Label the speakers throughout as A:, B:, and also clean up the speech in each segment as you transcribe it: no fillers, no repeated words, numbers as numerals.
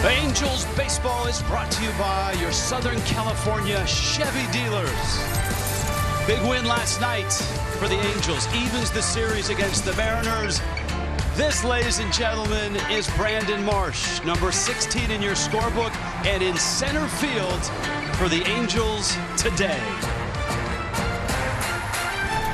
A: Angels baseball is brought to you by your Southern California Chevy dealers. Big win last night for the Angels. Evens the series against the Mariners. This, ladies and gentlemen, is Brandon Marsh, number 16 in your scorebook and in center field for the Angels today.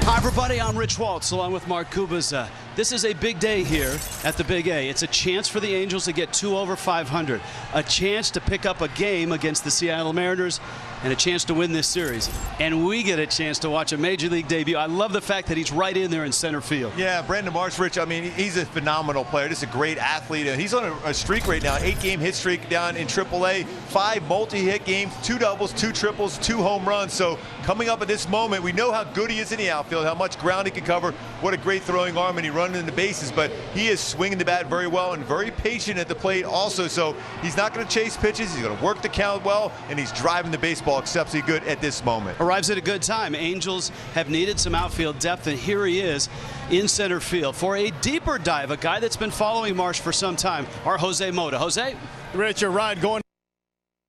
A: Hi, everybody. I'm Rich Waltz, along with Mark Kubica. This is a big day here at the Big A. It's a chance for the Angels to get 2 over 500, a chance to pick up a game against the Seattle Mariners, and a chance to win this series. And we get a chance to watch a Major League debut. I love the fact that he's right in there in center field.
B: Yeah, Brandon Marsh, Rich, I mean, he's a phenomenal player. Just a great athlete. And he's on a streak right now, 8-game hit streak down in AAA, 5 multi-hit games, 2 doubles, 2 triples, 2 home runs. So coming up at this moment, we know how good he is in the outfield, how much ground he can cover, what a great throwing arm, and he running in the bases. But he is swinging the bat very well and very patient at the plate also. So he's not going to chase pitches. He's going to work the count well, and he's driving the baseball exceptionally good at this moment.
A: Arrives at a good time. Angels have needed some outfield depth, and here he is in center field for a deeper dive. A guy that's been following Marsh for some time, our Jose Mota. Jose?
C: Rich, you're right. Going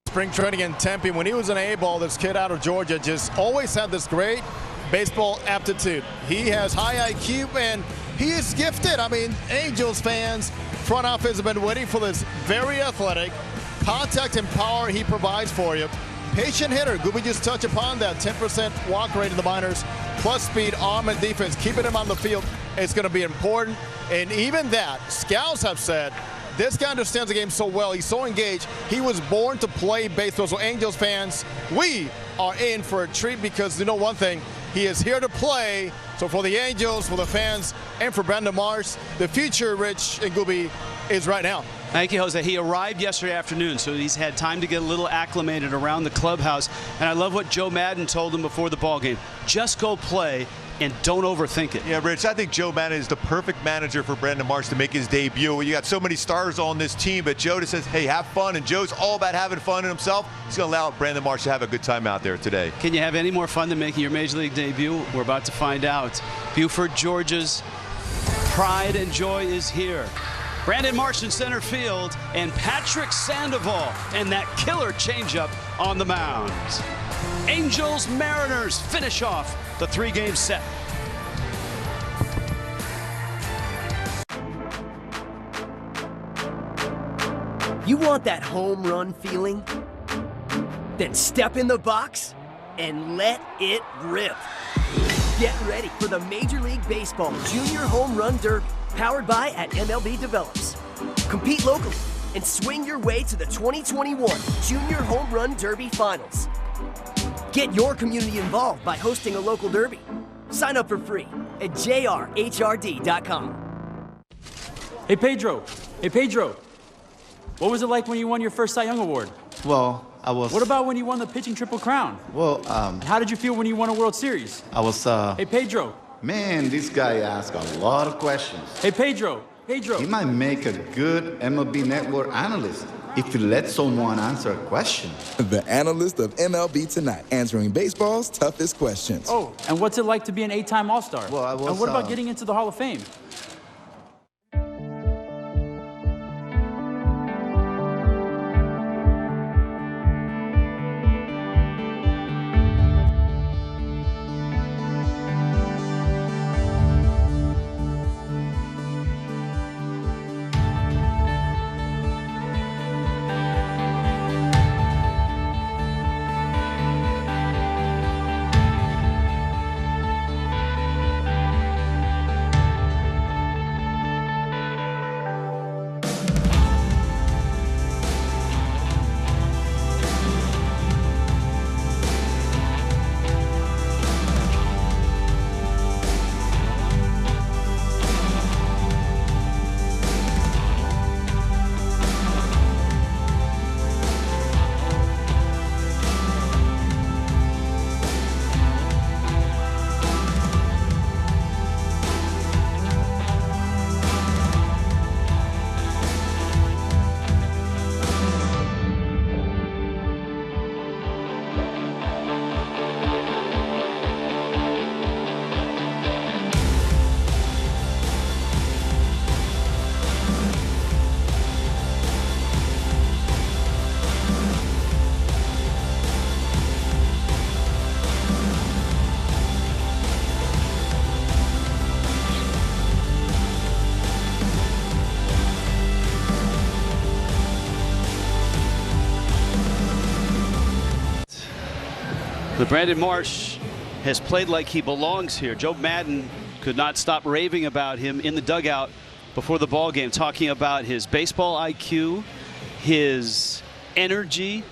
C: spring training in Tempe, when he was an A-ball, this kid out of Georgia just always had this great baseball aptitude. He has high IQ, and he is gifted. I mean, Angels fans, front office have been waiting for this very athletic, contact and power he provides for you. Patient hitter. Gooby just touched upon that. 10% walk rate in the minors, plus speed, arm, and defense. Keeping him on the field is going to be important. And even that, scouts have said, this guy understands the game so well. He's so engaged. He was born to play baseball. So Angels fans, we are in for a treat because you know one thing, he is here to play. So for the Angels, for the fans, and for Brandon Marsh, the future, Rich and Gooby, is right now.
A: Thank you, Jose. He arrived yesterday afternoon, so he's had time to get a little acclimated around the clubhouse. And I love what Joe Madden told him before the ballgame. Just go play and don't overthink it.
B: Yeah, Rich, I think Joe Madden is the perfect manager for Brandon Marsh to make his debut. You got so many stars on this team, but Joe just says, hey, have fun. And Joe's all about having fun in himself. He's going to allow Brandon Marsh to have a good time out there today.
A: Can you have any more fun than making your Major League debut? We're about to find out. Buford, Georgia's pride and joy is here. Brandon Marsh in center field, and Patrick Sandoval, and that killer changeup on the mound. Angels Mariners finish off the 3-game set.
D: You want that home run feeling? Then step in the box and let it rip. Get ready for the Major League Baseball Junior Home Run Derby, powered by at MLB Develops. Compete locally and swing your way to the 2021 Junior Home Run Derby Finals. Get your community involved by hosting a local derby. Sign up for free at jrhrd.com.
E: Hey Pedro, what was it like when you won your first Cy Young Award?
F: Well, I was...
E: What about when you won the pitching Triple Crown?
F: Well,
E: And how did you feel when you won a World Series?
F: I was,
E: Hey Pedro.
F: Man, this guy asked a lot of questions.
E: Hey Pedro.
F: He might make a good MLB Network analyst if he lets someone answer a question.
G: The analyst of MLB Tonight, answering baseball's toughest questions.
E: Oh, and what's it like to be an 8-time All-Star?
F: Well, I was...
E: And what about getting into the Hall of Fame?
A: But Brandon Marsh has played like he belongs here. Joe Madden could not stop raving about him in the dugout before the ball game, talking about his baseball IQ, his energy,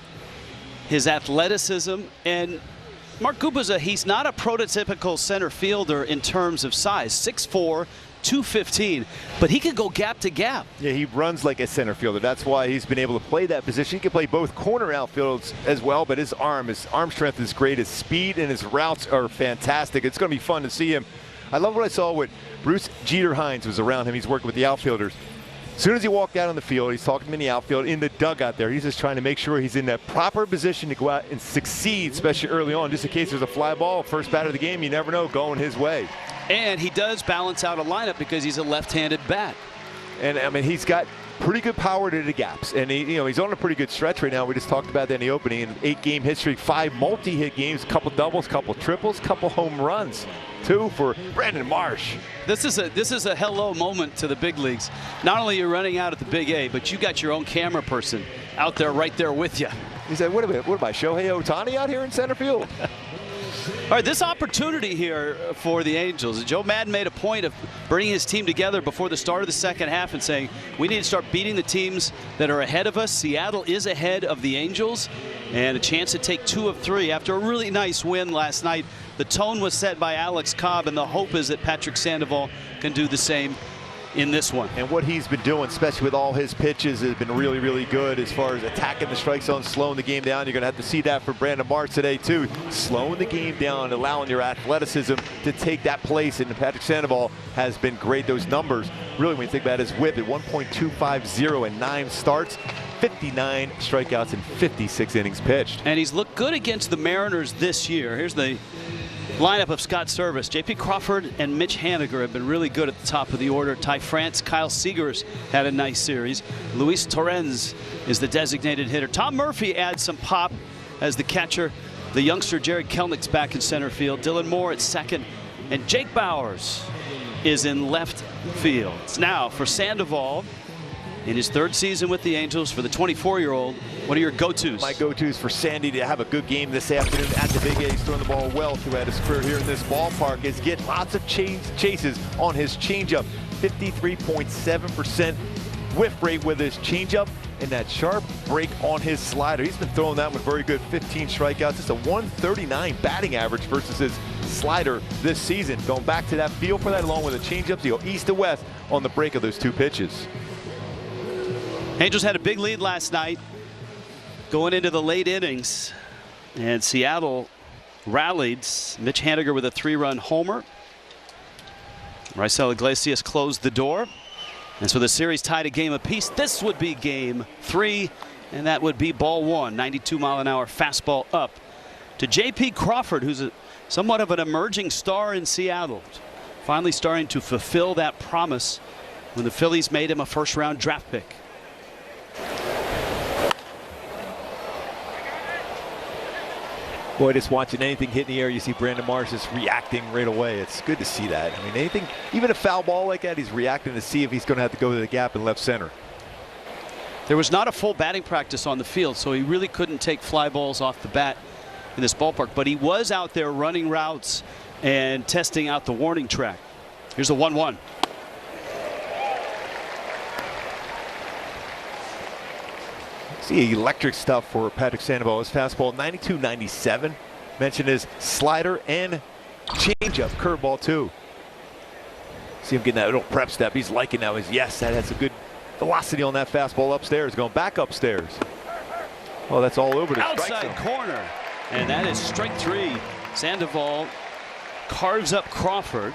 A: his athleticism. And Mark Gubicza, he's not a prototypical center fielder in terms of size, 6'4", 215, but he can go gap to gap.
B: Yeah, he runs like a center fielder. That's why he's been able to play that position. He can play both corner outfields as well, but his arm strength is great. His speed and his routes are fantastic. It's going to be fun to see him. I love what I saw with Bruce Jeter Hines was around him. He's working with the outfielders. As soon as he walked out on the field, he's talking to him in the outfield, in the dugout there. He's just trying to make sure he's in that proper position to go out and succeed, especially early on, just in case there's a fly ball. First batter of the game, you never know, going his way.
A: And he does balance out a lineup because he's a left-handed bat.
B: And I mean, he's got pretty good power to the gaps, and he's on a pretty good stretch right now. We just talked about that in the opening. An 8-game hit streak, 5 multi-hit games, a couple doubles, couple triples, couple home runs. 2 for Brandon Marsh.
A: This is a hello moment to the big leagues. Not only are you running out at the Big A, but you got your own camera person out there, right there with you.
B: He said, what am I, Shohei Ohtani out here in center field?
A: All right, this opportunity here for the Angels. Joe Madden made a point of bringing his team together before the start of the second half and saying, we need to start beating the teams that are ahead of us. Seattle is ahead of the Angels, and a chance to take 2 of 3 after a really nice win last night. The tone was set by Alex Cobb, and the hope is that Patrick Sandoval can do the same in this one.
B: And what he's been doing, especially with all his pitches, has been really, really good as far as attacking the strike zone, slowing the game down. You're going to have to see that for Brandon Marsh today, too. Slowing the game down, allowing your athleticism to take that place. And Patrick Sandoval has been great. Those numbers, really, when you think about his whip at 1.250 and 9 starts, 59 strikeouts and 56 innings pitched.
A: And he's looked good against the Mariners this year. Here's the lineup of Scott Service. J.P. Crawford and Mitch Haniger have been really good at the top of the order. Ty France, Kyle Seagers had a nice series. Luis Torrens is the designated hitter. Tom Murphy adds some pop as the catcher. The youngster Jared Kelnick's back in center field. Dylan Moore at second. And Jake Bowers is in left field. Now for Sandoval, in his 3rd season with the Angels, for the 24-year-old, what are your go-tos?
B: My go-tos for Sandy to have a good game this afternoon at the Big A. He's throwing the ball well throughout his career here in this ballpark. Is get lots of chases on his changeup. 53.7% whiff rate with his changeup, and that sharp break on his slider. He's been throwing that one very good. 15 strikeouts. It's a 139 batting average versus his slider this season. Going back to that feel for that, along with the changeups, you go east to west on the break of those 2 pitches.
A: Angels had a big lead last night going into the late innings, and Seattle rallied. Mitch Haniger with a 3-run homer. Raisel Iglesias closed the door, and so the series tied a game apiece. This would be game 3, and that would be ball 1. 92-mile-an-hour fastball up to J.P. Crawford, who's somewhat of an emerging star in Seattle, finally starting to fulfill that promise when the Phillies made him a first-round draft pick.
B: Boy, just watching anything hit in the air, you see Brandon Marsh just reacting right away. It's good to see that. I mean, anything, even a foul ball like that, he's reacting to see if he's going to have to go to the gap in left center.
A: There was not a full batting practice on the field, so he really couldn't take fly balls off the bat in this ballpark. But he was out there running routes and testing out the warning track. Here's a 1-1.
B: See electric stuff for Patrick Sandoval. His fastball 92-97. Mentioned his slider and changeup, curveball too. See him getting that little prep step. He's liking that. Yes, that has a good velocity on that fastball upstairs. Going back upstairs. Oh, that's all over the
A: outside corner, and that is strike 3. Sandoval carves up Crawford.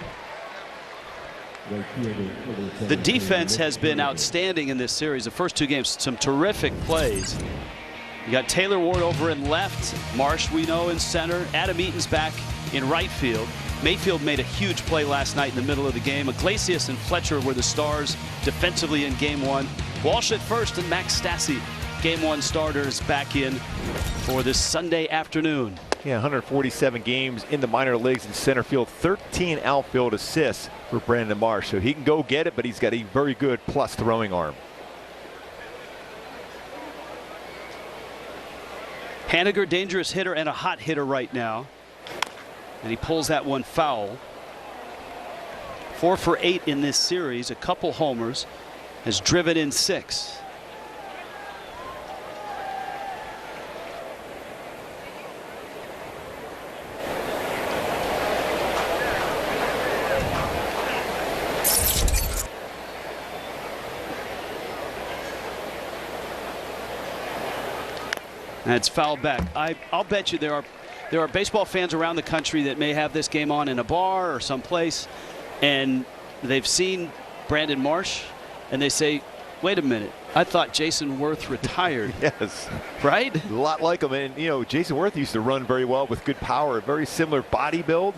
A: The defense has been outstanding in this series. The first 2 games, some terrific plays. You got Taylor Ward over in left, Marsh we know in center, Adam Eaton's back in right field. Mayfield made a huge play last night in the middle of the game. Iglesias and Fletcher were the stars defensively in game 1. Walsh at first and Max Stassi, game 1 starters, back in for this Sunday afternoon.
B: Yeah, 147 games in the minor leagues in center field, 13 outfield assists for Brandon Marsh. So he can go get it, but he's got a very good plus throwing arm.
A: Haniger, dangerous hitter and a hot hitter right now. And he pulls that one foul. 4 for 8 in this series, a couple homers, has driven in 6. That's fouled back. I'll bet you there are baseball fans around the country that may have this game on in a bar or someplace, and they've seen Brandon Marsh, and they say, wait a minute, I thought Jason Worth retired.
B: Yes.
A: Right?
B: A lot like him. And, you know, Jason Worth used to run very well with good power, very similar body build.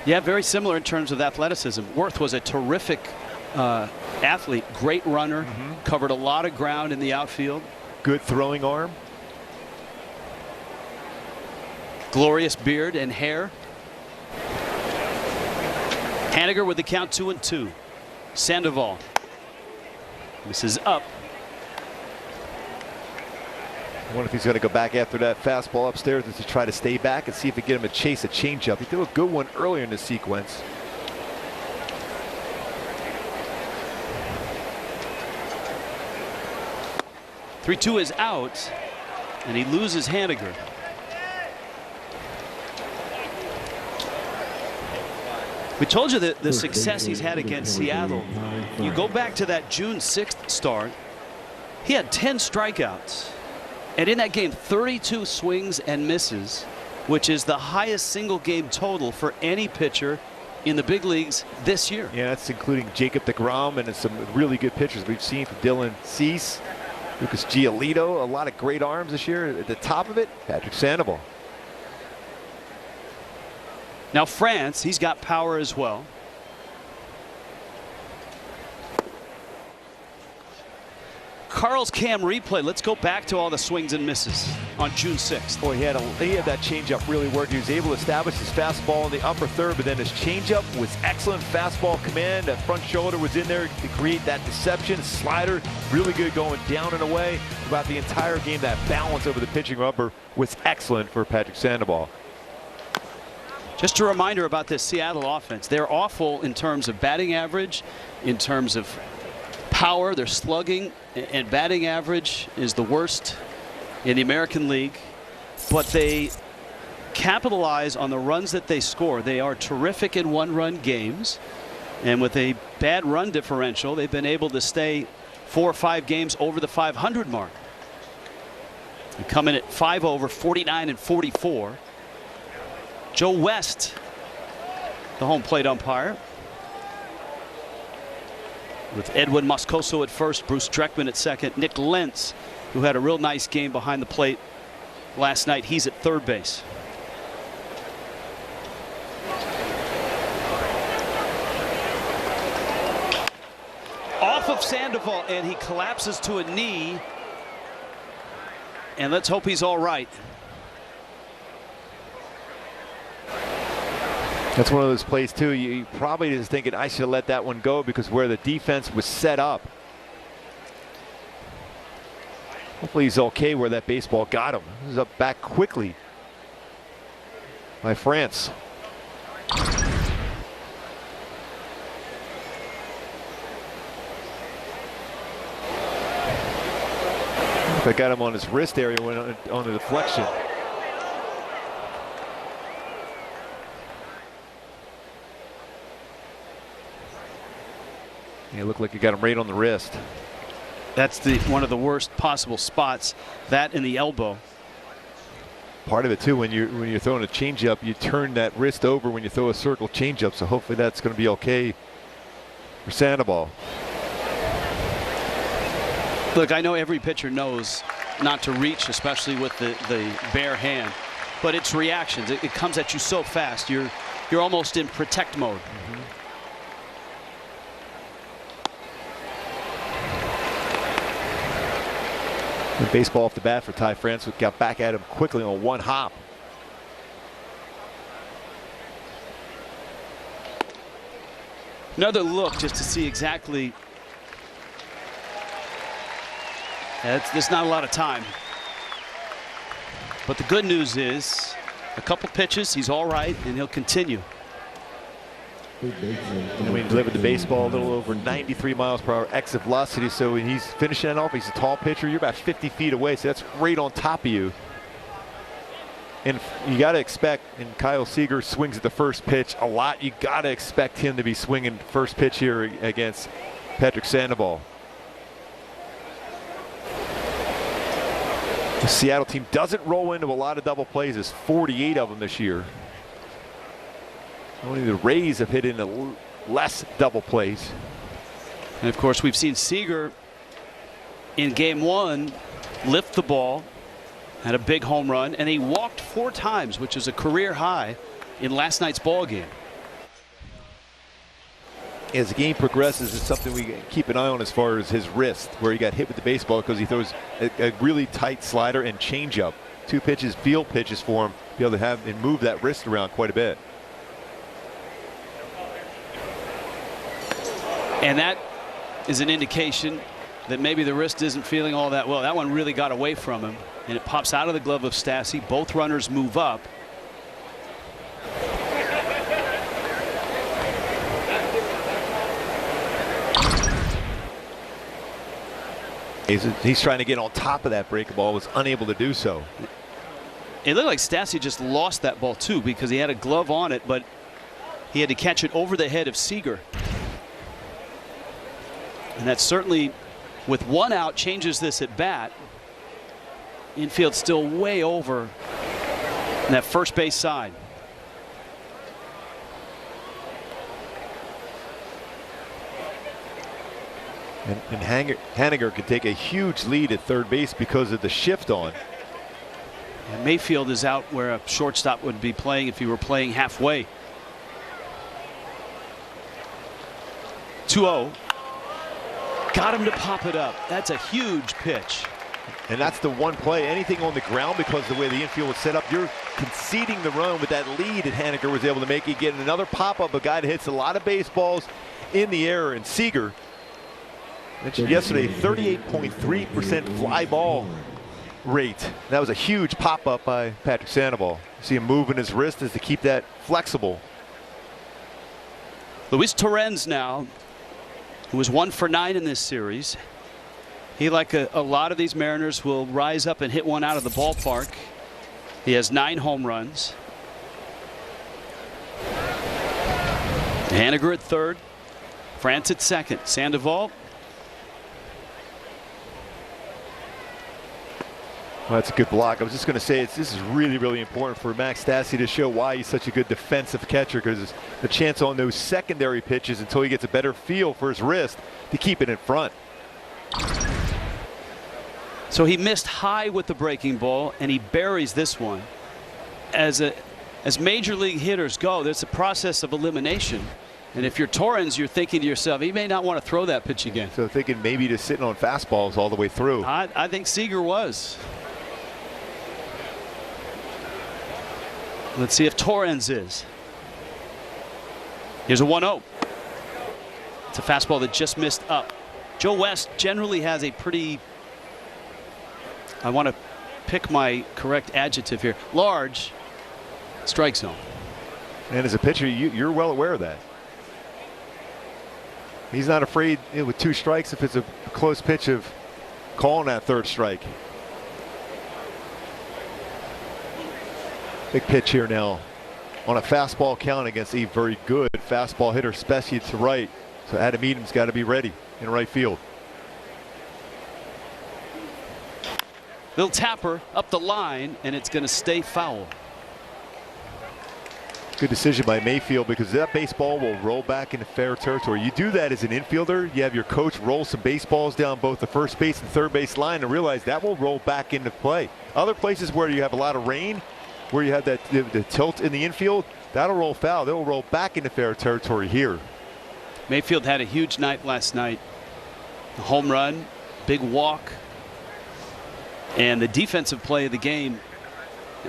A: Yeah, very similar in terms of athleticism. Worth was a terrific athlete, great runner, covered a lot of ground in the outfield.
B: Good throwing arm.
A: Glorious beard and hair. Haniger with the count 2-2. Sandoval. This is up.
B: I wonder if he's going to go back after that fastball upstairs to try to stay back and see if he can get him to chase a changeup. He threw a good one earlier in the sequence.
A: Three-2 is out, and he loses Haniger. We told you that the success he's had against Seattle. You go back to that June 6th start, he had 10 strikeouts. And in that game, 32 swings and misses, which is the highest single game total for any pitcher in the big leagues this year.
B: Yeah, that's including Jacob deGrom and some really good pitchers we've seen from Dylan Cease, Lucas Giolito, a lot of great arms this year. At the top of it, Patrick Sandoval.
A: Now France, he's got power as well. Carl's cam replay. Let's go back to all the swings and misses on June 6th.
B: Boy, he had that changeup really work. He was able to establish his fastball in the upper third, but then his changeup was excellent. Fastball command, that front shoulder was in there to create that deception. Slider, really good going down and away. Throughout the entire game, that balance over the pitching rubber was excellent for Patrick Sandoval.
A: Just a reminder about this Seattle offense. They're awful in terms of batting average, in terms of power. Their slugging and batting average is the worst in the American League, but they capitalize on the runs that they score. They are terrific in one-run games, and with a bad run differential, they've been able to stay 4 or 5 games over the 500 mark. They come in at 5 over, 49 and 44. Joe West, the home plate umpire, with Edwin Moscoso at first, Bruce Dreckman at second, Nick Lentz, who had a real nice game behind the plate last night, he's at third base. Off of Sandoval, and he collapses to a knee, and let's hope he's all right.
B: That's one of those plays too. You probably just thinking I should have let that one go because where the defense was set up. Hopefully he's okay where that baseball got him. This is up back quickly by France. I got him on his wrist area, went on the deflection. It looked like he got him right on the wrist.
A: That's one of the worst possible spots. That and the elbow.
B: Part of it too, when you're throwing a changeup, you turn that wrist over when you throw a circle changeup. So hopefully that's going to be okay for Sandoval.
A: Look, I know every pitcher knows not to reach, especially with the bare hand, but it's reactions. It comes at you so fast. You're almost in protect mode.
B: The baseball off the bat for Ty France, who got back at him quickly on one hop.
A: Another look just to see exactly There's not a lot of time. But the good news is a couple pitches, he's all right, and he'll continue.
B: And we delivered the baseball a little over 93 miles per hour exit velocity. So when he's finishing that off, he's a tall pitcher. You're about 50 feet away, so that's right on top of you. And you got to expect, and Kyle Seager swings at the first pitch a lot. You got to expect him to be swinging first pitch here against Patrick Sandoval. The Seattle team doesn't roll into a lot of double plays. There's 48 of them this year. Only the Rays have hit into less double plays.
A: And of course, we've seen Seager in game 1 lift the ball, had a big home run, and he walked 4 times, which is a career high in last night's ball game.
B: As the game progresses, it's something we keep an eye on as far as his wrist, where he got hit with the baseball because he throws a really tight slider and changeup. 2 pitches, field pitches for him, be able to have and move that wrist around quite a bit.
A: And that is an indication that maybe the wrist isn't feeling all that well. That one really got away from him, and it pops out of the glove of Stassi. Both runners move up.
B: He's trying to get on top of that breaking ball, was unable to do so.
A: It looked like Stassi just lost that ball too, because he had a glove on it, but he had to catch it over the head of Seager. And that certainly, with 1 out, changes this at bat. Infield still way over in that first base side.
B: And Haniger could take a huge lead at third base because of the shift on.
A: And Mayfield is out where a shortstop would be playing if he were playing halfway. 2-0. Got him to pop it up. That's a huge pitch.
B: And that's the one play. Anything on the ground, because of the way the infield was set up, you're conceding the run with that lead that Haniger was able to make. You get another pop-up, a guy that hits a lot of baseballs in the air, and Seager mentioned yesterday 38.3% fly ball rate. That was a huge pop-up by Patrick Sandoval. See him moving his wrist as to keep that flexible.
A: Luis Torrens now, who was 1 for 9 in this series. He, like a lot of these Mariners, will rise up and hit one out of the ballpark. He has 9 home runs. Haniger at third. France at second. Sandoval.
B: Well, that's a good block. I was just going to say this is really, really important for Max Stassi to show why he's such a good defensive catcher, because the chance on those secondary pitches until he gets a better feel for his wrist to keep it in front.
A: So he missed high with the breaking ball, and he buries this one. As major league hitters go, there's a process of elimination. And if you're Torrens, you're thinking to yourself, he may not want to throw that pitch again.
B: So thinking maybe just sitting on fastballs all the way through.
A: I think Seager was. Let's see if Torrens is. Here's a 1-0. It's a fastball that just missed up. Joe West generally has a pretty, I want to pick my correct adjective here, large strike zone.
B: And as a pitcher, you're well aware of that. He's not afraid, with 2 strikes, if it's a close pitch, of calling that third strike. Big pitch here now on a fastball count against a very good fastball hitter, especially to right. So Adam Eden's got to be ready in right field.
A: Little tapper up the line, and it's going to stay foul.
B: Good decision by Mayfield, because that baseball will roll back into fair territory. You do that as an infielder, you have your coach roll some baseballs down both the first base and third base line and realize that will roll back into play. Other places where you have a lot of rain, where you have that the tilt in the infield, that'll roll foul. They'll roll back into fair territory here.
A: Mayfield had a huge night last night. A home run, big walk, and the defensive play of the game,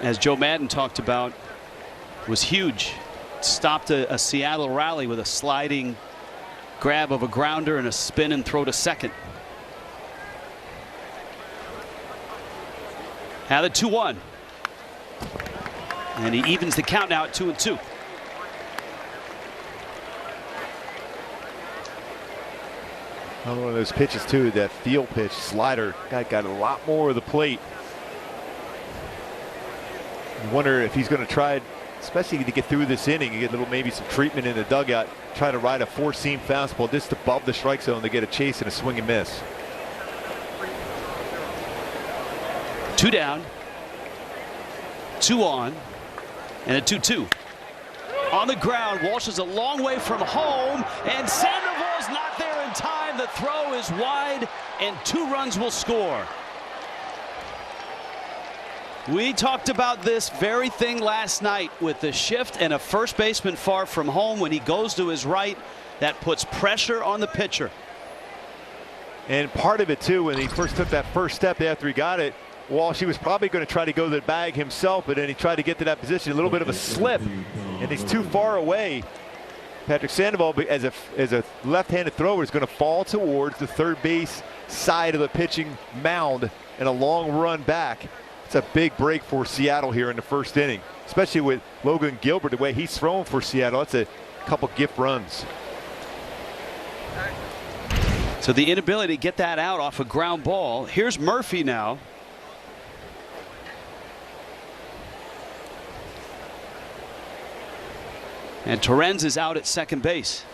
A: as Joe Madden talked about, was huge. Stopped a Seattle rally with a sliding grab of a grounder and a spin and throw to second. Now the 2-1. And he evens the count now at 2-2.
B: Another one of those pitches too, that field pitch slider. Guy got a lot more of the plate. You wonder if he's going to try, especially to get through this inning, and get a little maybe some treatment in the dugout. Try to ride a four-seam fastball just above the strike zone to get a chase and a swing and miss.
A: 2 down, 2 on, and a 2-2. On the ground, Walsh is a long way from home, and Sandoval's not there in time. The throw is wide, and 2 runs will score. We talked about this very thing last night with the shift and a first baseman far from home. When he goes to his right, that puts pressure on the pitcher.
B: And part of it too, when he first took that first step after he got it, Walsh, he was probably going to try to go to the bag himself, but then he tried to get to that position. A little bit of a slip, and he's too far away. Patrick Sandoval, as a left-handed thrower, is going to fall towards the third base side of the pitching mound and a long run back. It's a big break for Seattle here in the first inning, especially with Logan Gilbert, the way he's thrown for Seattle. That's a couple gift runs.
A: So the inability to get that out off a ground ball. Here's Murphy now. And Torrens is out at second base.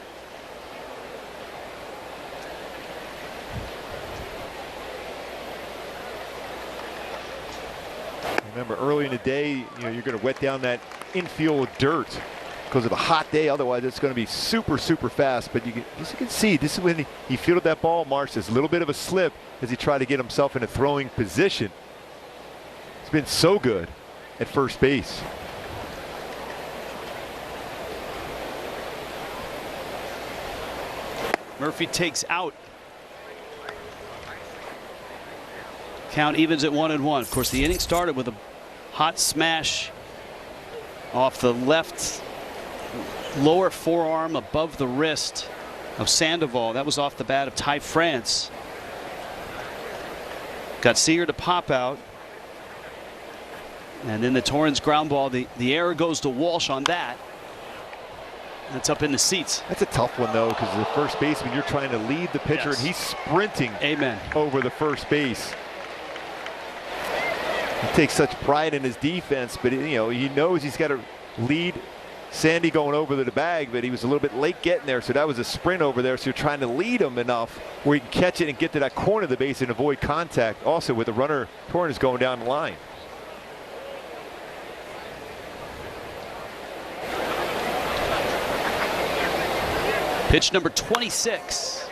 B: Remember, early in the day, you're going to wet down that infield dirt because of a hot day. Otherwise, it's going to be super, super fast. But as you can see, this is when he fielded that ball. Marsh, there's a little bit of a slip as he tried to get himself in a throwing position. It's been so good at first base.
A: Murphy takes out. Count evens at 1-1. Of course, the inning started with a hot smash off the left lower forearm above the wrist of Sandoval. That was off the bat of Ty France. Got Seager to pop out. And then the Torrens ground ball. The error goes to Walsh on that. That's up in the seats.
B: That's a tough one, though, because the first baseman, you're trying to lead the pitcher,
A: yes,
B: and he's sprinting over the first base. He takes such pride in his defense, but he knows he's got to lead Sandy going over to the bag, but he was a little bit late getting there, so that was a sprint over there. So you're trying to lead him enough where he can catch it and get to that corner of the base and avoid contact. Also, with the runner, Torrens going down the line.
A: Pitch number 26.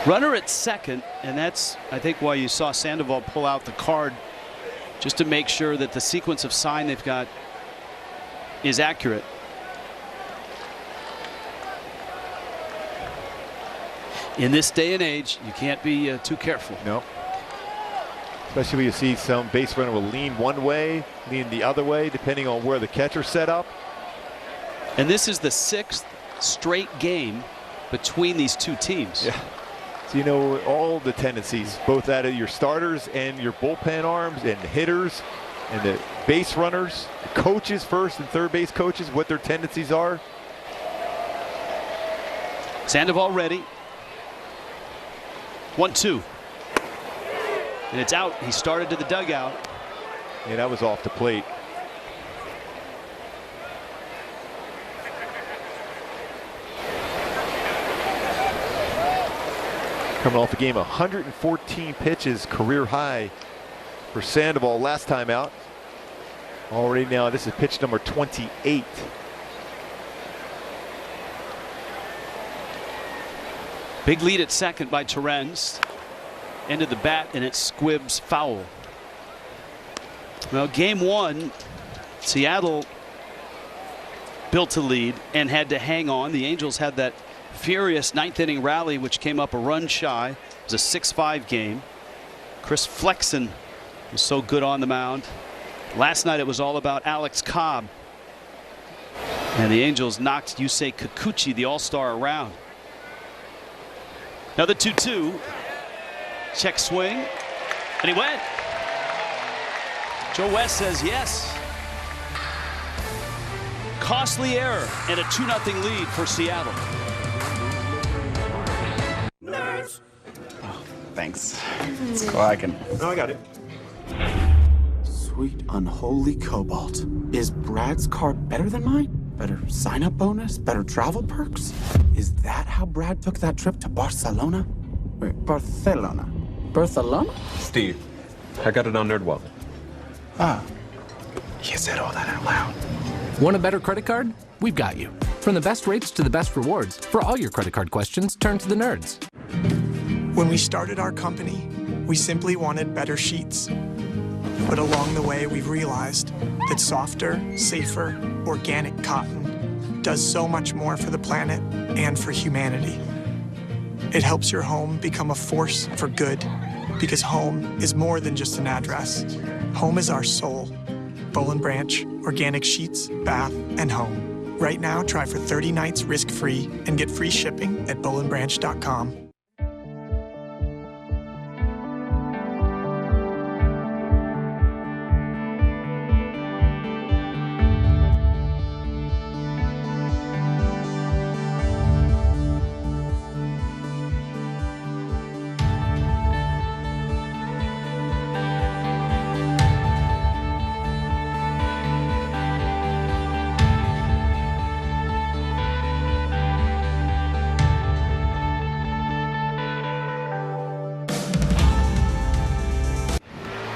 A: Runner at second, and that's, I think, why you saw Sandoval pull out the card, just to make sure that the sequence of sign they've got is accurate. In this day and age, you can't be too careful.
B: No. Especially when you see some base runner will lean one way, lean the other way, depending on where the catcher's set up.
A: And this is the 6th straight game between these two teams.
B: Yeah. So you know all the tendencies, both out of your starters and your bullpen arms and hitters and the base runners, the coaches, first and third base coaches, what their tendencies are.
A: Sandoval ready. 1-2. And it's out. He started to the dugout.
B: Yeah, that was off the plate. Coming off the game, 114 pitches, career high for Sandoval last time out. Already now, this is pitch number 28.
A: Big lead at second by Torrens. End of the bat, and it squibs foul. Well, game one, Seattle built a lead and had to hang on. The Angels had that furious 9th inning rally, which came up a run shy. It was a 6-5 game. Chris Flexen was so good on the mound. Last night it was all about Alex Cobb. And the Angels knocked Yusei Kikuchi, the all-star, around. Another 2-2. Check swing. And he went. Joe West says yes. Costly error and a 2-0 lead for Seattle.
H: Oh, thanks. It's cool. I can.
B: No, I got it.
H: Sweet unholy cobalt. Is Brad's card better than mine? Better sign-up bonus? Better travel perks? Is that how Brad took that trip to Barcelona? Wait, Barcelona? Barcelona?
I: Steve, I got it on NerdWallet.
H: Ah. You said all that out loud.
J: Want a better credit card? We've got you. From the best rates to the best rewards, for all your credit card questions, turn to the nerds.
K: When we started our company, we simply wanted better sheets. But along the way, we've realized that softer, safer, organic cotton does so much more for the planet and for humanity. It helps your home become a force for good, because home is more than just an address. Home is our soul. Boll & Branch, organic sheets, bath, and home. Right now, try for 30 nights risk-free and get free shipping at bollandbranch.com.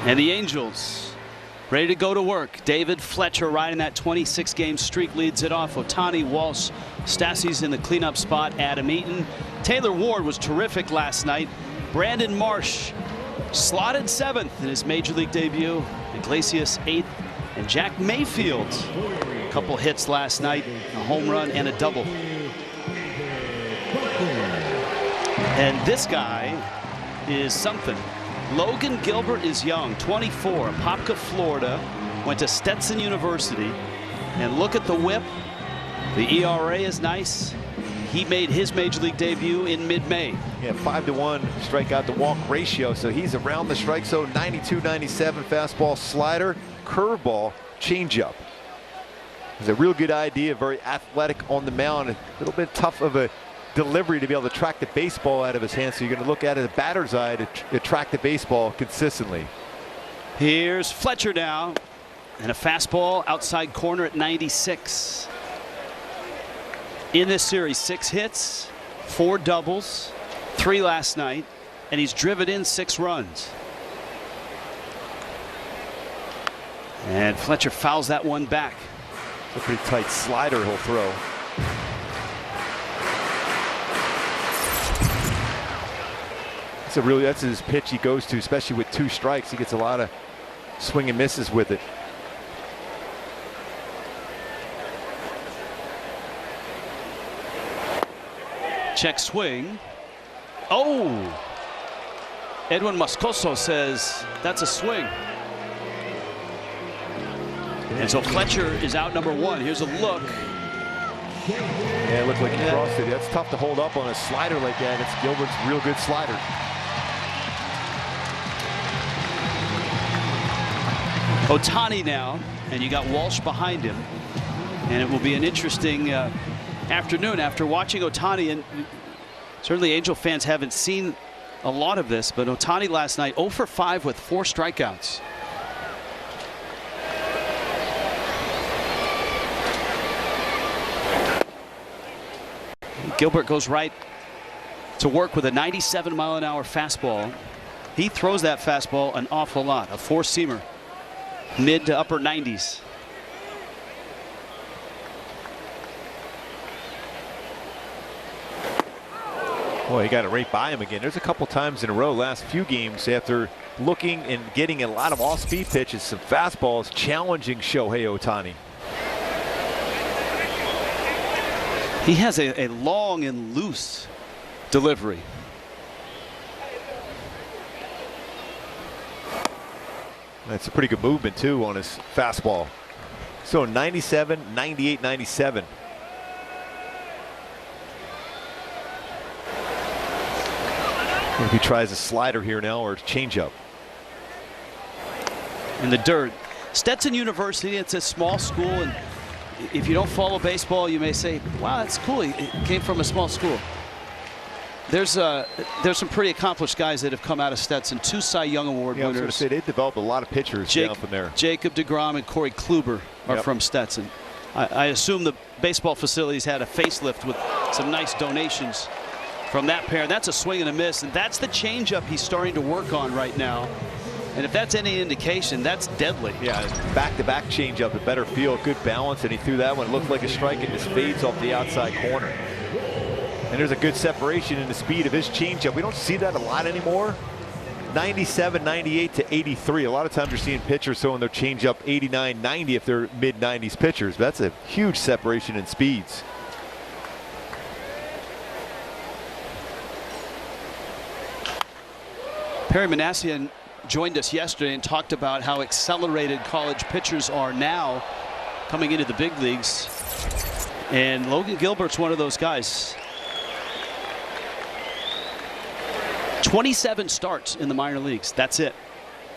A: And the Angels ready to go to work. David Fletcher riding that 26-game streak leads it off. Ohtani, Walsh, Stassi's in the cleanup spot. Adam Eaton. Taylor Ward was terrific last night. Brandon Marsh slotted 7th in his major league debut. Iglesias 8th. And Jack Mayfield, a couple hits last night, a home run and a double. And this guy is something. Logan Gilbert is young, 24, Apopka, Florida, went to Stetson University, and look at the whip. The ERA is nice. He made his major league debut in mid-May.
B: Yeah, 5-to-1 strikeout to walk ratio, so he's around the strike zone. 92, 97 fastball, slider, curveball, changeup. It's a real good idea, very athletic on the mound, a little bit tough of a delivery to be able to track the baseball out of his hands, so you're going to look at it as a batter's eye to track the baseball consistently.
A: Here's Fletcher now, and a fastball outside corner at 96. In this series, 6 hits, 4 doubles, 3 last night, and he's driven in 6 runs. And Fletcher fouls that one back.
B: It's a pretty tight slider he'll throw. That's his pitch he goes to, especially with 2 strikes. He gets a lot of swing and misses with it.
A: Check swing. Oh! Edwin Moscoso says that's a swing. And so Fletcher is out number 1. Here's a look.
B: Yeah, it looked like he crossed it. That's tough to hold up on a slider like that. It's Gilbert's real good slider.
A: Ohtani now, and you got Walsh behind him. And it will be an interesting afternoon after watching Ohtani. And certainly Angel fans haven't seen a lot of this, but Ohtani last night 0 for 5 with 4 strikeouts. Gilbert goes right to work with a 97-mile-an-hour fastball. He throws that fastball an awful lot. A 4-seamer, mid to upper 90s.
B: Boy, he got it right by him again. There's a couple times in a row last few games after looking and getting a lot of off-speed pitches, some fastballs challenging Shohei Ohtani.
A: He has a long and loose delivery.
B: That's a pretty good movement too on his fastball. So 97, 98, 97. If he tries a slider here now or a changeup.
A: In the dirt. Stetson University, it's a small school, and if you don't follow baseball, you may say, wow, that's cool. It came from a small school. There's some pretty accomplished guys that have come out of Stetson. 2 Cy Young Award
B: winners. I was going to say, they've developed a lot of pitchers down from there.
A: Jacob deGrom and Corey Kluber are from Stetson. I assume the baseball facilities had a facelift with some nice donations from that pair. That's a swing and a miss, and that's the changeup he's starting to work on right now. And if that's any indication, that's deadly.
B: Yeah, back-to-back changeup, a better feel, good balance, and he threw that one. It looked like a strike and just fades off the outside corner. And there's a good separation in the speed of his changeup. We don't see that a lot anymore. 97, 98 to 83. A lot of times you're seeing pitchers throwing their changeup 89, 90 if they're mid-90s pitchers. But that's a huge separation in speeds.
A: Perry Manassian joined us yesterday and talked about how accelerated college pitchers are now coming into the big leagues. And Logan Gilbert's one of those guys. 27 starts in the minor leagues. That's it.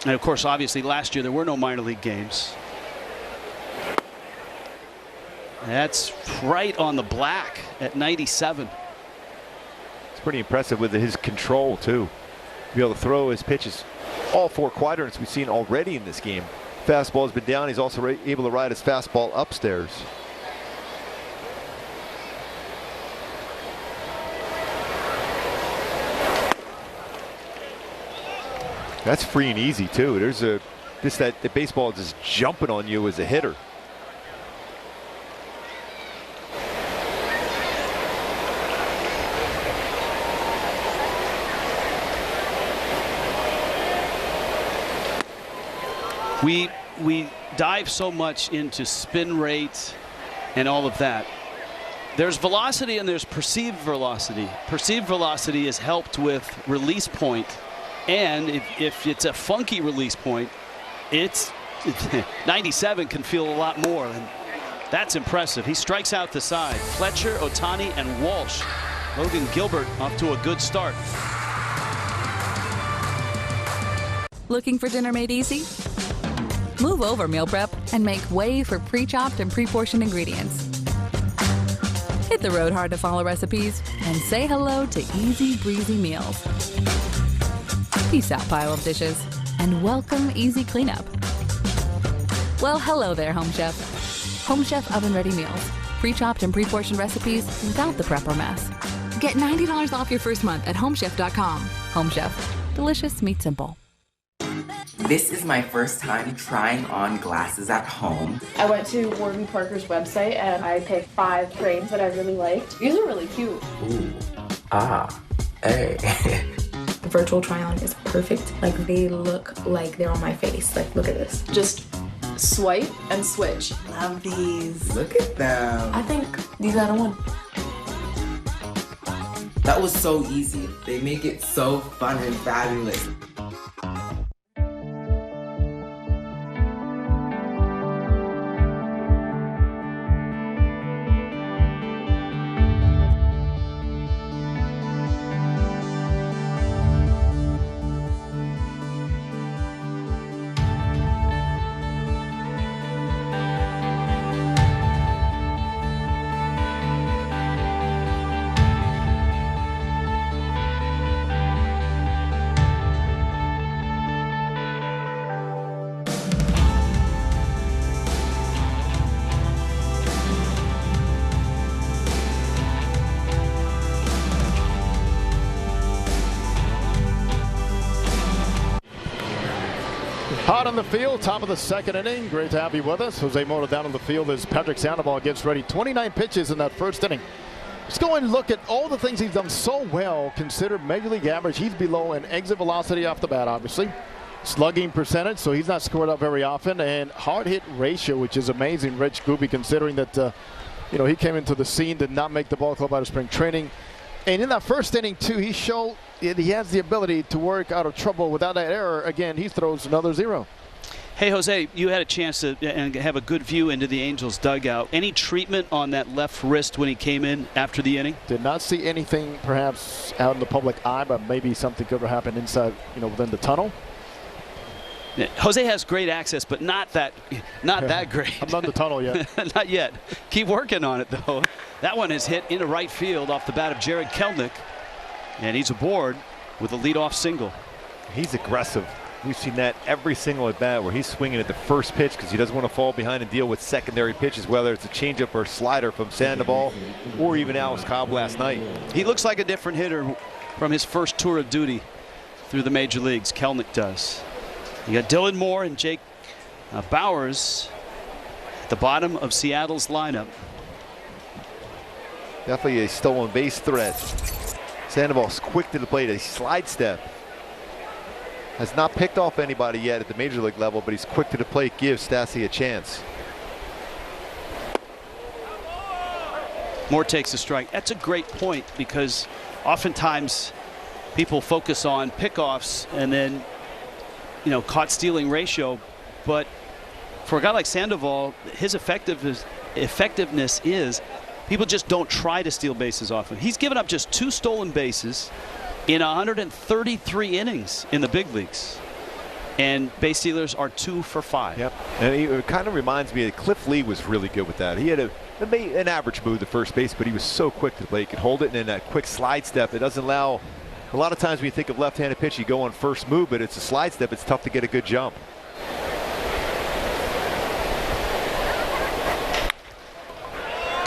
A: And of course, obviously, last year there were no minor league games. That's right on the black at 97.
B: It's pretty impressive with his control, too. Be able to throw his pitches all 4 quadrants we've seen already in this game. Fastball has been down. He's also able to ride his fastball upstairs. That's free and easy too. There's the baseball is just jumping on you as a hitter.
A: We dive so much into spin rate and all of that. There's velocity and there's perceived velocity. Perceived velocity is helped with release point. And if it's a funky release point, it's 97 can feel a lot more. And that's impressive. He strikes out the side. Fletcher, Ohtani, and Walsh. Logan Gilbert off to a good start.
L: Looking for dinner made easy? Move over meal prep and make way for pre-chopped and pre-portioned ingredients. Hit the road hard to follow recipes and say hello to easy breezy meals. Peace out, pile of dishes, and welcome easy cleanup. Well, hello there, Home Chef. Home Chef oven-ready meals, pre-chopped and pre-portioned recipes without the prep or mess. Get $90 off your first month at homechef.com. Home Chef, delicious meat simple.
M: This is my first time trying on glasses at home.
N: I went to Warby Parker's website and I picked 5 frames that I really liked. These are really cute.
M: Ooh, hey.
N: The virtual try-on is perfect. Like, they look like they're on my face. Like, look at this. Just swipe and switch.
M: Love these. Look at them.
N: I think these out of one.
M: That was so easy. They make it so fun and fabulous.
C: Hot on the field, top of the second inning. Great to have you with us. Jose Mota down on the field as Patrick Sandoval gets ready. 29 pitches in that first inning. Let's go and look at all the things he's done so well. Considered Major League average. He's below an exit velocity off the bat, obviously. Slugging percentage, so he's not scored up very often. And hard hit ratio, which is amazing, Rich Gooby, considering that he came into the scene, did not make the ball club out of spring training. And in that first inning, too, he showed he has the ability to work out of trouble without that error. Again, he throws another 0.
A: Hey, Jose, you had a chance to and have a good view into the Angels dugout. Any treatment on that left wrist when he came in after the inning?
C: Did not see anything perhaps out in the public eye, but maybe something could have happened inside, within the tunnel.
A: Yeah, Jose has great access, but not that great.
C: I'm not in the tunnel yet.
A: Not yet. Keep working on it, though. That one is hit into right field off the bat of Jared Kelenic, and he's aboard with a leadoff single.
B: He's aggressive. We've seen that every single at bat where he's swinging at the first pitch because he doesn't want to fall behind and deal with secondary pitches, whether it's a changeup or a slider from Sandoval or even Alex Cobb last night.
A: He looks like a different hitter from his first tour of duty through the major leagues. Kelenic does. You got Dylan Moore and Jake Bowers at the bottom of Seattle's lineup.
B: Definitely a stolen base threat. Sandoval's quick to the plate, a slide step. Has not picked off anybody yet at the major league level, but he's quick to the plate, gives Stassi a chance.
A: Moore takes a strike. That's a great point because oftentimes people focus on pickoffs and then, caught stealing ratio. But for a guy like Sandoval, his effectiveness is people just don't try to steal bases often. He's given up just 2 stolen bases in 133 innings in the big leagues. And base stealers are 2 for 5.
B: Yep. And it kind of reminds me that Cliff Lee was really good with that. He had an average move to first base, but he was so quick to the plate. He could hold it, and then that quick slide step. It doesn't allow. A lot of times when you think of left-handed pitch, you go on first move, but it's a slide step. It's tough to get a good jump.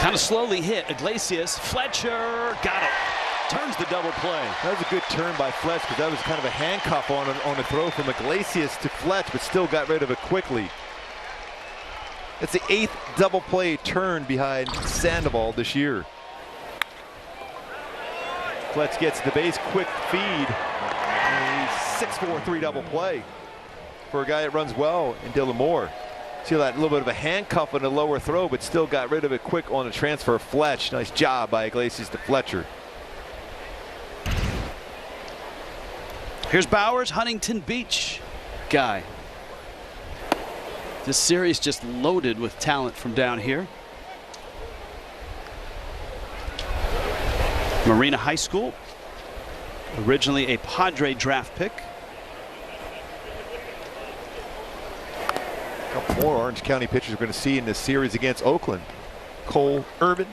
A: Kind of slowly hit. Iglesias. Fletcher got it. Turns the double play.
B: That was a good turn by Fletch because that was kind of a handcuff on a throw from Iglesias to Fletch, but still got rid of it quickly. It's the 8th double play turn behind Sandoval this year. Fletch gets the base, quick feed. 6-4-3 double play for a guy that runs well in Dylan Moore. See that little bit of a handcuff on a lower throw, but still got rid of it quick on the transfer. Fletch, nice job by Iglesias to Fletcher.
A: Here's Bowers, Huntington Beach guy. This series just loaded with talent from down here. Marina High School, originally a Padre draft pick.
B: A couple more Orange County pitchers we're going to see in this series against Oakland. Cole Irvin,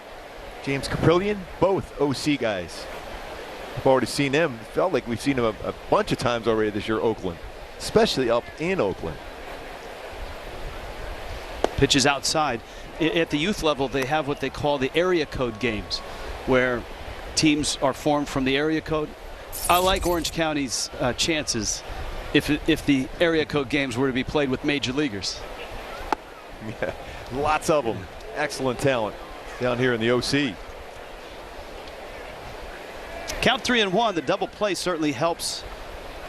B: James Caprillion, both OC guys. I've already seen them. It felt like we've seen them a bunch of times already this year, Oakland, especially up in Oakland.
A: Pitches outside. At the youth level, they have what they call the area code games, where teams are formed from the area code. I like Orange County's chances if the area code games were to be played with major leaguers.
B: Yeah, lots of them. Excellent talent down here in the OC.
A: Count 3-1. The double play certainly helps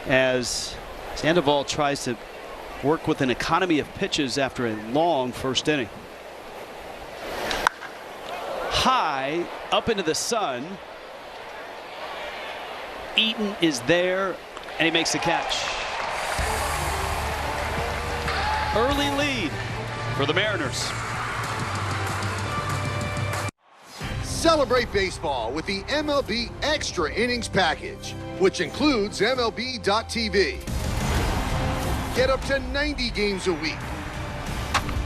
A: as Sandoval tries to work with an economy of pitches after a long first inning. High up into the sun. Eaton is there and he makes the catch. Early lead for the Mariners.
O: Celebrate baseball with the MLB Extra Innings Package, which includes MLB.tv. Get up to 90 games a week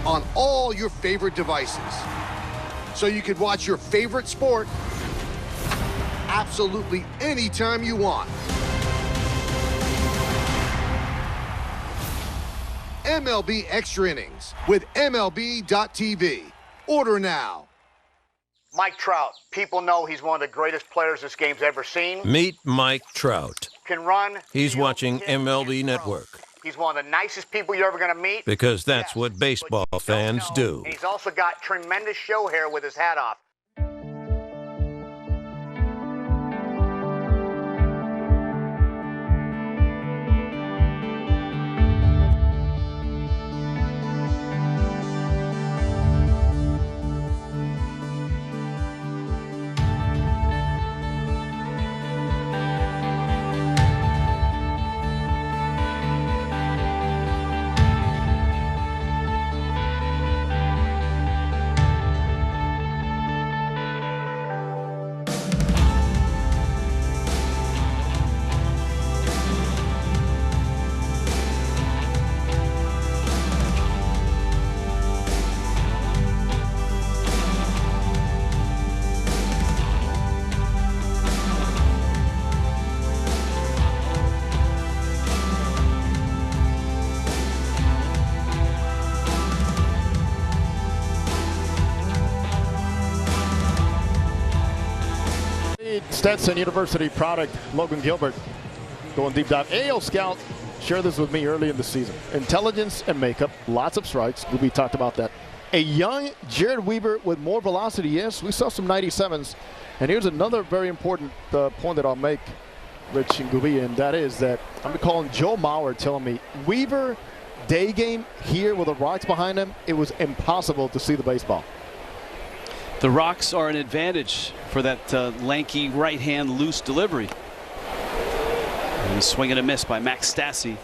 O: on all your favorite devices, so you can watch your favorite sport absolutely anytime you want. MLB Extra Innings with MLB.tv. Order now.
P: Mike Trout. People know he's one of the greatest players this game's ever seen.
Q: Meet Mike Trout.
P: Can run.
Q: He's watching MLB Network.
P: He's one of the nicest people you're ever going to meet.
Q: Because that's what baseball fans do.
P: And he's also got tremendous show hair with his hat off.
C: Stetson University product, Logan Gilbert, going deep dive. AL Scout shared this with me early in the season. Intelligence and makeup, lots of strikes. We talked about that. A young Jared Weaver with more velocity. Yes, we saw some 97s. And here's another very important point that I'll make, Rich and Gubi, and that is that I'm calling Joe Mauer telling me Weaver day game here with the rocks behind him, it was impossible to see the baseball.
A: The rocks are an advantage for that lanky right-hand loose delivery. And a swing and a miss by Max Stassi.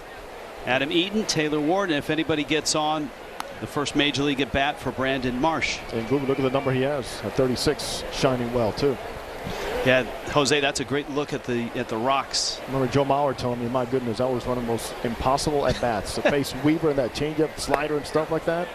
A: Adam Eaton, Taylor Ward, and if anybody gets on, the first major league at bat for Brandon Marsh.
C: And Gubi, look at the number he has at 36, shining well too.
A: Yeah, Jose, that's a great look at the rocks.
C: Remember Joe Mauer telling me, my goodness, that was one of the most impossible at bats to face Weaver and that changeup, slider, and stuff like that.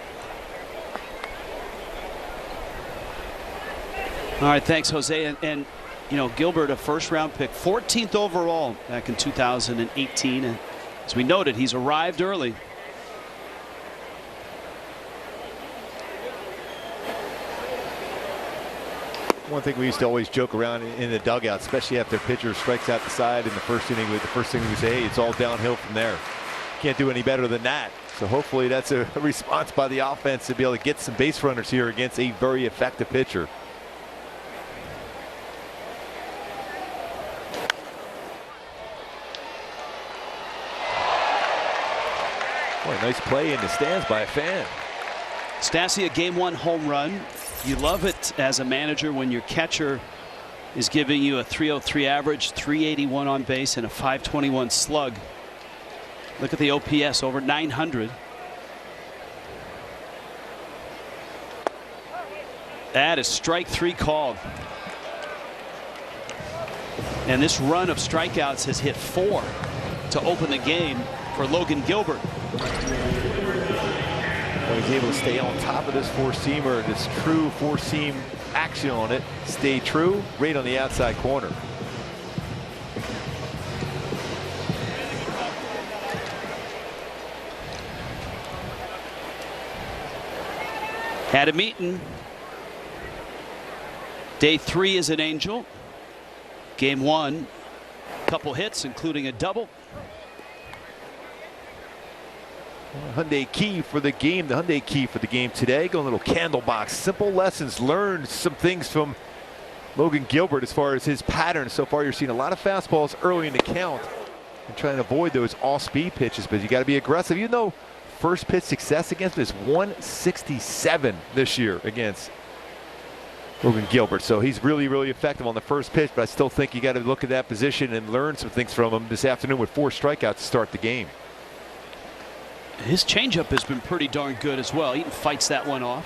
A: All right, thanks, Jose. And you know, Gilbert, a first-round pick, 14th overall back in 2018. And as we noted, he's arrived early.
B: One thing we used to always joke around in the dugout, especially after a pitcher strikes out the side in the first inning, the first thing we say, hey, it's all downhill from there. Can't do any better than that. So hopefully that's a response by the offense to be able to get some base runners here against a very effective pitcher. Boy, nice play in the stands by a fan.
A: Stassi, a game one home run. You love it as a manager when your catcher is giving you a 303 average, 381 on base, and a 521 slug. Look at the OPS, over 900. That is strike three called. And this run of strikeouts has hit 4 to open the game for Logan Gilbert.
B: When he's able to stay on top of this four-seamer, this true four-seam action on it, stay true, right on the outside corner.
A: Adam Eaton. Day 3 is an Angel. Game 1, couple hits, including a double.
B: Hyundai key for the game. The Hyundai key for the game today. Go a little candle box. Simple lessons. Learn some things from Logan Gilbert as far as his pattern. So far, you're seeing a lot of fastballs early in the count and trying to avoid those off-speed pitches. But you got to be aggressive. You know, first pitch success against him is 167 this year against Logan Gilbert. So he's really, really effective on the first pitch. But I still think you got to look at that position and learn some things from him this afternoon with 4 strikeouts to start the game.
A: His changeup has been pretty darn good as well. Eaton fights that one off.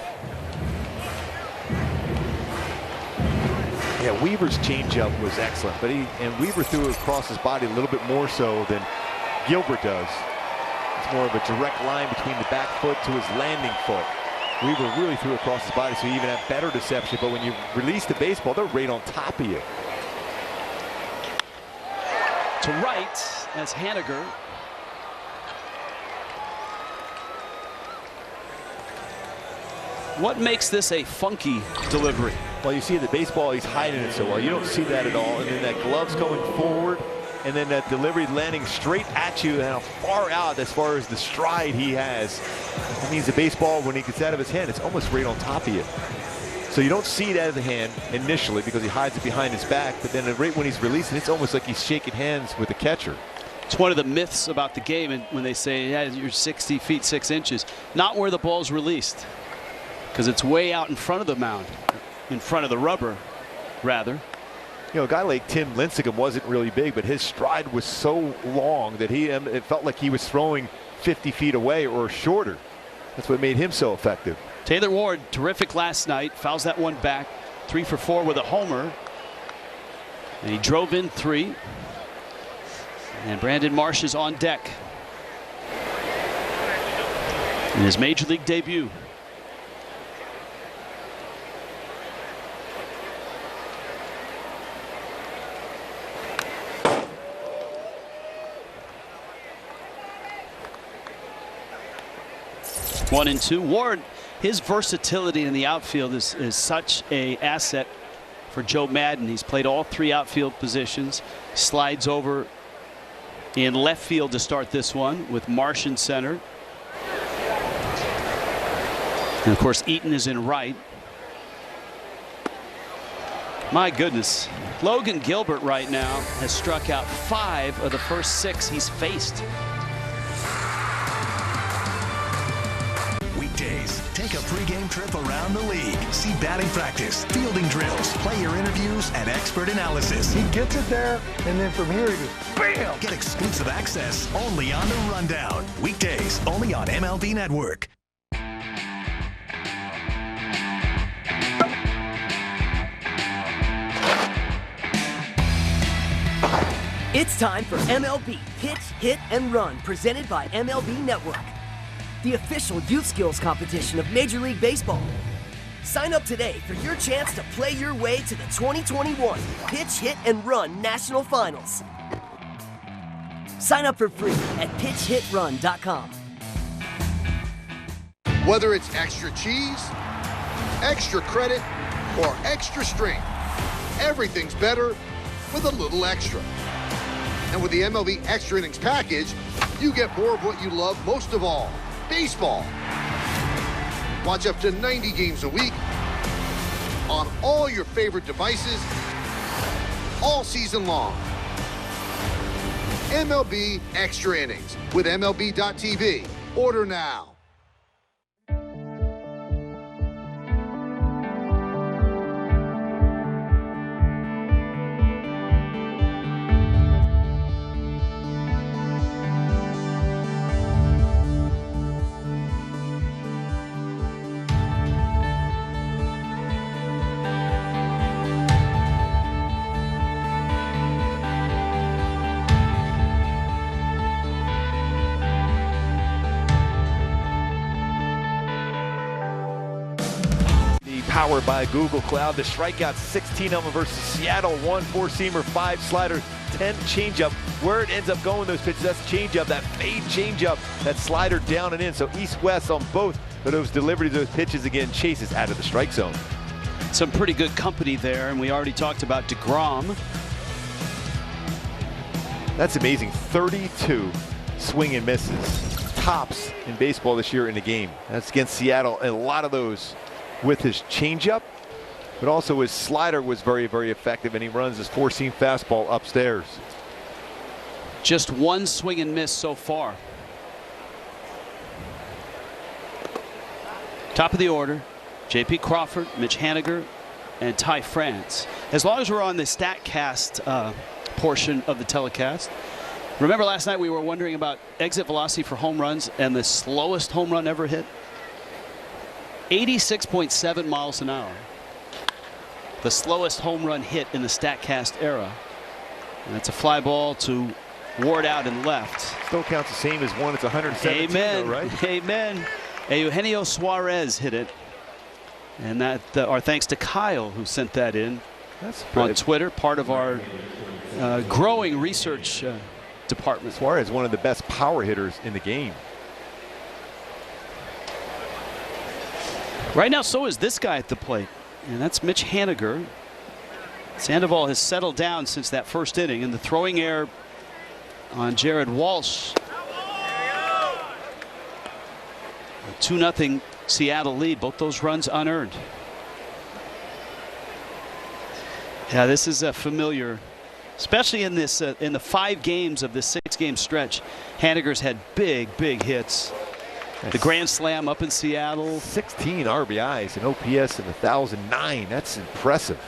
B: Yeah, Weaver's changeup was excellent, but Weaver threw it across his body a little bit more so than Gilbert does. It's more of a direct line between the back foot to his landing foot. Weaver really threw it across his body, so you even have better deception. But when you release the baseball, they're right on top of you.
A: To right as Haniger. What makes this a funky delivery?
B: Well, you see the baseball, he's hiding it so well. You don't see that at all. And then that glove's going forward, and then that delivery landing straight at you and how far out as far as the stride he has. That means the baseball, when he gets out of his hand, it's almost right on top of you. So you don't see it out of the hand initially because he hides it behind his back, but then right when he's releasing, it's almost like he's shaking hands with the catcher.
A: It's one of the myths about the game, and when they say, yeah, you're 60 feet 6 inches, not where the ball's released, because it's way out in front of the mound, in front of the rubber, rather.
B: You know, a guy like Tim Lincecum wasn't really big, but his stride was so long that it felt like he was throwing 50 feet away or shorter. That's what made him so effective.
A: Taylor Ward, terrific last night, fouls that one back, 3 for 4 with a homer. And he drove in 3. And Brandon Marsh is on deck in his major league debut. One and two. Ward, his versatility in the outfield is such an asset for Joe Madden. He's played all 3 outfield positions. Slides over in left field to start this one with Marsh in center. And of course, Eaton is in right. My goodness. Logan Gilbert right now has struck out 5 of the first 6 he's faced.
R: Weekdays, take a pregame trip around the league. See batting practice, fielding drills, player interviews, and expert analysis.
S: He gets it there, and then from here he goes, bam!
R: Get exclusive access only on The Rundown. Weekdays, only on MLB Network.
D: It's time for MLB Pitch, Hit, and Run, presented by MLB Network, the official youth skills competition of Major League Baseball. Sign up today for your chance to play your way to the 2021 Pitch, Hit, and Run National Finals. Sign up for free at pitchhitrun.com.
O: Whether it's extra cheese, extra credit, or extra strength, everything's better with a little extra. And with the MLB Extra Innings package, you get more of what you love most of all, baseball. Watch up to 90 games a week on all your favorite devices all season long. MLB Extra Innings with MLB.tv. Order now.
B: Powered by Google Cloud. The strikeouts, 16 of them versus Seattle. 1 4-seamer, 5 slider, 10 changeup. Where it ends up going, those pitches, that's changeup, that fade changeup, that slider down and in. So east-west on both of those deliveries, those pitches. Again, chases out of the strike zone.
A: Some pretty good company there, and we already talked about DeGrom.
B: That's amazing. 32 swing and misses. Tops in baseball this year in the game. That's against Seattle, and a lot of those with his changeup, but also his slider was very, very effective, and he runs his 4-seam fastball upstairs.
A: Just 1 swing and miss so far. Top of the order, J.P. Crawford, Mitch Haniger, and Ty France. As long as we're on the StatCast portion of the telecast. Remember last night we were wondering about exit velocity for home runs and the slowest home run ever hit? 86.7 miles an hour. The slowest home run hit in the StatCast era. And that's a fly ball to Ward out and left.
B: Still counts the same as one. It's 117,
A: Amen.
B: though, right?
A: Amen. Eugenio Suarez hit it. And that our thanks to Kyle, who sent that in on Twitter, part of our growing research department.
B: Suarez, one of the best power hitters in the game.
A: Right now, so is this guy at the plate, and that's Mitch Haniger. Sandoval has settled down since that first inning, and the throwing error on Jared Walsh. A 2-0 Seattle lead, both those runs unearned. Yeah, this is a familiar, especially in this in the 5 games of this 6-game stretch. Haniger's had big hits. The grand slam up in Seattle.
B: 16 RBIs, an OPS of 1,009. That's impressive.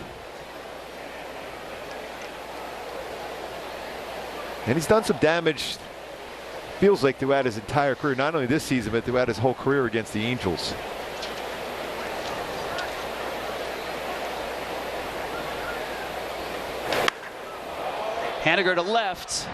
B: And he's done some damage, feels like, throughout his entire career. Not only this season, but throughout his whole career against the Angels.
A: Haniger to left.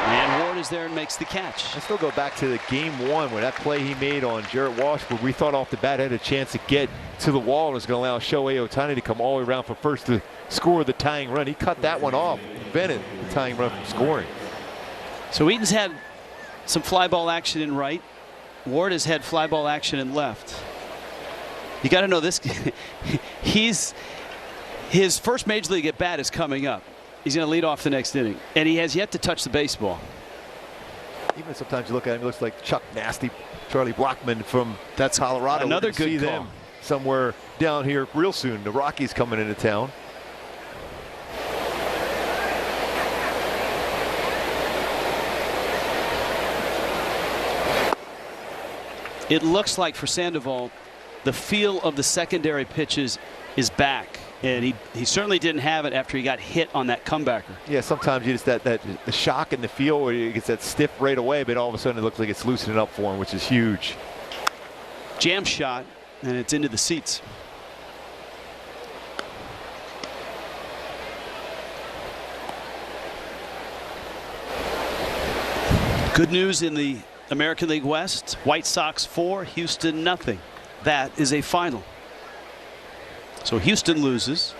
A: And Ward is there and makes the catch.
B: I still go back to the game 1 where that play he made on Jared Walsh, where we thought off the bat had a chance to get to the wall and was going to allow Shohei Ohtani to come all the way around for first to score the tying run. He cut that one off, prevented the tying run from scoring.
A: So Eaton's had some fly ball action in right. Ward has had fly ball action in left. You got to know this. He's His first major league at bat is coming up. He's going to lead off the next inning, and he has yet to touch the baseball.
B: Even sometimes you look at him, he looks like Chuck Nasty, Charlie Blockman from Colorado.
A: Another good
B: see
A: call.
B: them somewhere down here real soon. The Rockies coming into town.
A: It looks like for Sandoval, the feel of the secondary pitches is back. And he certainly didn't have it after he got hit on that comebacker.
B: Yeah, sometimes you just the shock in the feel where he gets that stiff right away, but all of a sudden it looks like it's loosening up for him, which is huge.
A: Jam shot, and it's into the seats. Good news in the American League West. White Sox 4, Houston nothing. That is a final. So Houston loses.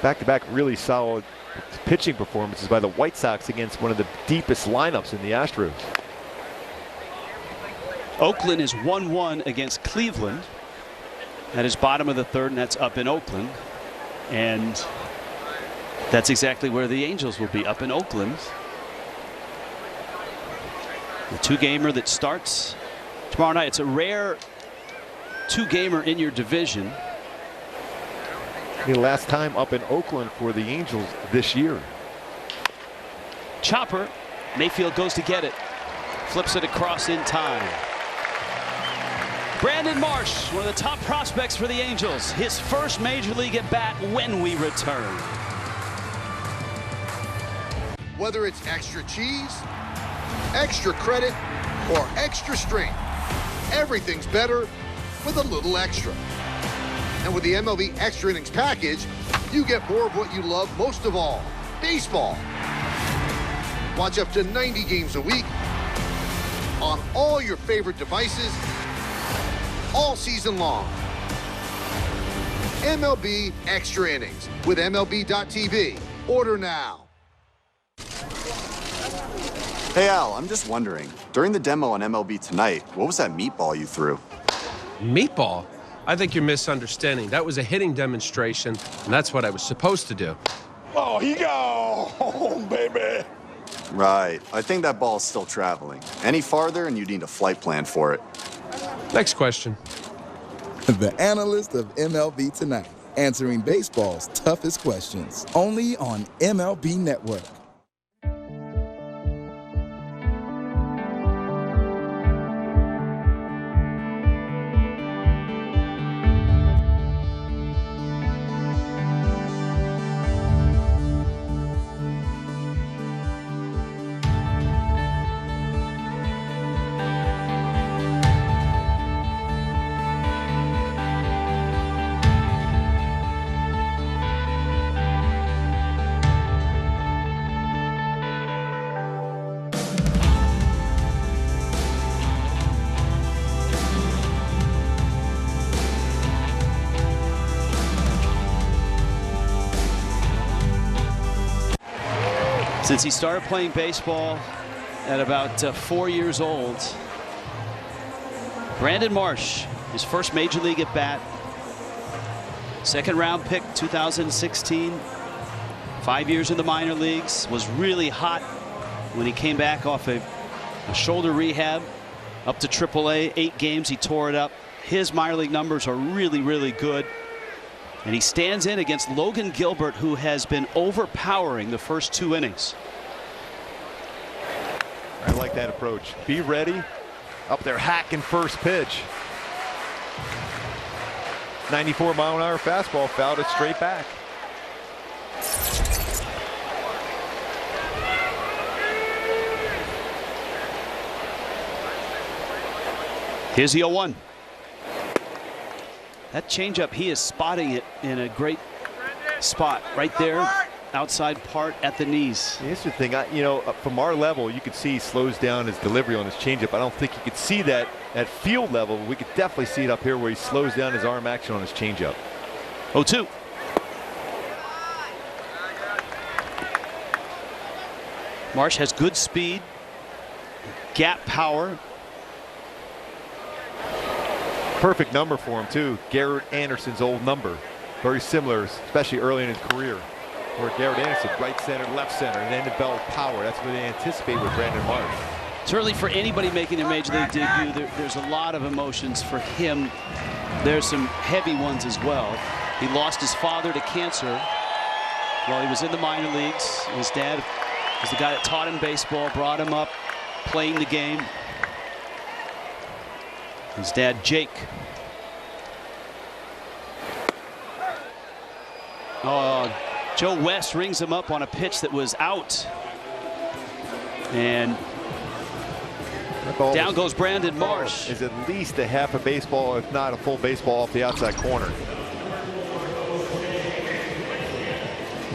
B: Back-to-back really solid pitching performances by the White Sox against one of the deepest lineups in the Astros.
A: Oakland is 1-1 against Cleveland. That is bottom of the third, and that's up in Oakland. And that's exactly where the Angels will be, up in Oakland. The two-gamer that starts tomorrow night. It's a rare two-gamer in your division.
B: The last time up in Oakland for the Angels this year.
A: Chopper. Mayfield goes to get it. Flips it across in time. Brandon Marsh, one of the top prospects for the Angels. His first major league at bat when we return.
O: Whether it's extra cheese, extra credit, or extra strength, everything's better with a little extra. And with the MLB Extra Innings package, you get more of what you love most of all, baseball. Watch up to 90 games a week on all your favorite devices all season long. MLB Extra Innings with MLB.tv. Order now.
T: Hey Al, I'm just wondering, during the demo on MLB Tonight, what was that meatball you threw?
I: Meatball? I think you're misunderstanding. That was a hitting demonstration, and that's what I was supposed to do.
S: Oh, he got home, baby.
T: Right. I think that ball's still traveling. Any farther, and you need a flight plan for it.
I: Next question.
G: The analyst of MLB Tonight, answering baseball's toughest questions. Only on MLB Network.
A: Since he started playing baseball at about 4 years old, Brandon Marsh, his first major league at bat, second round pick 2016, 5 years in the minor leagues, was really hot when he came back off a shoulder rehab up to AAA. 8 games, he tore it up. His minor league numbers are really, really good. And he stands in against Logan Gilbert, who has been overpowering the first 2 innings.
B: I like that approach. Be ready. Up there hacking first pitch. 94-mile-an-hour fastball, fouled it straight back.
A: Here's the 0-1. That changeup, he is spotting it in a great spot right there, outside part at the knees.
B: The interesting thing, you know, from our level, you could see he slows down his delivery on his changeup. I don't think you could see that at field level. We could definitely see it up here where he slows down his arm action on his changeup.
A: 0-2. Marsh has good speed, gap power.
B: Perfect number for him, too. Garrett Anderson's old number. Very similar, especially early in his career. Where Garrett Anderson, right center, left center, and then develop power. That's what they anticipate with Brandon Marsh.
A: Certainly for anybody making a major league debut, there's a lot of emotions for him. There's some heavy ones as well. He lost his father to cancer while he was in the minor leagues. His dad was the guy that taught him baseball, brought him up playing the game. His dad, Jake. Oh, Joe West rings him up on a pitch that was out. And down goes Brandon Marsh.
B: Is at least a half a baseball, if not a full baseball, off the outside corner.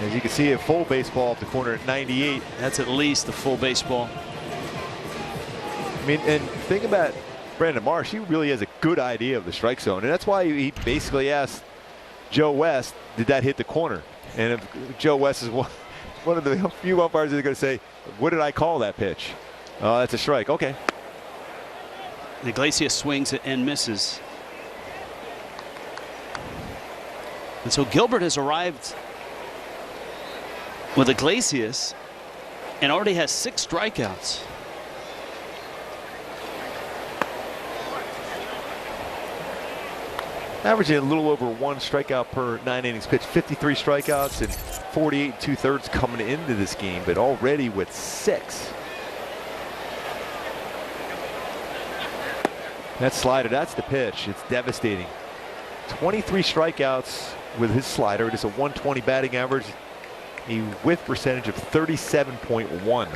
B: As you can see, a full baseball off the corner at 98.
A: That's at least a full baseball.
B: I mean, and think about Brandon Marsh. He really has a good idea of the strike zone, and that's why he basically asked Joe West, did that hit the corner? And if Joe West is one of the few umpires that are going to say, what did I call that pitch? Oh, that's a strike. Okay.
A: Iglesias swings and misses. And so Gilbert has arrived with Iglesias and already has 6 strikeouts.
B: Averaging a little over 1 strikeout per 9 innings pitched, 53 strikeouts and 48 2/3 coming into this game, but already with 6. That slider, that's the pitch. It's devastating. 23 strikeouts with his slider. It is a 120 batting average, a whiff percentage of 37.1.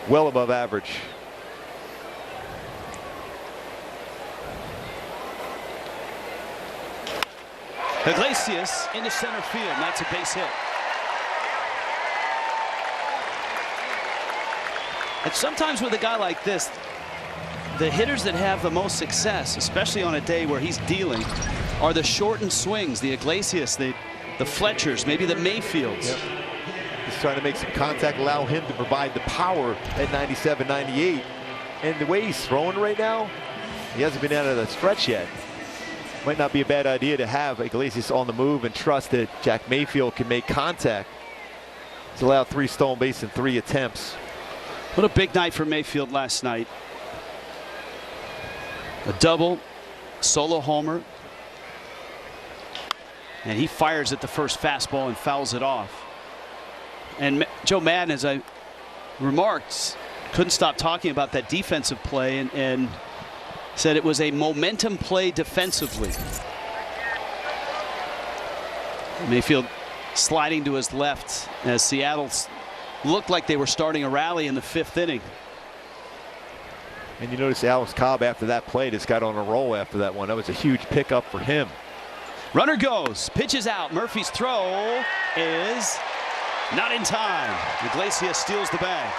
B: Well above average.
A: Iglesias into center field. That's a base hit. And sometimes with a guy like this, the hitters that have the most success, especially on a day where he's dealing, are the shortened swings. The Iglesias, the Fletchers, maybe the Mayfields.
B: Yep. He's trying to make some contact, allow him to provide the power at 97, 98. And the way he's throwing right now, he hasn't been out of the stretch yet. Might not be a bad idea to have Iglesias on the move and trust that Jack Mayfield can make contact. He's allowed 3 stolen bases in 3 attempts.
A: What a big night for Mayfield last night. A double, solo homer. And he fires at the first fastball and fouls it off. And Joe Madden, as I remarked, couldn't stop talking about that defensive play and said it was a momentum play defensively. Mayfield sliding to his left as Seattle looked like they were starting a rally in the 5th inning.
B: And you notice Alex Cobb after that play just got on a roll after that one. That was a huge pickup for him.
A: Runner goes, pitches out. Murphy's throw is not in time. Iglesias steals the bag.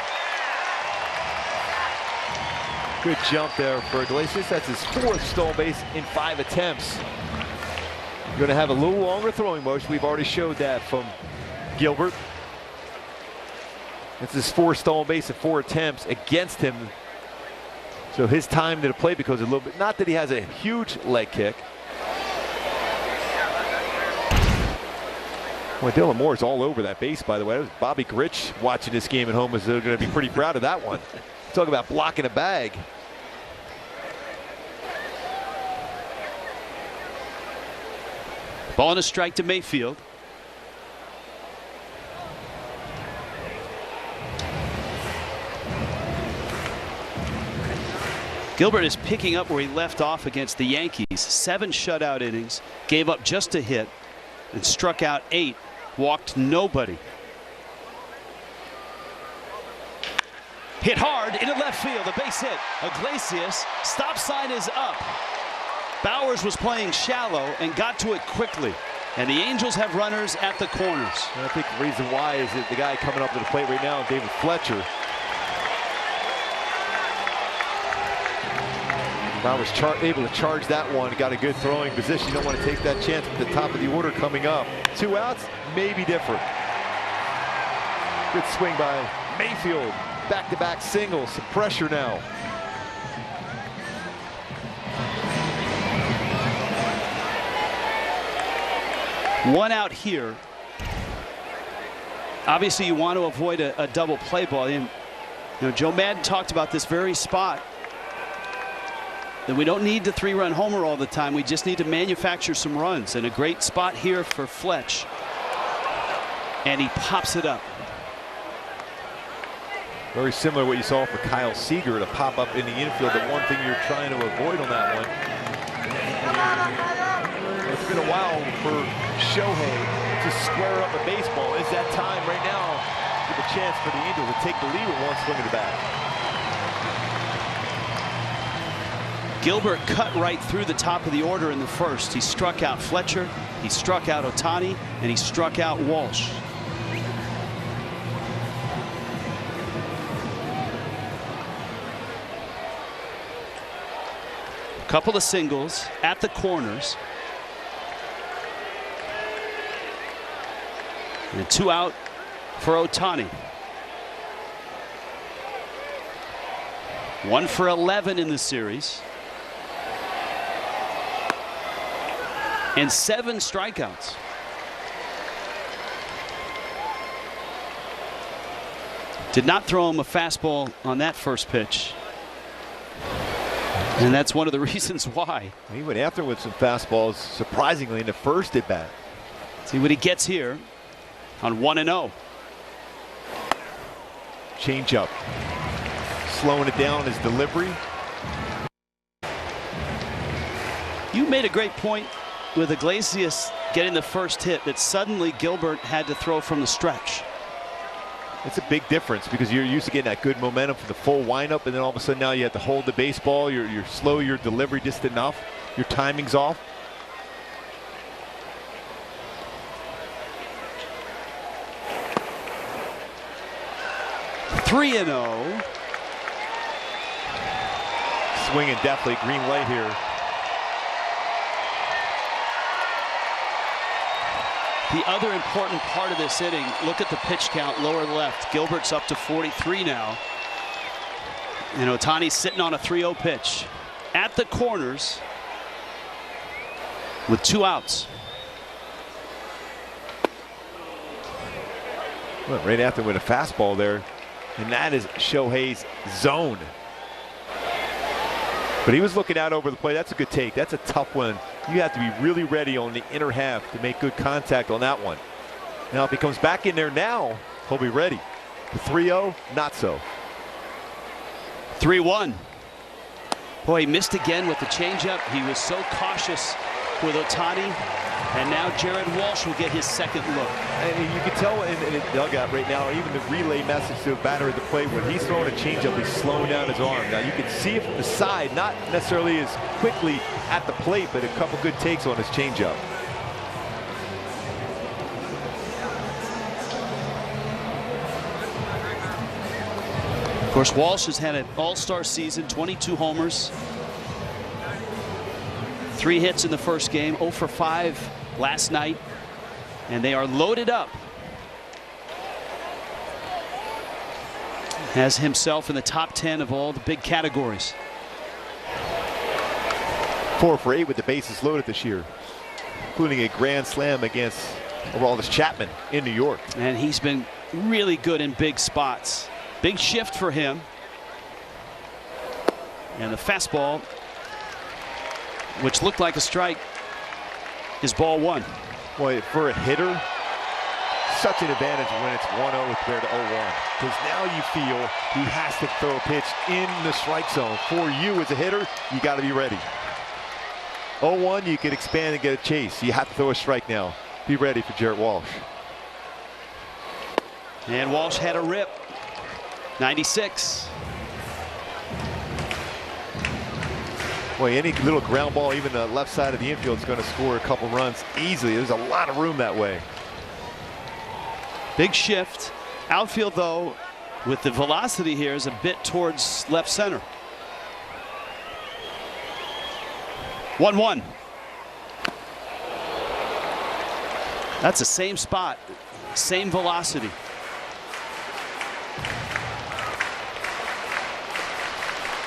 B: Good jump there for Iglesias. That's his 4th stolen base in 5 attempts. Going to have a little longer throwing motion. We've already showed that from Gilbert. It's his 4th stolen base in 4 attempts against him. So his time to the plate becomes a little bit, not that he has a huge leg kick. Well, Dylan Moore's all over that base, by the way. That was Bobby Grich watching this game at home is going to be pretty proud of that one. Talk about blocking a bag.
A: Ball and a strike to Mayfield. Gilbert is picking up where he left off against the Yankees. 7 shutout innings, gave up just a hit, and struck out 8, walked nobody. Hit hard into left field, a base hit. Iglesias, stop sign is up. Bowers was playing shallow and got to it quickly. And the Angels have runners at the corners.
B: And I think the reason why is that the guy coming up to the plate right now, David Fletcher. Bowers able to charge that one, got a good throwing position. You don't want to take that chance at the top of the order coming up. 2 outs, maybe different. Good swing by Mayfield. Back-to-back singles, some pressure now.
A: One out here. Obviously, you want to avoid a double play ball. And, you know, Joe Madden talked about this very spot, that we don't need the 3-run homer all the time. We just need to manufacture some runs. And a great spot here for Fletch. And he pops it up.
B: Very similar to what you saw for Kyle Seager to pop up in the infield. The one thing you're trying to avoid on that one. It's been a while for Shohei to square up a baseball. Is that time right now? Give a chance for the Angels to take the lead with one swing of the bat.
A: Gilbert cut right through the top of the order in the first. He struck out Fletcher, he struck out Ohtani, and he struck out Walsh. Couple of singles at the corners. And 2 out for Ohtani. 1 for 11 in the series. And 7 strikeouts. Did not throw him a fastball on that first pitch. And that's one of the reasons why.
B: He went after with some fastballs, surprisingly, in the first at bat.
A: See what he gets here on 1-0.
B: Change up. Slowing it down his delivery.
A: You made a great point with Iglesias getting the first hit, that suddenly Gilbert had to throw from the stretch.
B: It's a big difference because you're used to getting that good momentum for the full windup, and then all of a sudden now you have to hold the baseball. You're slow your delivery just enough. Your timing's off.
A: (3-0).
B: Swinging definitely, green light here.
A: The other important part of this inning, look at the pitch count lower left. Gilbert's up to 43 now. And Ohtani's sitting on a 3-0 pitch. At the corners with 2 outs.
B: Went right after with a fastball there. And that is Shohei's zone. But he was looking out over the plate. That's a good take. That's a tough one. You have to be really ready on the inner half to make good contact on that one. Now, if he comes back in there now, he'll be ready. The 3-0, not so.
A: 3-1. Boy, he missed again with the changeup. He was so cautious with Ohtani. And now Jared Walsh will get his second look.
B: And you can tell in the dugout right now, even the relay message to the batter at the plate, when he's throwing a changeup, he's slowing down his arm. Now you can see it from the side, not necessarily as quickly at the plate, but a couple good takes on his changeup.
A: Of course, Walsh has had an all-star season, 22 homers. 3 hits in the first game, 0 for 5 last night, and they are loaded up. Has himself in the top 10 of all the big categories.
B: 4 for 8 with the bases loaded this year, including a grand slam against Aroldis Chapman in New York.
A: And he's been really good in big spots. Big shift for him. And the fastball, which looked like a strike, is ball 1.
B: Boy, for a hitter, such an advantage when it's 1-0 compared to 0-1. Because now you feel he has to throw a pitch in the strike zone. For you as a hitter, you got to be ready. 0-1, you can expand and get a chase. You have to throw a strike now. Be ready for Jared Walsh.
A: And Walsh had a rip. 96.
B: Boy, any little ground ball, even the left side of the infield, is going to score a couple runs easily. There's a lot of room that way.
A: Big shift. Outfield, though, with the velocity here, is a bit towards left center. 1-1. That's the same spot, same velocity.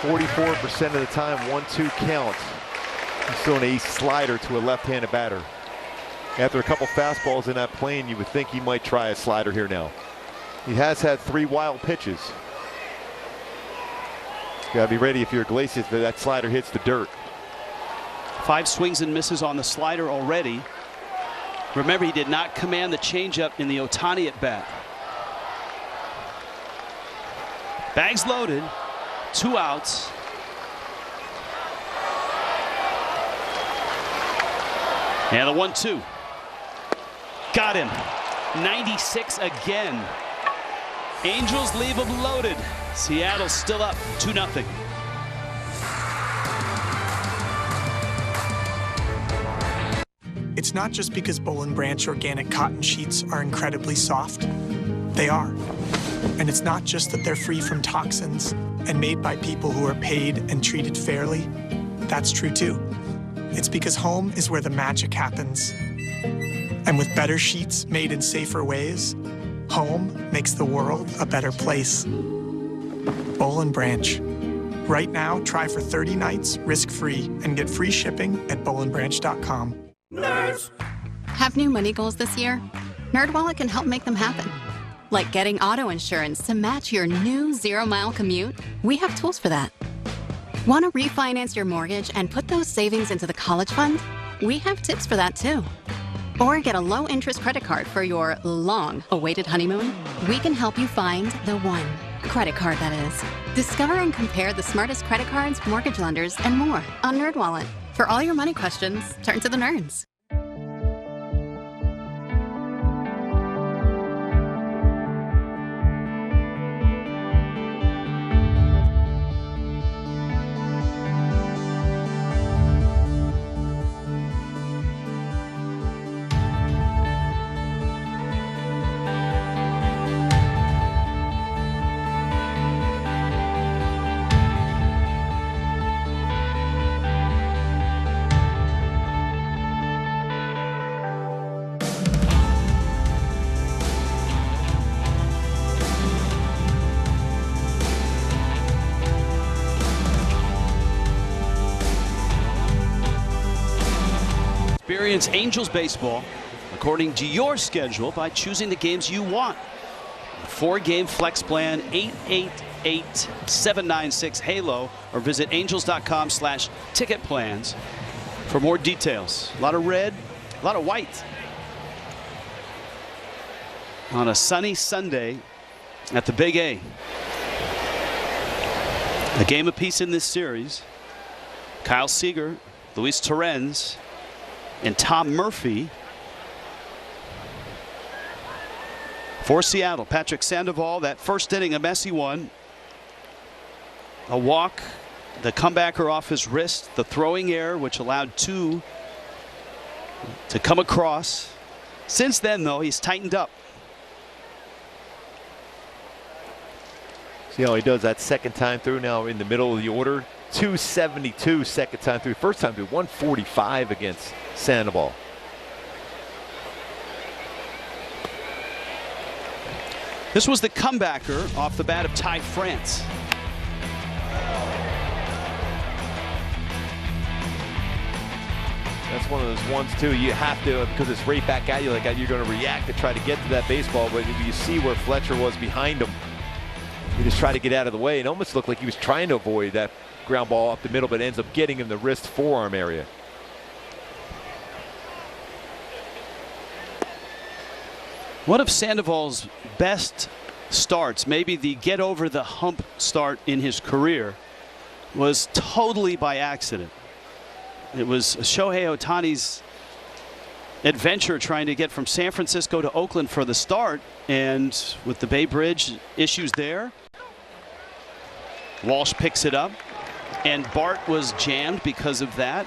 B: .44% of the time, 1-2 count. He's throwing a slider to a left-handed batter. After a couple fastballs in that plane, you would think he might try a slider here now. He has had 3 wild pitches. You gotta be ready if you're Iglesias that slider hits the dirt.
A: 5 swings and misses on the slider already. Remember, he did not command the changeup in the Ohtani at bat. Bags loaded, 2 outs. And the 1-2. Got him. 96 again. Angels leave him loaded. Seattle still up 2-0.
K: It's not just because Boll & Branch organic cotton sheets are incredibly soft. They are. And it's not just that they're free from toxins and made by people who are paid and treated fairly. That's true too. It's because home is where the magic happens. And with better sheets made in safer ways, home makes the world a better place. Boll & Branch. Right now, try for 30 nights risk-free and get free shipping at bollandbranch.com.
U: Nerds! Have new money goals this year? NerdWallet can help make them happen. Like getting auto insurance to match your new 0-mile commute? We have tools for that. Want to refinance your mortgage and put those savings into the college fund? We have tips for that too. Or get a low-interest credit card for your long-awaited honeymoon? We can help you find the one. Credit card, that is. Discover and compare the smartest credit cards, mortgage lenders, and more on NerdWallet. For all your money questions, turn to the nerds.
A: Experience Angels baseball according to your schedule by choosing the games you want. 4-game flex plan, 888-796-HALO, or visit angels.com/ticket plans for more details. A lot of red, a lot of white on a sunny Sunday at the Big A. A game apiece in this series. Kyle Seager, Luis Torrens, and Tom Murphy for Seattle. Patrick Sandoval, that first inning, a messy one. A walk, the comebacker off his wrist, the throwing error, which allowed 2 to come across. Since then, though, he's tightened up.
B: See how he does that second time through now in the middle of the order. 272 second time through. First time through 145 against Sandoval.
A: This was the comebacker off the bat of Ty France.
B: That's one of those ones too. You have to, because it's right back at you like that, you're going to react to try to get to that baseball. But if you see where Fletcher was behind him, he just tried to get out of the way. It almost looked like he was trying to avoid that ground ball up the middle, but ends up getting him the wrist forearm area.
A: One of Sandoval's best starts, maybe the get over the hump start in his career, was totally by accident. It was Shohei Ohtani's adventure trying to get from San Francisco to Oakland for the start, and with the Bay Bridge issues there, Walsh picks it up, and Bart was jammed because of that.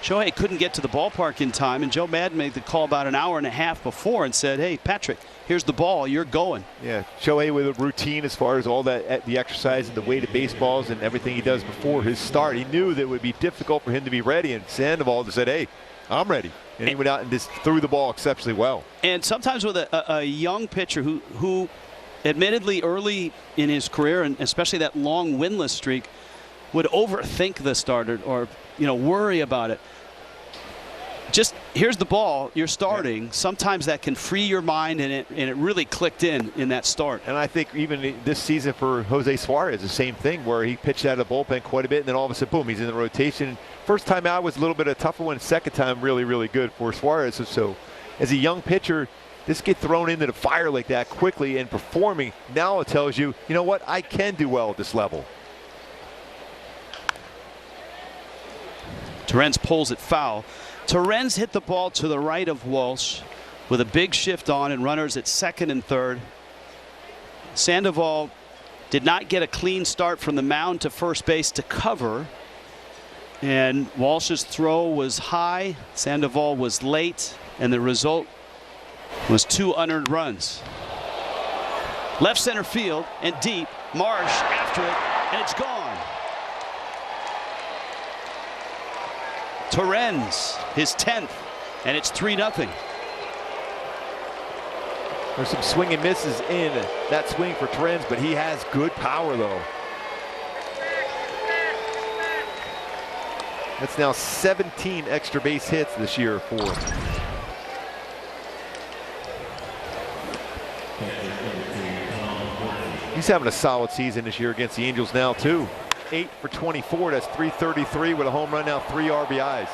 A: Shohei couldn't get to the ballpark in time, and Joe Madden made the call about an hour and a half before and said, hey, Patrick, here's the ball, you're going.
B: Yeah, Shohei with a routine as far as all that, the exercise and the weighted baseballs and everything he does before his start. He knew that it would be difficult for him to be ready, and Sandoval just said, hey, I'm ready. And he went out and just threw the ball exceptionally well.
A: And sometimes with a young pitcher who admittedly early in his career, and especially that long winless streak, would overthink the start or worry about it. just here's the ball, you're starting. Yeah. Sometimes that can free your mind, and it really clicked in that start.
B: And I think even this season for Jose Suarez, the same thing, where he pitched out of the bullpen quite a bit, and then all of a sudden, boom, he's in the rotation. First time out was a little bit of a tougher one. Second time, really, really good for Suarez. So as a young pitcher, this get thrown into the fire like that quickly and performing, now it tells you, you know what, I can do well at this level.
A: Torrens pulls it foul. Torrens hit the ball to the right of Walsh with a big shift on and runners at second and third. Sandoval did not get a clean start from the mound to first base to cover. And Walsh's throw was high. Sandoval was late. And the result was 2 unearned runs. Left center field and deep. Marsh after it, and it's gone. Torrens, his 10th, and it's 3-0.
B: There's some swing and misses in that swing for Torrens, but he has good power, though. That's now 17 extra base hits this year for him. He's having a solid season this year against the Angels now, too. 8 for 24, that's 333 with a home run, now 3 RBIs.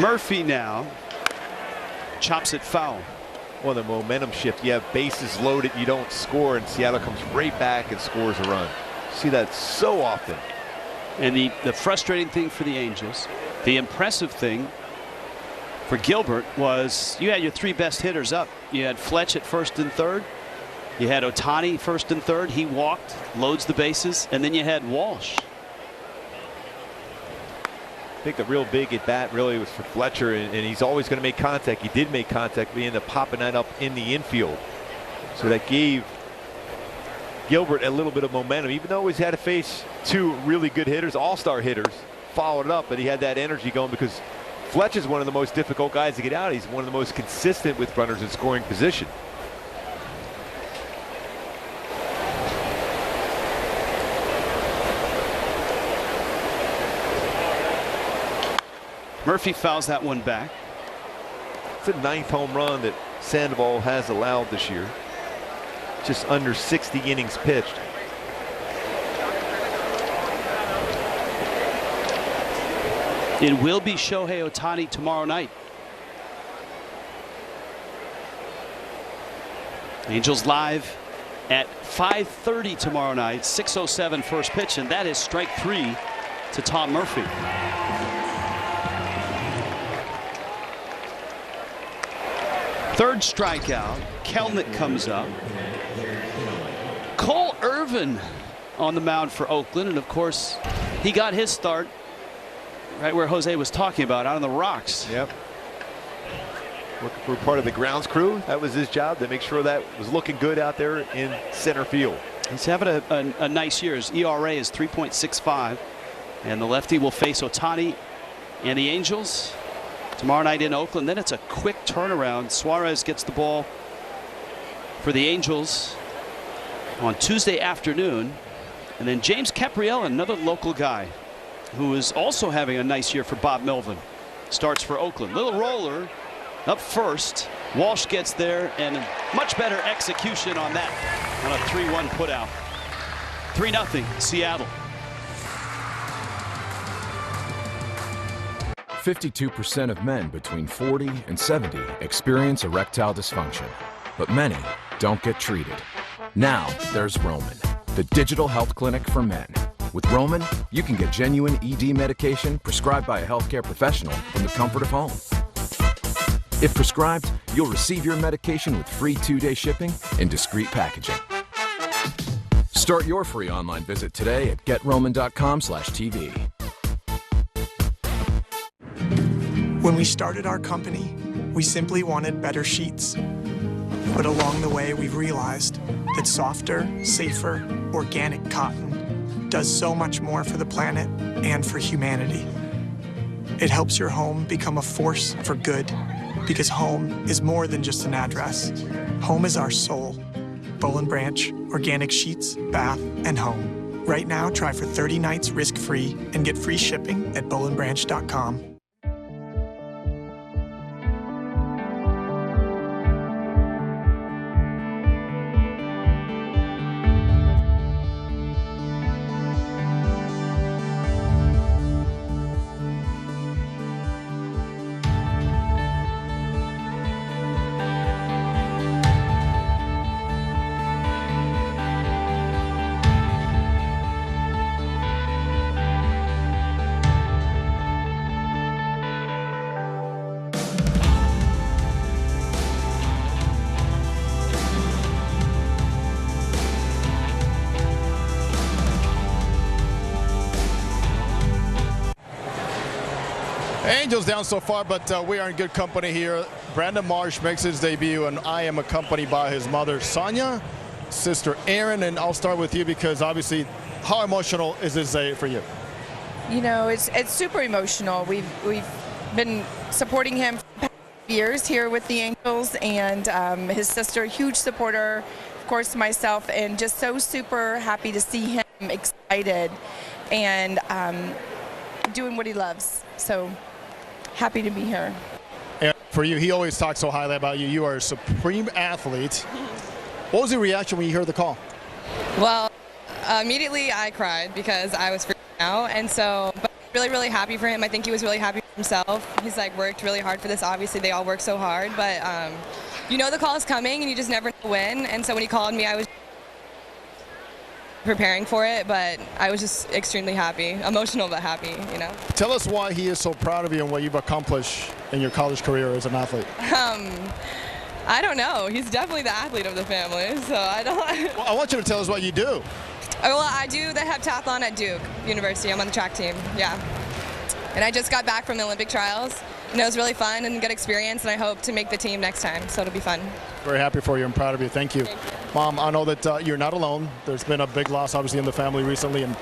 A: Murphy now chops it foul.
B: Well, the momentum shift. You have bases loaded, you don't score, and Seattle comes right back and scores a run. See that so often.
A: And the frustrating thing for the Angels, the impressive thing for Gilbert was you had your 3 best hitters up. You had Fletch at first and third. You had Ohtani first and third. He walked, loads the bases, and then you had Walsh.
B: I think the real big at bat really was for Fletcher, and he's always going to make contact. He did make contact, but he ended up popping that up in the infield. So that gave Gilbert a little bit of momentum, even though he's had to face 2 really good hitters, all-star hitters, followed it up, but he had that energy going because Fletch is one of the most difficult guys to get out. He's one of the most consistent with runners in scoring position.
A: Murphy fouls that one back.
B: It's the 9th home run that Sandoval has allowed this year. Just under 60 innings pitched.
A: It will be Shohei Ohtani tomorrow night. Angels live at 5:30 tomorrow night. 6:07 first pitch, and that is strike 3 to Tom Murphy. Third strikeout. Kelnick comes up. Cole Irvin on the mound for Oakland, and of course he got his start right where Jose was talking about, out on the rocks.
B: Yep. Working for part of the grounds crew. That was his job, to make sure that was looking good out there in center field.
A: He's having a nice year. His ERA is 3.65, and the lefty will face Ohtani and the Angels tomorrow night in Oakland. Then it's a quick turnaround. Suarez gets the ball for the Angels on Tuesday afternoon, and then James Capriella, another local guy who is also having a nice year for Bob Melvin, starts for Oakland. Little roller up first. Walsh gets there, and much better execution on that on a 3-1 putout. 3-0 Seattle.
F: 52% of men between 40 and 70 experience erectile dysfunction, but many don't get treated. Now there's Roman, the digital health clinic for men. With Roman, you can get genuine ED medication prescribed by a healthcare professional from the comfort of home. If prescribed, you'll receive your medication with free 2-day shipping and discreet packaging. Start your free online visit today at GetRoman.com/TV.
K: When we started our company, we simply wanted better sheets. But along the way, we realized that softer, safer, organic cotton does so much more for the planet and for humanity. It helps your home become a force for good, because home is more than just an address. Home is our soul. Boll & Branch, organic sheets, bath, and home. Right now, try for 30 nights risk-free and get free shipping at bowlandbranch.com.
C: Angels down so far, but we are in good company here. Brandon Marsh makes his debut, and I am accompanied by his mother, Sonia, sister Erin, and I'll start with you because obviously, how emotional is this day for you?
E: You know, it's super emotional. We've been supporting him for years here with the Angels, and his sister, huge supporter, of course myself, and just so super happy to see him excited and doing what he loves. So happy to be here.
C: And for you, he always talks so highly about you. You are a supreme athlete. What was your reaction when you heard the call?
V: Well, immediately I cried because I was freaking out, and so but really happy for him. I think he was really happy for himself. He's like worked really hard for this. Obviously, they all work so hard, but you know the call is coming, and you just never know when. And so when he called me, I was preparing for it, but I was just extremely happy, emotional but happy, you know.
C: Tell us why he is so proud of you and what you've accomplished in your college career as an athlete.
V: I don't know. He's definitely the athlete of the family, so I don't.
C: Well, I want you to tell us what you do.
V: Well, I do the heptathlon at Duke University. I'm on the track team, yeah. And I just got back from the Olympic trials. And it was really fun and a good experience, and I hope to make the team next time, so it'll be fun.
C: Very happy for you and proud of you. Thank you. Mom, I know that you're not alone. There's been a big loss, obviously, in the family recently, and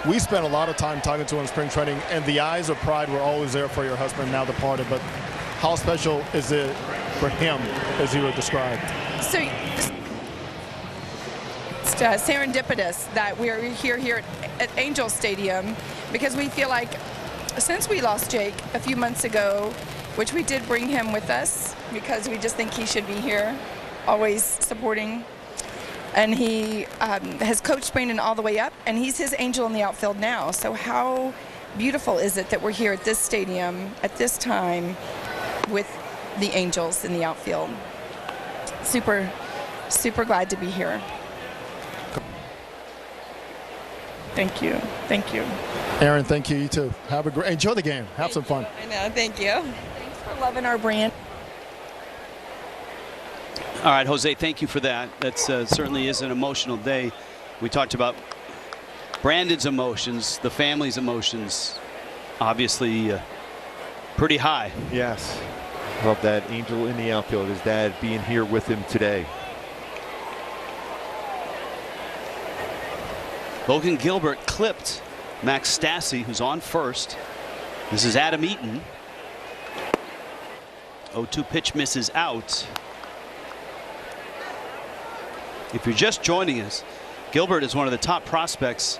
C: we spent a lot of time talking to him in spring training, and the eyes of pride were always there for your husband, now departed. But how special is it for him, as you would describe?
E: So it's serendipitous that we're here at Angel Stadium, because we feel like since we lost Jake a few months ago, which we did bring him with us because we just think he should be here, always supporting. And he has coached Brandon all the way up, and he's his angel in the outfield now. So how beautiful is it that we're here at this stadium at this time with the Angels in the outfield? Super, super glad to be here. Thank you. Thank you.
C: Erin, thank you. You too. Have a great, enjoy the game. Have some fun.
V: I know. Thank you.
E: Thanks for loving our brand.
A: All right, Jose, thank you for that. That certainly is an emotional day. We talked about Brandon's emotions, the family's emotions, obviously pretty high.
B: Yes. Love that angel in the outfield, his dad being here with him today.
A: Logan Gilbert clipped Max Stassi, who's on first. This is Adam Eaton. 0-2 pitch misses out. If you're just joining us, Gilbert is one of the top prospects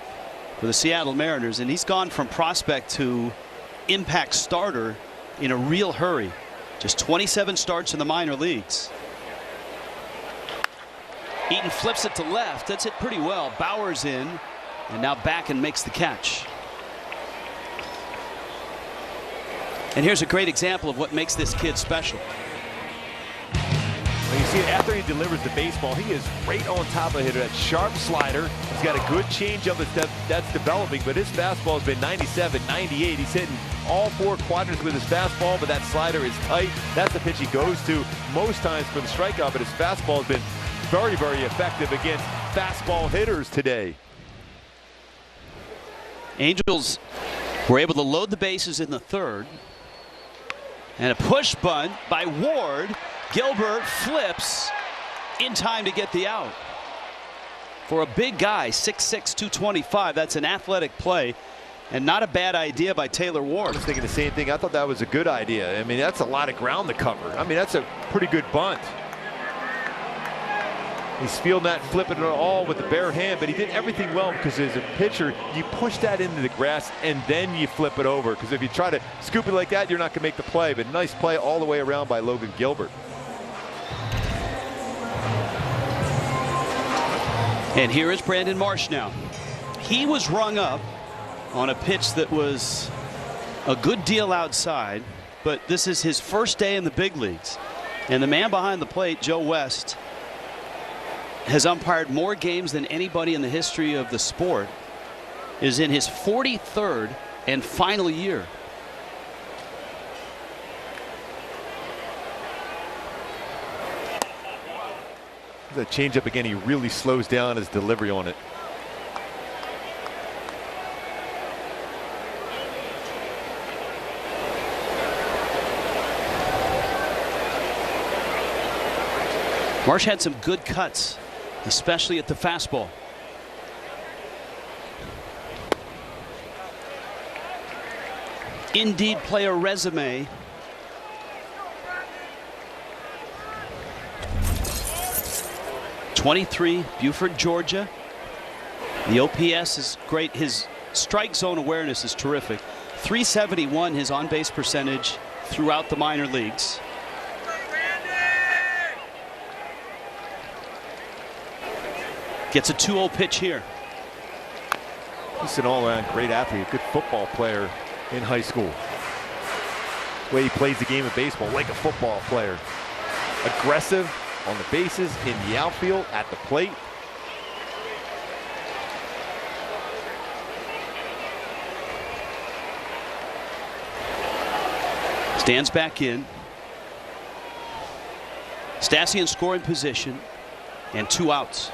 A: for the Seattle Mariners, and he's gone from prospect to impact starter in a real hurry. Just 27 starts in the minor leagues. Eaton flips it to left. That's hit pretty well. Bauer's in, and now back and makes the catch. And here's a great example of what makes this kid special.
B: You see, after he delivers the baseball, he is right on top of it. That sharp slider. He's got a good changeup that's developing, but his fastball has been 97, 98. He's hitting all four quadrants with his fastball, but that slider is tight. That's the pitch he goes to most times for the strikeout, but his fastball has been very, very effective against fastball hitters today.
A: Angels were able to load the bases in the third. And a push bunt by Ward. Gilbert flips in time to get the out. For a big guy, 6'6", 225, that's an athletic play and not a bad idea by Taylor Ward.
B: I was thinking the same thing. I thought that was a good idea. I mean, that's a lot of ground to cover. I mean, that's a pretty good bunt. He's fielding that, flipping it all with the bare hand, but he did everything well because as a pitcher, you push that into the grass and then you flip it over. Because if you try to scoop it like that, you're not going to make the play. But nice play all the way around by Logan Gilbert.
A: And here is Brandon Marsh now. He was rung up on a pitch that was a good deal outside, but this is his first day in the big leagues. And the man behind the plate, Joe West, has umpired more games than anybody in the history of the sport, is in his 43rd and final year.
B: The changeup again, he really slows down his delivery on it.
A: Marsh had some good cuts, especially at the fastball. Indeed player resume. '23, Buford, Georgia. The OPS is great. His strike zone awareness is terrific. .371 his on-base percentage throughout the minor leagues. Gets a 2-0 pitch here.
B: He's an all-around great athlete, a good football player in high school. The way he plays the game of baseball, like a football player. Aggressive on the bases, in the outfield, at the plate.
A: Stands back in. Stassi in scoring position, and 2 outs.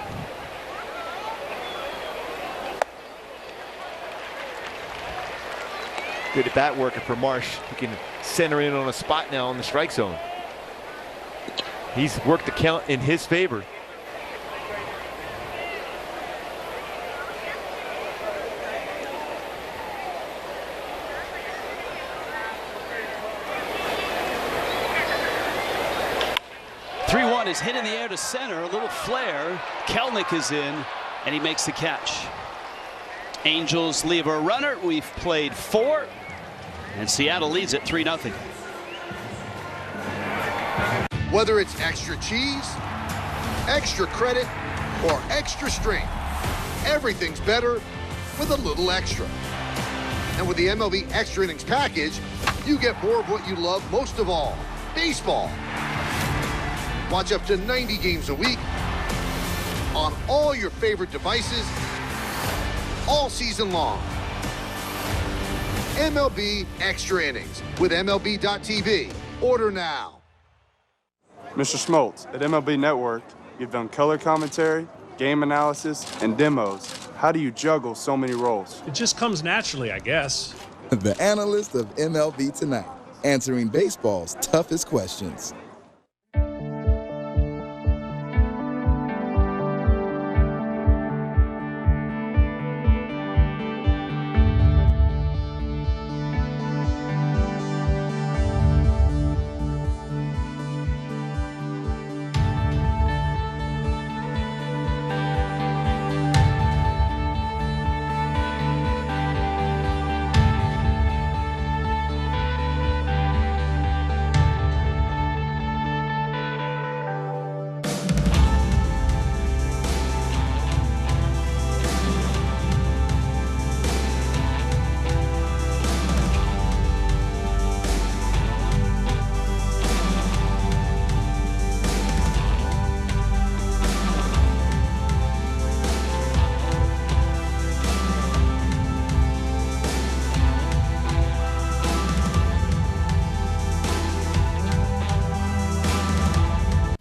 B: Good at bat working for Marsh. He can center in on a spot now in the strike zone. He's worked the count in his favor.
A: .3-1 is hit in the air to center. A little flare. Kelnick is in, and he makes the catch. Angels leave a runner. We've played 4, and Seattle leads it 3-0.
O: Whether it's extra cheese, extra credit, or extra strength, everything's better with a little extra. And with the MLB Extra Innings package, you get more of what you love most of all, baseball. Watch up to 90 games a week on all your favorite devices all season long. MLB Extra Innings with MLB.tv. Order now.
H: Mr. Schmaltz, at MLB Network, you've done color commentary, game analysis, and demos. How do you juggle so many roles?
J: It just comes naturally, I guess.
G: The analyst of MLB Tonight, answering baseball's toughest questions.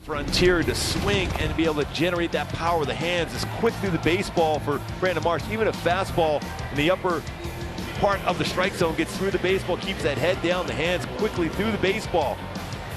B: Frontier to swing and be able to generate that power with the hands. It's quick through the baseball for Brandon Marsh. Even a fastball in the upper part of the strike zone gets through the baseball, keeps that head down, the hands quickly through the baseball.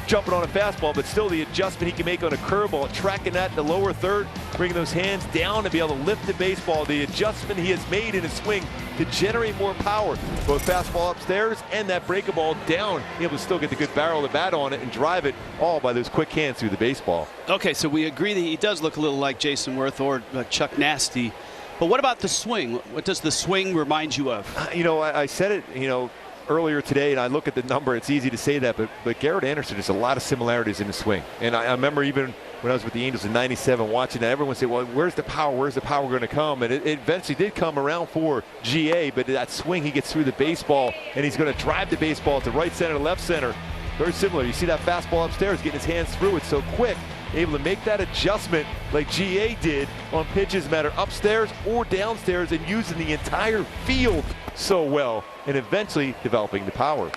B: jumping on a fastball, but still the adjustment he can make on a curveball, tracking that in the lower third, bringing those hands down to be able to lift the baseball. The adjustment he has made in his swing to generate more power, both fastball upstairs and that breaking ball down, able to still get the good barrel of the bat on it and drive it all by those quick hands through the baseball.
A: Okay, so we agree that he does look a little like Jason Worth or Chuck Nasty. But what about the swing? What does the swing remind you of?
B: You know, I said it, you know, earlier today, and I look at the number, it's easy to say that, but Garrett Anderson, there's a lot of similarities in the swing. And I remember even when I was with the Angels in '97 watching that, everyone said, well, where's the power? Where's the power going to come? And it eventually did come around for GA, but that swing, he gets through the baseball, and he's going to drive the baseball to right center, left center. Very similar. You see that fastball upstairs, getting his hands through it so quick, able to make that adjustment like GA did on pitches that matter upstairs or downstairs, and using the entire field so well, and eventually developing the power.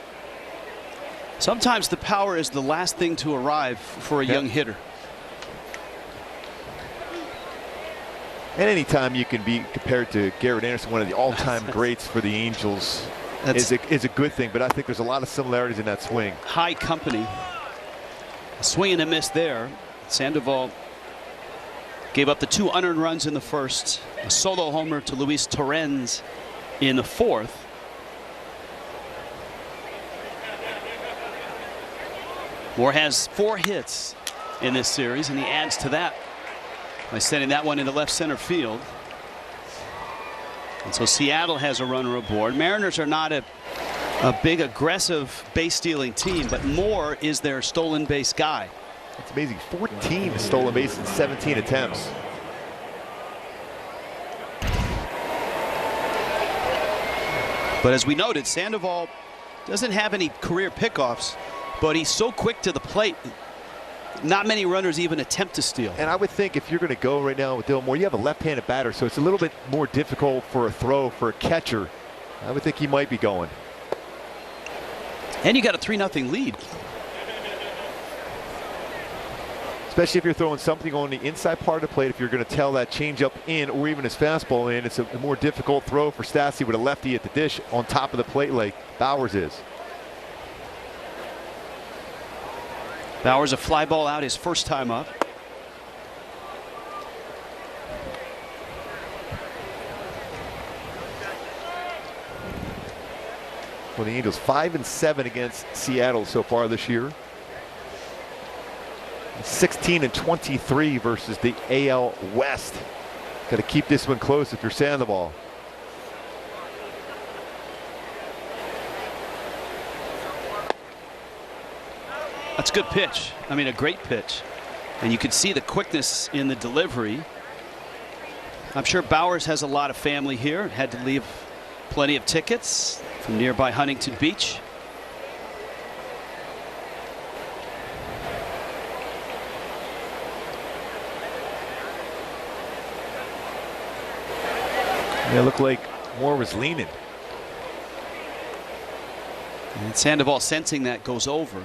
A: Sometimes the power is the last thing to arrive for a young hitter.
B: And anytime you can be compared to Garrett Anderson, one of the all-time greats for the Angels, is a good thing. But I think there's a lot of similarities in that swing.
A: High company. A swing and a miss there. Sandoval gave up the 2 unearned runs in the first. A solo homer to Luis Torrens in the fourth. Moore has 4 hits in this series, and he adds to that by sending that one into left center field. And so Seattle has a runner aboard. Mariners are not a big aggressive base stealing team, but Moore is their stolen base guy.
B: It's amazing. 14 stolen bases in 17 attempts.
A: But as we noted, Sandoval doesn't have any career pickoffs, but he's so quick to the plate. Not many runners even attempt to steal.
B: And I would think if you're going to go right now with Dylan Moore, you have a left-handed batter, so it's a little bit more difficult for a throw for a catcher. I would think he might be going.
A: And you got a 3-0 lead.
B: Especially if you're throwing something on the inside part of the plate, if you're going to tell that changeup in or even his fastball in, it's a more difficult throw for Stassi with a lefty at the dish on top of the plate like Bowers is.
A: Bowers a fly ball out his first time up.
B: Well, the Angels 5-7 against Seattle so far this year. 16-23 versus the AL West. Got to keep this one close if you're Sandoval.
A: That's a good pitch. I mean, a great pitch. And you can see the quickness in the delivery. I'm sure Bowers has a lot of family here. Had to leave plenty of tickets from nearby Huntington Beach.
B: Yeah, it looked like Moore was leaning.
A: And Sandoval sensing that goes over.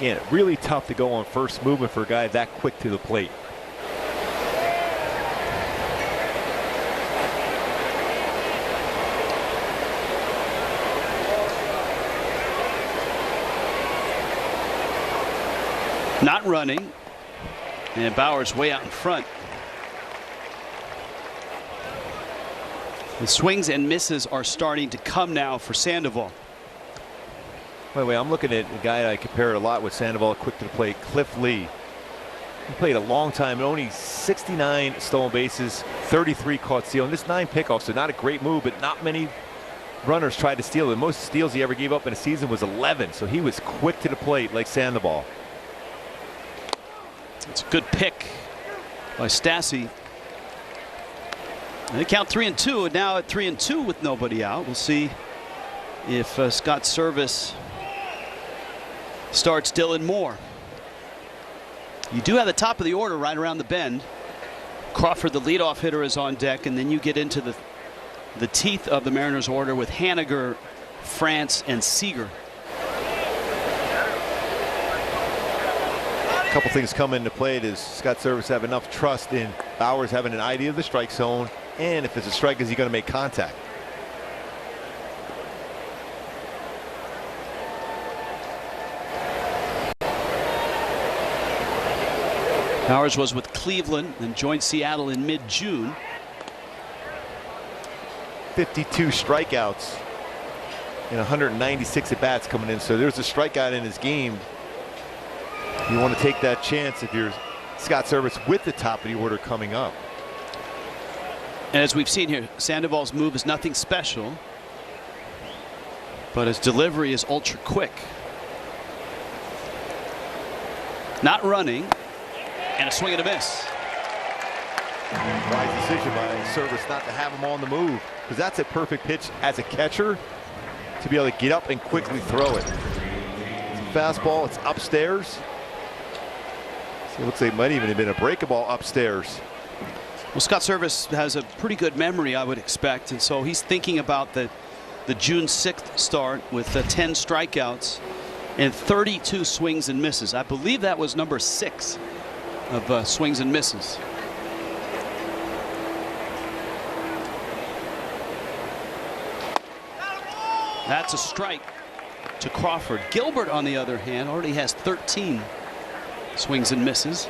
B: Yeah, really tough to go on first movement for a guy that quick to the plate.
A: Not running. And Bowers way out in front. The swings and misses are starting to come now for Sandoval.
B: By the way, I'm looking at a guy I compare a lot with Sandoval, quick to the plate, Cliff Lee. He played a long time, only 69 stolen bases, 33 caught stealing. This 9 pickoffs, so not a great move, but not many runners tried to steal. The most steals he ever gave up in a season was 11, so he was quick to the plate like Sandoval.
A: It's a good pick by Stassi. And they count 3-2, and now at 3-2 with nobody out. We'll see if Scott Service starts Dylan Moore. You do have the top of the order right around the bend. Crawford, the leadoff hitter, is on deck, and then you get into the teeth of the Mariners order with Haniger, France, and Seager.
B: A couple things come into play. Does Scott Service have enough trust in Bowers having an idea of the strike zone, and if it's a strike, is he going to make contact?
A: Powers was with Cleveland and joined Seattle in mid-June.
B: 52 strikeouts and 196 at-bats coming in. So there's a strikeout in his game. You want to take that chance if you're Scott Service with the top of the order coming up.
A: And as we've seen here, Sandoval's move is nothing special, but his delivery is ultra quick. Not running, and a swing and a miss.
B: Wise decision by Service not to have him on the move, because that's a perfect pitch as a catcher to be able to get up and quickly throw it. It's a fastball, it's upstairs. So it looks like it might even have been a breaking ball upstairs.
A: Well, Scott Service has a pretty good memory, I would expect, and so he's thinking about the June 6th start with 10 strikeouts and 32 swings and misses. I believe that was number 6 of swings and misses. That's a strike to Crawford. Gilbert, on the other hand, already has 13 swings and misses.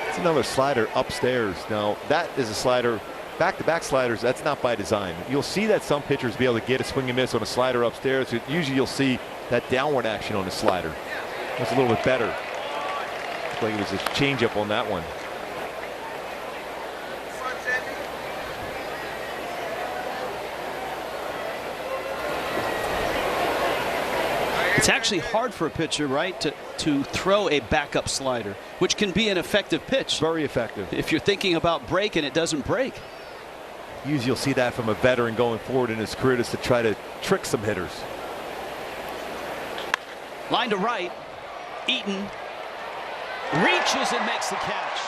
B: It's another slider upstairs. Now, that is a slider, back-to-back sliders, that's not by design. You'll see that some pitchers be able to get a swing and miss on a slider upstairs. Usually you'll see that downward action on the slider. That's a little bit better. Looked like it was a changeup on that one.
A: It's actually hard for a pitcher, right, to throw a backup slider, which can be an effective pitch.
B: Very effective.
A: If you're thinking about break and it doesn't break.
B: Usually you'll see that from a veteran going forward in his career, just to try to trick some hitters.
A: Line to right. Eaton reaches and makes the catch.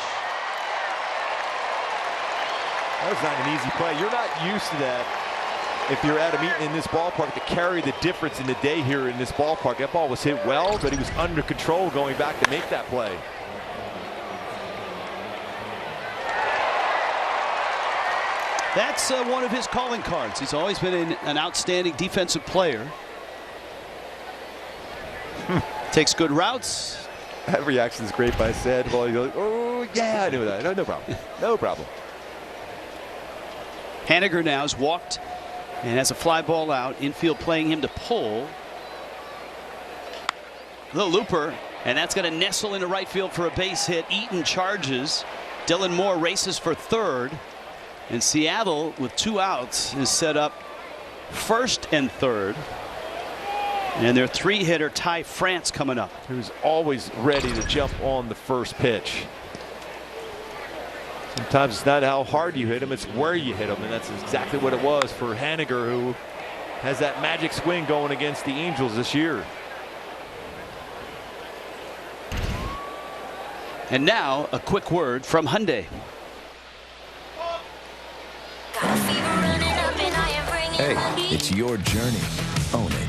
B: That was not an easy play. You're not used to that. If you're Adam Eaton in this ballpark, to carry the difference in the day here in this ballpark. That ball was hit well, but he was under control going back to make that play.
A: That's one of his calling cards. He's always been an outstanding defensive player. Takes good routes.
B: That reaction is great by Sandoval. He goes, oh, yeah, I knew that. No problem. No problem.
A: Haniger now has walked and has a fly ball out. Infield playing him to pull. The looper, and that's going to nestle into right field for a base hit. Eaton charges. Dylan Moore races for third. And Seattle, with 2 outs, is set up first and third. And their 3-hitter Ty France coming up.
B: Who's always ready to jump on the first pitch. Sometimes it's not how hard you hit him, it's where you hit him, and that's exactly what it was for Haniger, who has that magic swing going against the Angels this year.
A: And now a quick word from Hyundai.
R: Hey, it's your journey. Own it.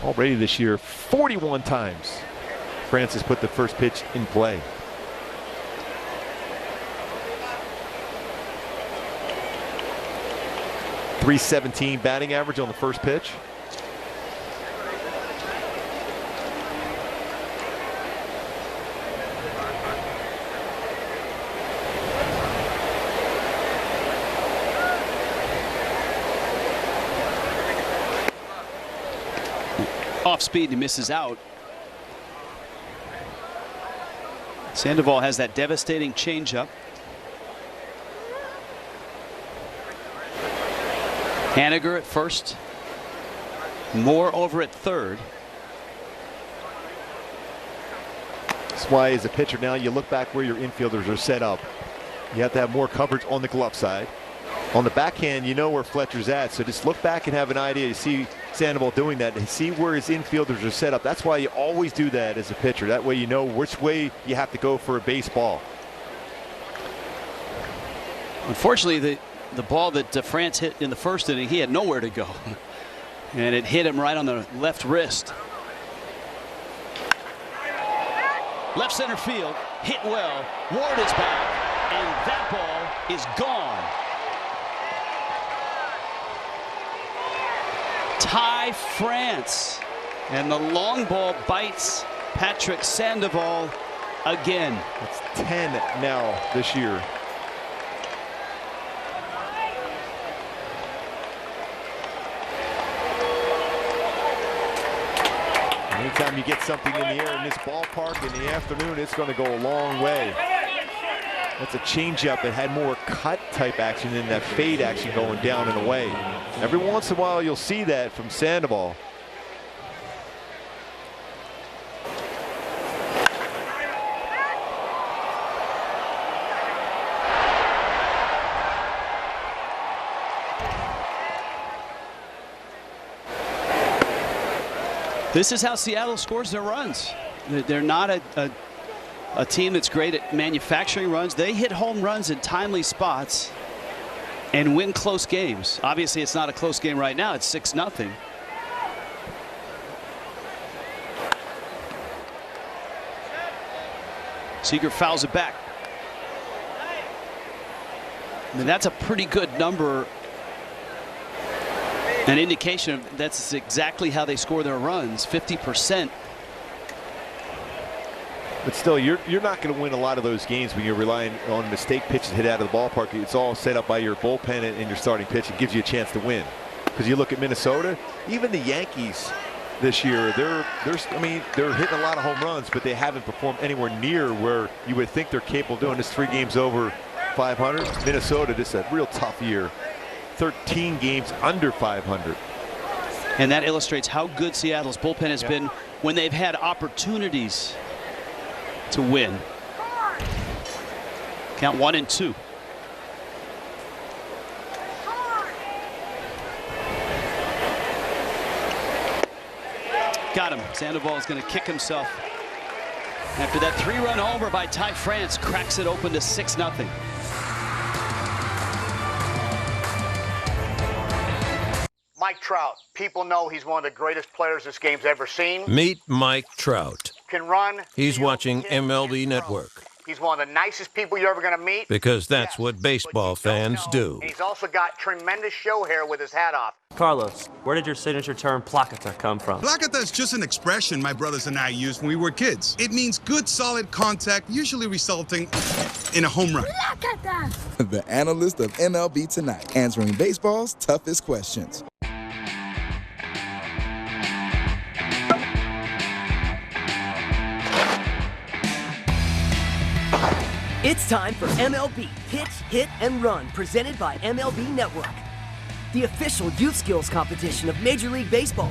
B: Already this year, 41 times Francis put the first pitch in play. .317 batting average on the first pitch.
A: Off speed, he misses out. Sandoval has that devastating changeup. Haniger at first. Moore over at third.
B: That's why, as a pitcher now, you look back where your infielders are set up. You have to have more coverage on the glove side. On the backhand, you know where Fletcher's at, so just look back and have an idea. You see Sandoval doing that, and see where his infielders are set up. That's why you always do that as a pitcher. That way you know which way you have to go for a baseball.
A: Unfortunately, the ball that France hit in the first inning, he had nowhere to go. And it hit him right on the left wrist. Left center field, hit well. Ward is back, and that ball is gone. Ty France, and the long ball bites Patrick Sandoval again.
B: It's 10 now this year. Anytime you get something in the air in this ballpark in the afternoon, it's going to go a long way. That's a changeup that had more cut type action than that fade action going down and away. Every once in a while you'll see that from Sandoval.
A: This is how Seattle scores their runs. They're not a team that's great at manufacturing runs. They hit home runs in timely spots and win close games. Obviously, it's not a close game right now. It's 6-0. Seager fouls it back. I mean, that's a pretty good number. An indication of that's exactly how they score their runs, 50%.
B: But still, you're not going to win a lot of those games when you're relying on mistake pitches hit out of the ballpark. It's all set up by your bullpen and your starting pitch. It gives you a chance to win. Because you look at Minnesota, even the Yankees this year, they're hitting a lot of home runs, but they haven't performed anywhere near where you would think they're capable of doing. This 3 games over 500. Minnesota, just a real tough year. 13 games under 500.
A: And that illustrates how good Seattle's bullpen has been when they've had opportunities to win. Count 1-2. Got him. Sandoval is going to kick himself after that 3-run homer by Ty France cracks it open to 6-0.
P: Mike Trout, people know he's one of the greatest players this game's ever seen.
Q: Meet Mike Trout.
P: Can run.
Q: He's watching MLB Network.
P: He's one of the nicest people you're ever going to meet.
Q: Because that's what baseball fans do.
P: He's also got tremendous show hair with his hat off.
L: Carlos, where did your signature term placata come from?
N: Placata is just an expression my brothers and I used when we were kids. It means good, solid contact, usually resulting in a home run.
G: Placata. The analyst of MLB Tonight, answering baseball's toughest questions.
D: It's time for MLB Pitch, Hit, and Run, presented by MLB Network, the official youth skills competition of Major League Baseball.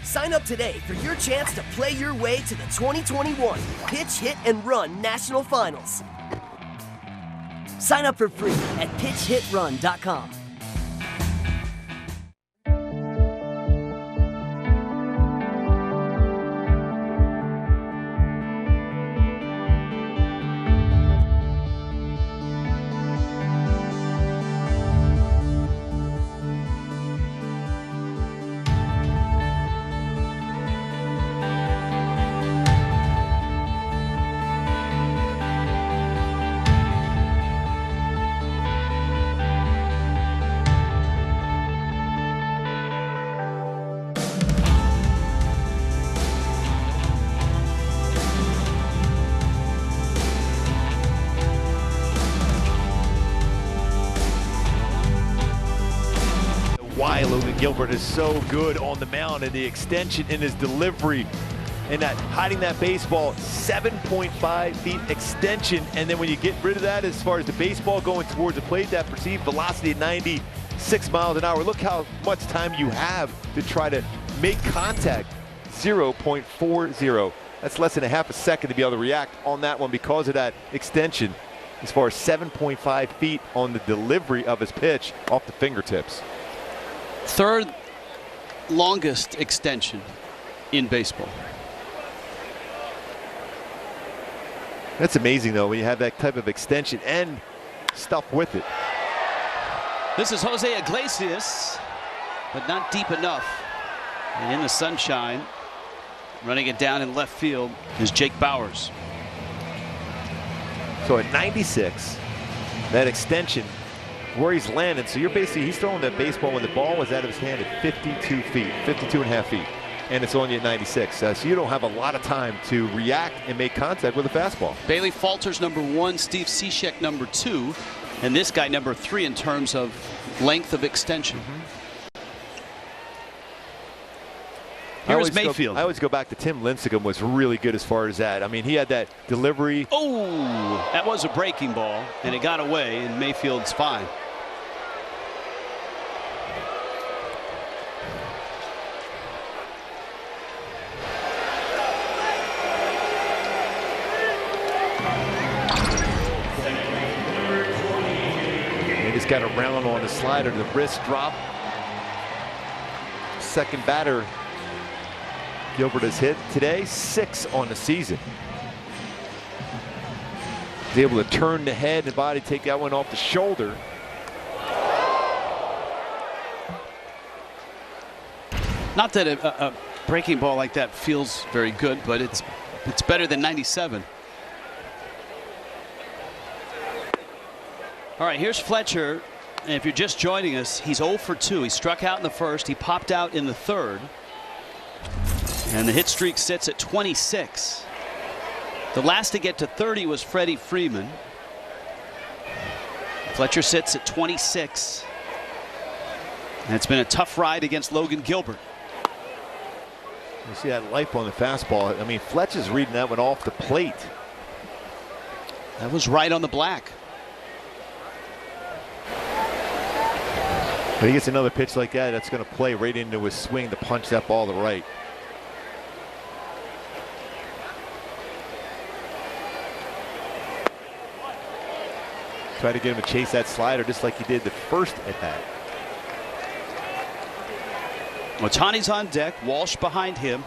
D: Sign up today for your chance to play your way to the 2021 Pitch, Hit, and Run National Finals. Sign up for free at pitchhitrun.com.
B: Why Logan Gilbert is so good on the mound and the extension in his delivery and that hiding that baseball, 7.5 feet extension. And then when you get rid of that, as far as the baseball going towards the plate, that perceived velocity at 96 miles an hour. Look how much time you have to try to make contact. 0.40. That's less than a half a second to be able to react on that one because of that extension. As far as 7.5 feet on the delivery of his pitch off the fingertips.
A: Third longest extension in baseball.
B: That's amazing, though, when you have that type of extension and stuff with it.
A: This is Jose Iglesias, but not deep enough. And in the sunshine, running it down in left field is Jake Bauers.
B: So at 96, that extension where he's landed, so he's throwing that baseball when the ball was out of his hand at 52 feet, 52 and a half feet. and it's on you at 96. So you don't have a lot of time to react and make contact with a fastball.
A: Bailey Falters #1, Steve Cishek #2, and this guy #3 in terms of length of extension. Here's Mayfield.
B: I always go back to Tim Lincecum was really good as far as that. I mean, he had that delivery.
A: Oh, that was a breaking ball, and it got away, and Mayfield's fine.
B: He just got around on the slider, the wrist drop. Second batter Gilbert has hit today, 6 on the season. He's able to turn the head and body, take that one off the shoulder.
A: Not that a breaking ball like that feels very good, but it's better than 97. All right, here's Fletcher. And if you're just joining us, he's 0 for 2. He struck out in the first. He popped out in the third. And the hit streak sits at 26. The last to get to 30 was Freddie Freeman. Fletcher sits at 26. And it's been a tough ride against Logan Gilbert.
B: You see that life on the fastball. I mean, Fletcher's reading that one off the plate.
A: That was right on the black.
B: But he gets another pitch like that, that's going to play right into his swing to punch that ball to right. Try to get him to chase that slider just like he did the first at bat.
A: Ohtani's on deck, Walsh behind him.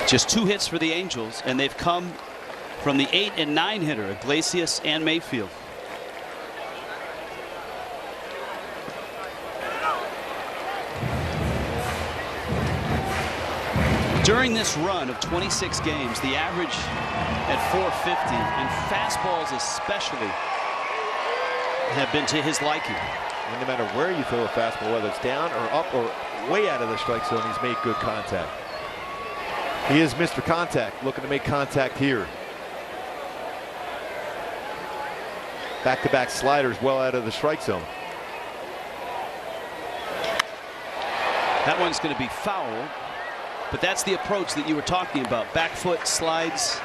A: Just 2 hits for the Angels, and they've come from the 8 and 9 hitter, Iglesias and Mayfield. During this run of 26 games, the average at 450, and fastballs especially have been to his liking.
B: And no matter where you throw a fastball, whether it's down or up or way out of the strike zone, he's made good contact. He is Mr. Contact, looking to make contact here. Back-to-back sliders well out of the strike zone.
A: That one's going to be foul. But that's the approach that you were talking about. Back foot slides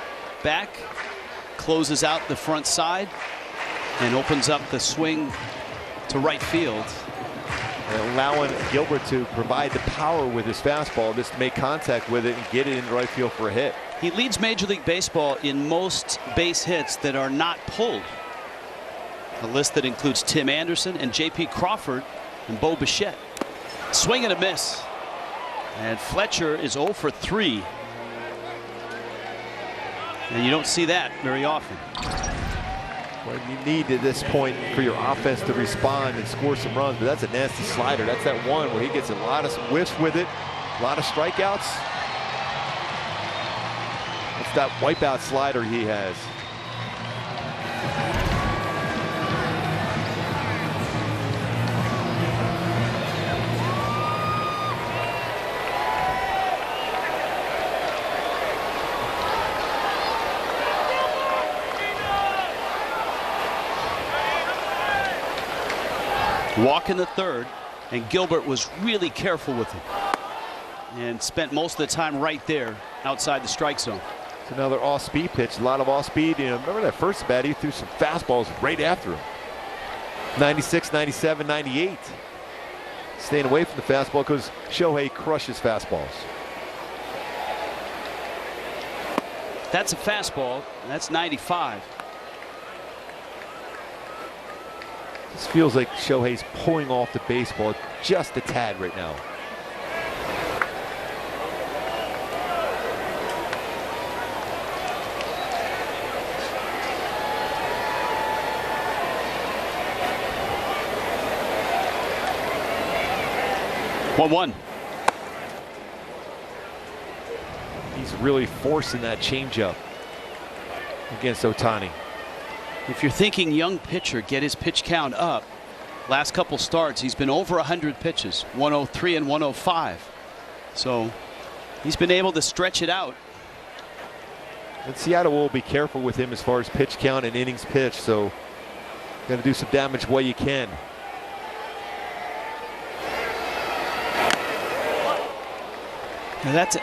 A: back, closes out the front side, and opens up the swing to right field.
B: And allowing Gilbert to provide the power with his fastball just to make contact with it and get it into right field for a hit.
A: He leads Major League Baseball in most base hits that are not pulled. A list that includes Tim Anderson and J.P. Crawford and Bo Bichette. Swing and a miss. And Fletcher is 0 for 3. And you don't see that very often.
B: Well, you need at this point for your offense to respond and score some runs, but that's a nasty slider. That's that one where he gets a lot of whiffs with it, a lot of strikeouts. It's that wipeout slider he has.
A: Walk in the third, and Gilbert was really careful with him and spent most of the time right there outside the strike zone.
B: It's another off-speed pitch, a lot of off-speed. You know, remember that first bat, he threw some fastballs right after him. 96, 97, 98. Staying away from the fastball because Shohei crushes fastballs.
A: That's a fastball. That's 95.
B: This feels like Shohei's pulling off the baseball just a tad right now.
A: One.
B: He's really forcing that changeup against Ohtani.
A: If you're thinking young pitcher, get his pitch count up, Last couple starts, he's been over 100 pitches, 103 and 105. So he's been able to stretch it out.
B: And Seattle will be careful with him as far as pitch count and innings pitched. So got to do some damage while you can.
A: Now that's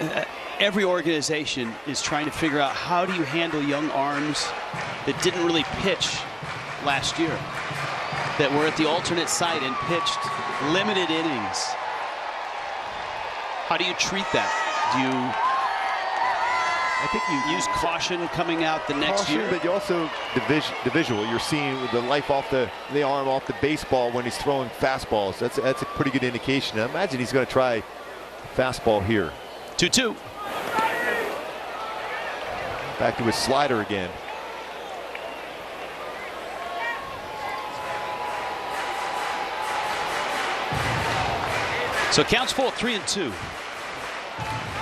A: every organization is trying to figure out how do you handle young arms that didn't really pitch last year, that were at the alternate site and pitched limited innings. How do you treat that? Do you,
B: I think you
A: use caution coming out the next year?
B: But you also the visual. You're seeing the life off the arm, off the baseball when he's throwing fastballs. That's a pretty good indication. I imagine he's going to try fastball here.
A: 2-2.
B: Back to his slider again.
A: So counts full, 3-2.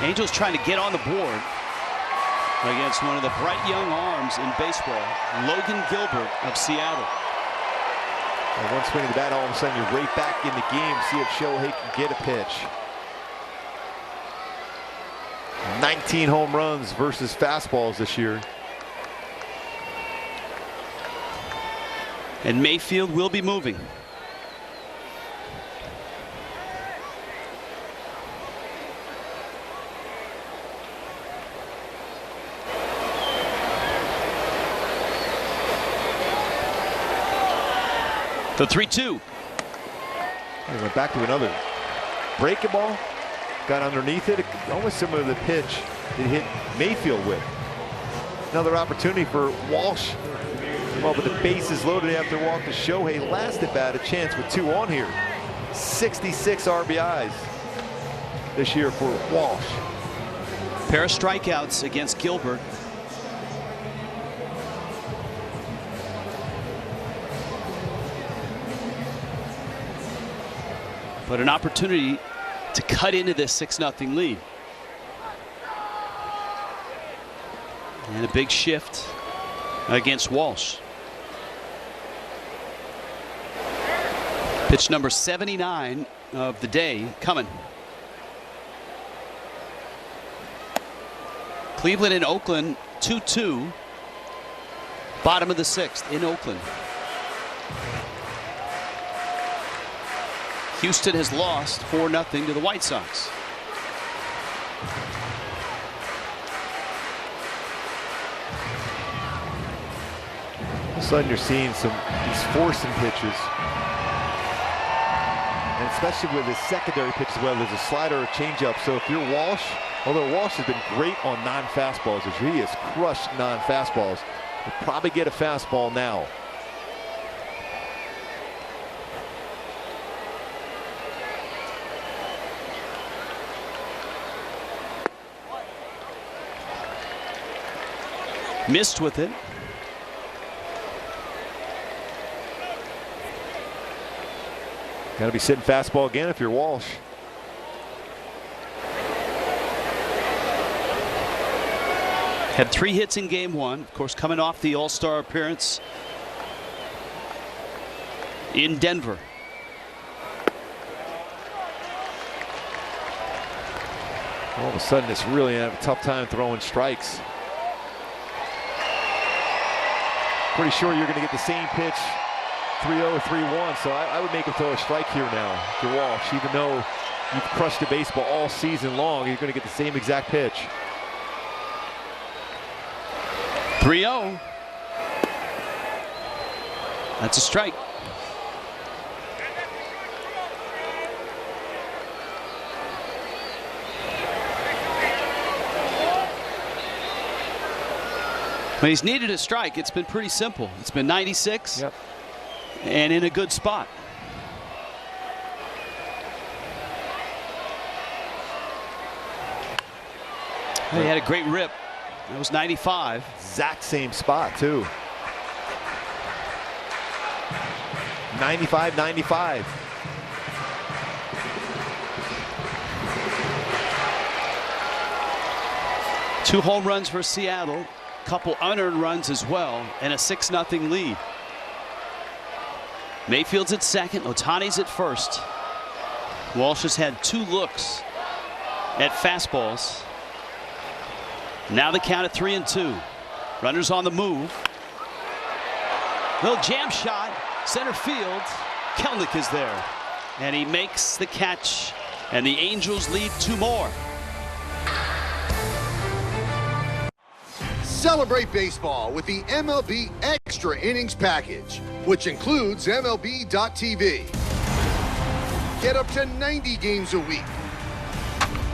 A: Angels trying to get on the board against one of the bright young arms in baseball, Logan Gilbert of Seattle.
B: And one swing of the bat, all of a sudden you're right back in the game. See if Shohei can get a pitch. 19 home runs versus fastballs this year.
A: And Mayfield will be moving. The 3-2.
B: He went back to another breaking ball. Got underneath it. Almost similar to the pitch that hit Mayfield with. Another opportunity for Walsh. Well, with the bases loaded after walk to Shohei. Last at bat, a chance with 2 on here. 66 RBIs this year for Walsh.
A: Pair of strikeouts against Gilbert. But an opportunity to cut into this 6-0 lead. And a big shift against Walsh. Pitch number 79 of the day coming. Cleveland and Oakland 2-2. Bottom of the 6th in Oakland. Houston has lost 4-0 to the White Sox.
B: All of a sudden you're seeing these forcing pitches. And especially with his secondary pitches, whether there's a slider or a changeup. So if you're Walsh, although Walsh has been great on non-fastballs, as he has crushed non-fastballs, you'll probably get a fastball now.
A: Missed with it.
B: Got to be sitting fastball again if you're Walsh.
A: Had 3 hits in game 1. Of course, coming off the All-Star appearance in Denver.
B: All of a sudden, it's really having a tough time throwing strikes. Pretty sure you're going to get the same pitch 3-0, 3-1, so I would make him throw a strike here now to Walsh. Even though you've crushed the baseball all season long, you're going to get the same exact pitch.
A: 3-0. That's a strike. When he's needed a strike, it's been pretty simple. It's been 96 and in a good spot. He had a great rip. That was 95.
B: Exact same spot, too. 95-95.
A: Two home runs for Seattle. Couple unearned runs as well, and a 6-0 lead. Mayfield's at second. Ohtani's at first. Walsh has had 2 looks at fastballs. Now the count at 3-2. Runners on the move. Little jam shot. Center field. Kelnick is there. And he makes the catch. And the Angels lead 2 more.
O: Celebrate baseball with the MLB Extra Innings Package, which includes MLB.tv. Get up to 90 games a week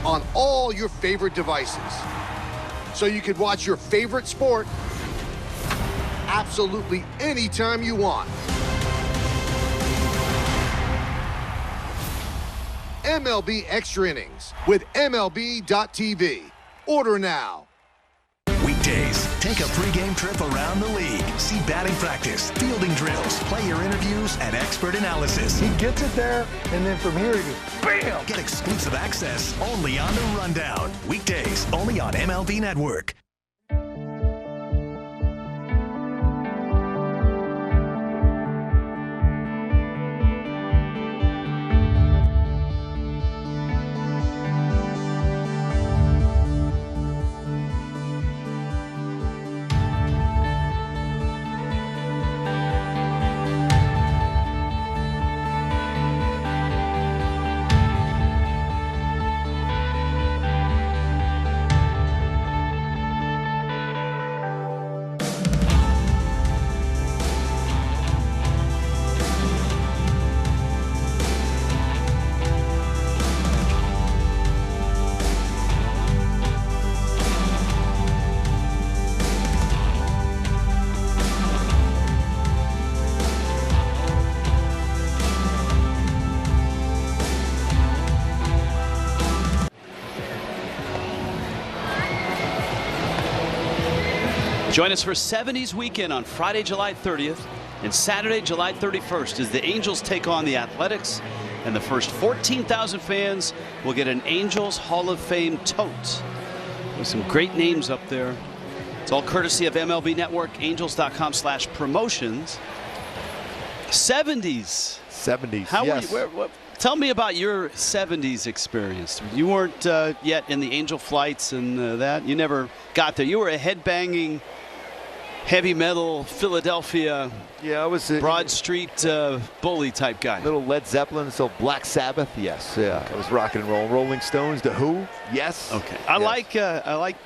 O: on all your favorite devices, so you can watch your favorite sport absolutely anytime you want. MLB Extra Innings with MLB.tv. Order now.
R: Weekdays, take a pregame trip around the league. See batting practice, fielding drills, player interviews, and expert analysis.
M: He gets it there, and then from here he goes, bam!
R: Get exclusive access only on The Rundown. Weekdays, only on MLB Network.
A: Join us for 70s weekend on Friday, July 30th and Saturday, July 31st as the Angels take on the Athletics, and the first 14,000 fans will get an Angels Hall of Fame tote with some great names up there. It's all courtesy of MLB Network, angels.com/promotions. 70s.
B: 70s.
A: How
B: yes.
A: were you, tell me about your 70s experience. You weren't yet in the Angel flights and that. You never got there. You were a headbanging, heavy metal Philadelphia,
B: I was
A: Broad Street bully type guy.
B: Little Led Zeppelin, so Black Sabbath, yes, yeah. I was rock and roll. Rolling Stones, The Who, yes.
A: Okay. I like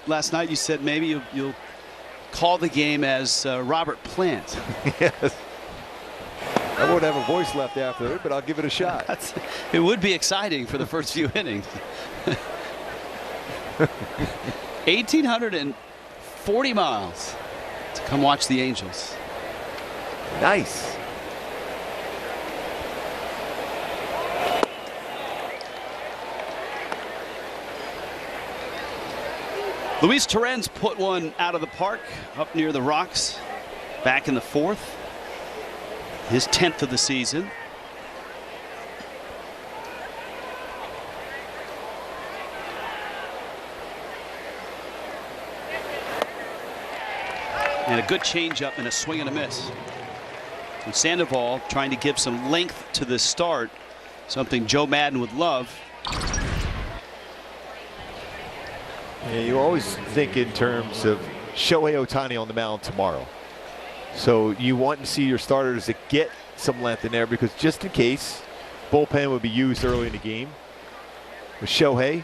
A: last night you said maybe you'll call the game as Robert Plant.
B: Yes. I won't have a voice left after it, but I'll give it a shot.
A: It would be exciting for the first few innings. 1,840 miles to come watch the Angels.
B: Nice.
A: Luis Torrens put one out of the park up near the rocks back in the 4th. His 10th of the season. And a good changeup and a swing and a miss. And Sandoval trying to give some length to this start, something Joe Madden would love.
B: Yeah, you always think in terms of Shohei Ohtani on the mound tomorrow. So you want to see your starters to get some length in there, because just in case, bullpen would be used early in the game. With Shohei,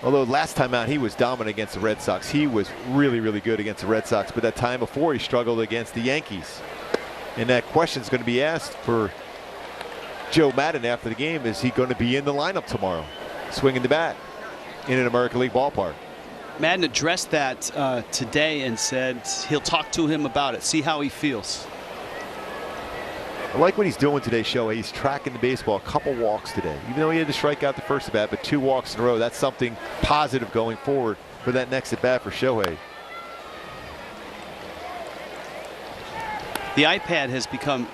B: although last time out he was dominant against the Red Sox. He was really, really good against the Red Sox, but that time before he struggled against the Yankees. And that question's going to be asked for Joe Madden after the game. Is he going to be in the lineup tomorrow, swinging the bat in an American League ballpark?
A: Madden addressed that today and said he'll talk to him about it, see how he feels.
B: I like what he's doing today, Shohei. He's tracking the baseball. A couple walks today. Even though he had to strike out the first at bat, but 2 walks in a row. That's something positive going forward for that next at bat for Shohei.
A: The iPad has become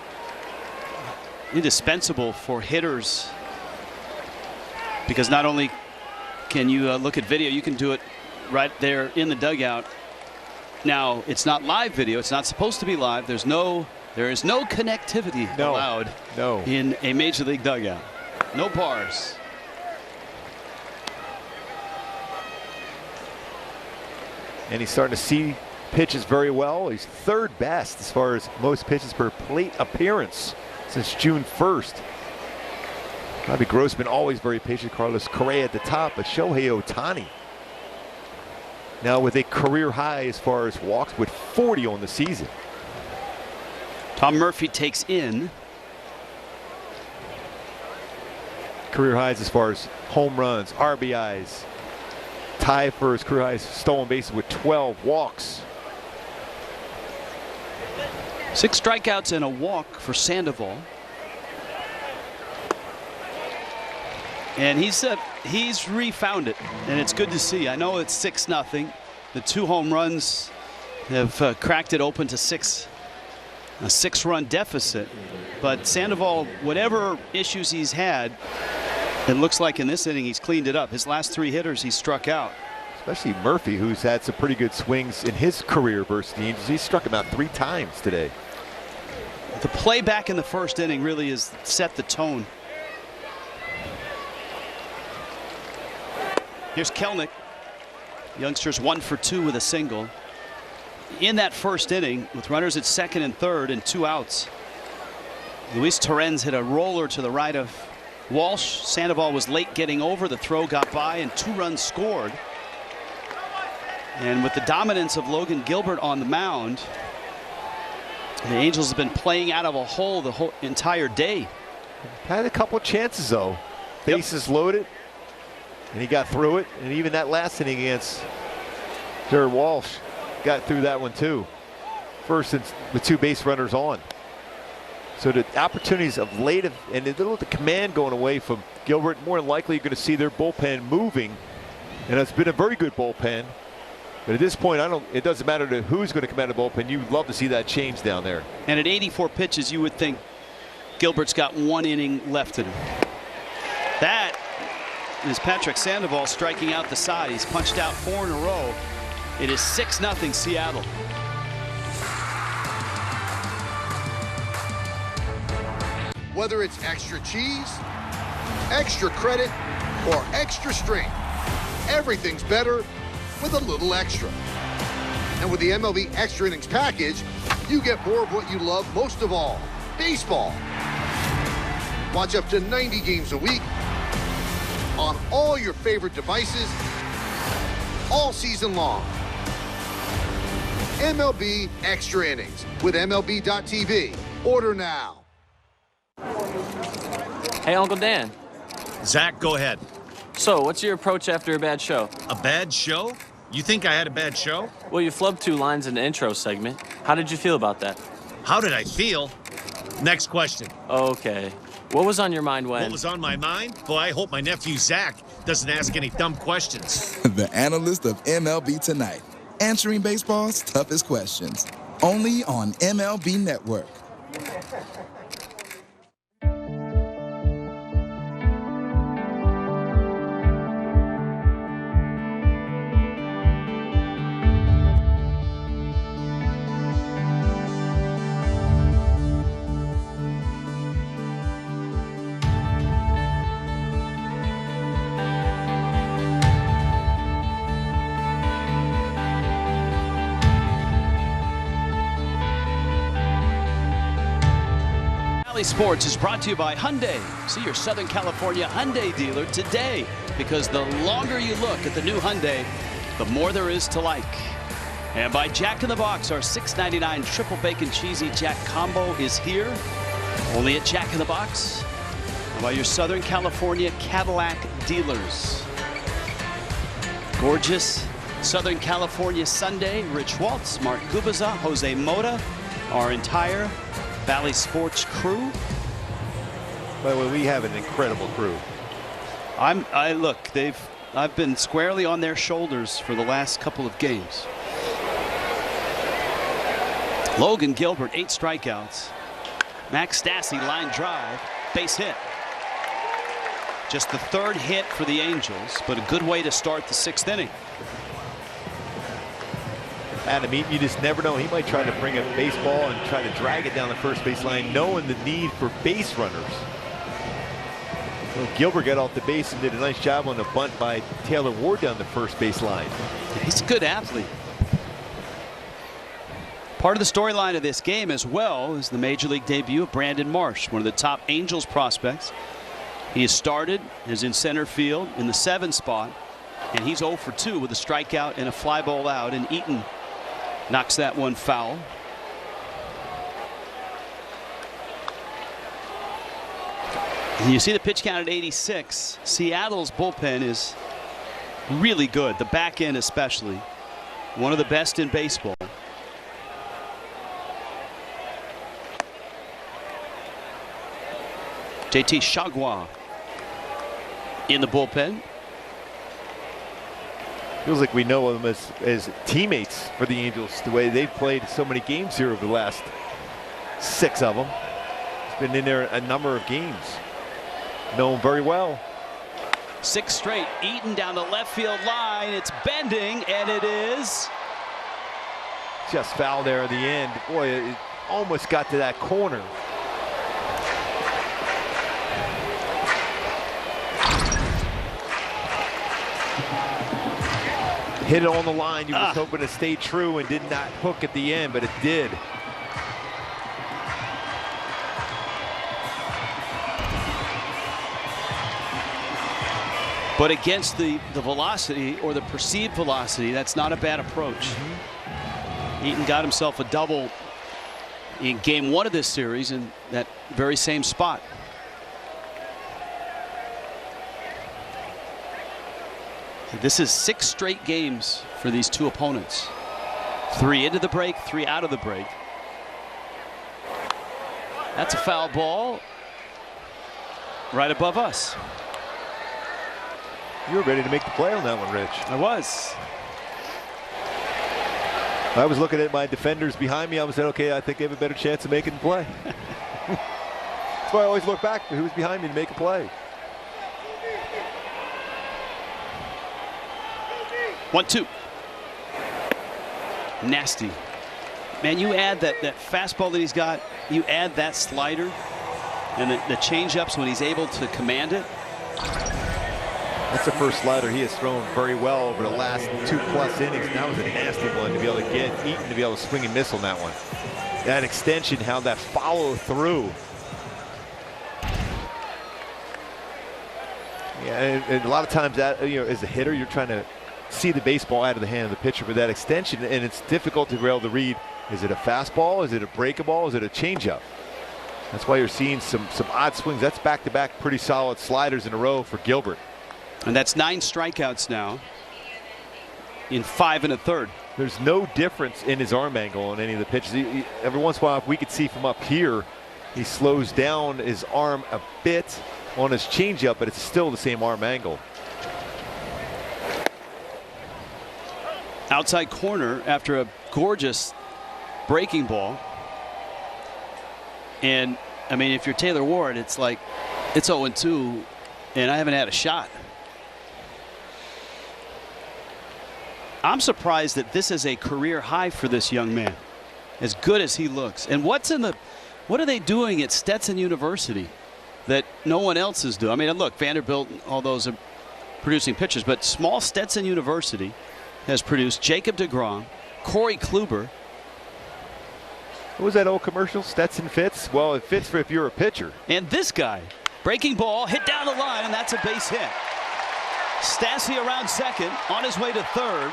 A: indispensable for hitters, because not only can you look at video, you can do it right there in the dugout. Now, it's not live video. It's not supposed to be live. There's no There is no connectivity allowed in a Major League dugout. No bars.
B: And he's starting to see pitches very well. He's third best as far as most pitches per plate appearance since June 1st. Bobby Grossman always very patient. Carlos Correa at the top, but Shohei Ohtani now with a career high as far as walks with 40 on the season.
A: Tom Murphy takes in.
B: Career highs as far as home runs, RBIs. Tie for his career highs stolen bases with 12 walks.
A: 6 strikeouts and a walk for Sandoval. And he's refound it, and it's good to see. I know it's 6-0. The 2 home runs have cracked it open to a 6-run deficit. But Sandoval, whatever issues he's had, it looks like in this inning he's cleaned it up. His last 3 hitters he struck out.
B: Especially Murphy, who's had some pretty good swings in his career versus the Angels. He struck him out 3 times today.
A: The play back in the first inning really has set the tone. Here's Kelnick. Youngsters 1 for 2 with a single. In that first inning, with runners at second and third and 2 outs, Luis Torrens hit a roller to the right of Walsh. Sandoval was late getting over. The throw got by and 2 runs scored. And with the dominance of Logan Gilbert on the mound, the Angels have been playing out of a hole the whole entire day.
B: Had a couple chances though. Bases loaded. And he got through it, and even that last inning against Jared Walsh got through that one too. First with 2 base runners on. So the opportunities of late, and the command going away from Gilbert, more than likely you're going to see their bullpen moving. And it's been a very good bullpen. But at this point, it doesn't matter to who's going to come out of the bullpen. You'd love to see that change down there.
A: And at 84 pitches, you would think Gilbert's got 1 inning left in him. That is Patrick Sandoval striking out the side. He's punched out 4 in a row. It is 6-0 Seattle.
O: Whether it's extra cheese, extra credit, or extra strength, everything's better with a little extra. And with the MLB Extra Innings package, you get more of what you love most of all, baseball. Watch up to 90 games a week on all your favorite devices all season long. MLB Extra Innings with MLB.tv. Order now.
L: Hey, Uncle Dan.
S: Zach, go ahead.
L: So, what's your approach after a bad show?
S: A bad show? You think I had a bad show?
L: Well, you flubbed 2 lines in the intro segment. How did you feel about that?
S: How did I feel? Next question.
L: Okay. What was on your mind when?
S: What was on my mind? Boy, I hope my nephew Zach doesn't ask any dumb questions.
G: The analyst of MLB Tonight, answering baseball's toughest questions. Only on MLB Network.
A: Sports is brought to you by Hyundai. See your Southern California Hyundai dealer today, because the longer you look at the new Hyundai, the more there is to like. And by Jack in the Box, our $6.99 triple bacon cheesy Jack combo is here, only at Jack in the Box. And by your Southern California Cadillac dealers. Gorgeous Southern California Sunday. Rich Waltz, Mark Gubaza, Jose Mota, our entire Valley Sports crew.
B: By the way, we have an incredible crew.
A: I've been squarely on their shoulders for the last couple of games. Logan Gilbert, 8 strikeouts. Max Stassi, line drive, base hit. Just the 3rd hit for the Angels, but a good way to start the 6th inning.
B: Adam Eaton, you just never know. He might try to bring a baseball and try to drag it down the first base line, knowing the need for base runners. Well, Gilbert got off the base and did a nice job on the bunt by Taylor Ward down the first base line.
A: He's a good athlete. Part of the storyline of this game as well is the Major League debut of Brandon Marsh, one of the top Angels prospects. He has started, is in center field in the 7 spot, and he's 0 for 2 with a strikeout and a fly ball out, and Eaton knocks that one foul. And you see the pitch count at 86. Seattle's bullpen is really good, the back end especially. One of the best in baseball. JT Chagua in the bullpen.
B: Feels like we know them as teammates for the Angels, the way they've played so many games here over the last 6 of them. He's been in there a number of games. Know him very well.
A: 6 straight. Eaton down the left field line. It's bending, and it is
B: just foul there at the end. Boy, it almost got to that corner. Hit it on the line. You was hoping to stay true and did not hook at the end, but it did.
A: But against the velocity or the perceived velocity, that's not a bad approach. Eaton got himself a double in game 1 of this series in that very same spot. This is 6 straight games for these 2 opponents. 3 into the break, 3 out of the break. That's a foul ball right above us.
B: You were ready to make the play on that one, Rich.
A: I was.
B: I was looking at my defenders behind me. I was saying, okay, I think they have a better chance of making the play. That's why I always look back to who's behind me to make a play.
A: 1-2. Nasty. Man, you add that fastball that he's got, you add that slider and the change-ups when he's able to command it.
B: That's the first slider he has thrown very well over the last 2+ innings. And that was a nasty one to be able to get Eaton to be able to swing and miss on that one. That extension, how that follow through. Yeah, and a lot of times that, you know, as a hitter, you're trying to see the baseball out of the hand of the pitcher with that extension, and it's difficult to be able to read. Is it a fastball? Is it a breakable? Is it a changeup? That's why you're seeing some odd swings. That's back-to-back pretty solid sliders in a row for Gilbert.
A: And that's 9 strikeouts now in 5 1/3.
B: There's no difference in his arm angle on any of the pitches. Every once in a while, we could see from up here, he slows down his arm a bit on his changeup, but it's still the same arm angle.
A: Outside corner after a gorgeous breaking ball. And I mean, if you're Taylor Ward, it's like it's 0-2 and I haven't had a shot. I'm surprised that this is a career high for this young man, as good as he looks. And what are they doing at Stetson University that no one else is doing? I mean, look, Vanderbilt, all those are producing pitchers, but small Stetson University has produced Jacob deGrom, Corey Kluber.
B: What was that old commercial? Stetson fits? Well, it fits for if you're a pitcher.
A: And this guy, breaking ball, hit down the line, and that's a base hit. Stassi around second, on his way to third,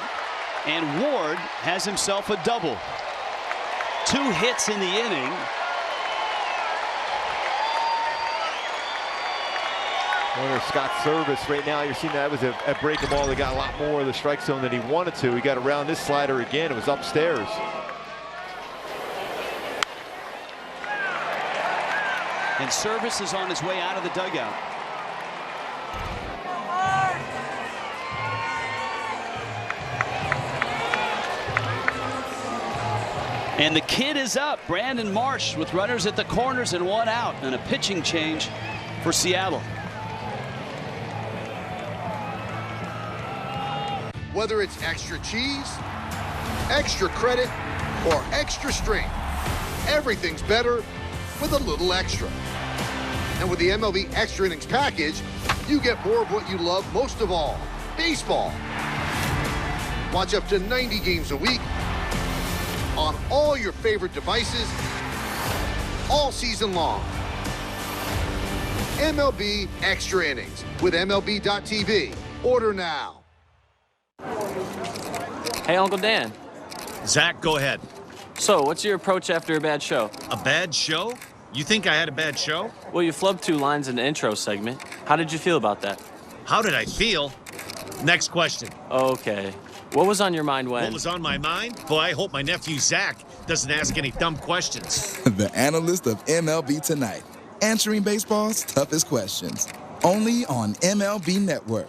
A: and Ward has himself a double. 2 hits in the inning.
B: Winner Scott Service right now, you're seeing that was a breaking ball that got a lot more of the strike zone than he wanted to. He got around this slider again. It was upstairs.
A: And Service is on his way out of the dugout. And the kid is up. Brandon Marsh with runners at the corners and 1 out, and a pitching change for Seattle.
O: Whether it's extra cheese extra credit, or extra strength. Everything's better with a little extra. And with the MLB Extra Innings package, you get more of what you love most of all, baseball. Watch up to 90 games a week on all your favorite devices all season long. MLB Extra Innings with MLB.tv. Order now.
L: Hey, Uncle Dan.
S: Zach, go ahead.
L: So, what's your approach after a bad show?
S: A bad show? You think I had a bad show?
L: Well, you flubbed 2 lines in the intro segment. How did you feel about that?
S: How did I feel? Next question.
L: Okay. What was on your mind when?
S: What was on my mind? Boy, I hope my nephew Zach doesn't ask any dumb questions.
G: The analyst of MLB Tonight, answering baseball's toughest questions. Only on MLB Network.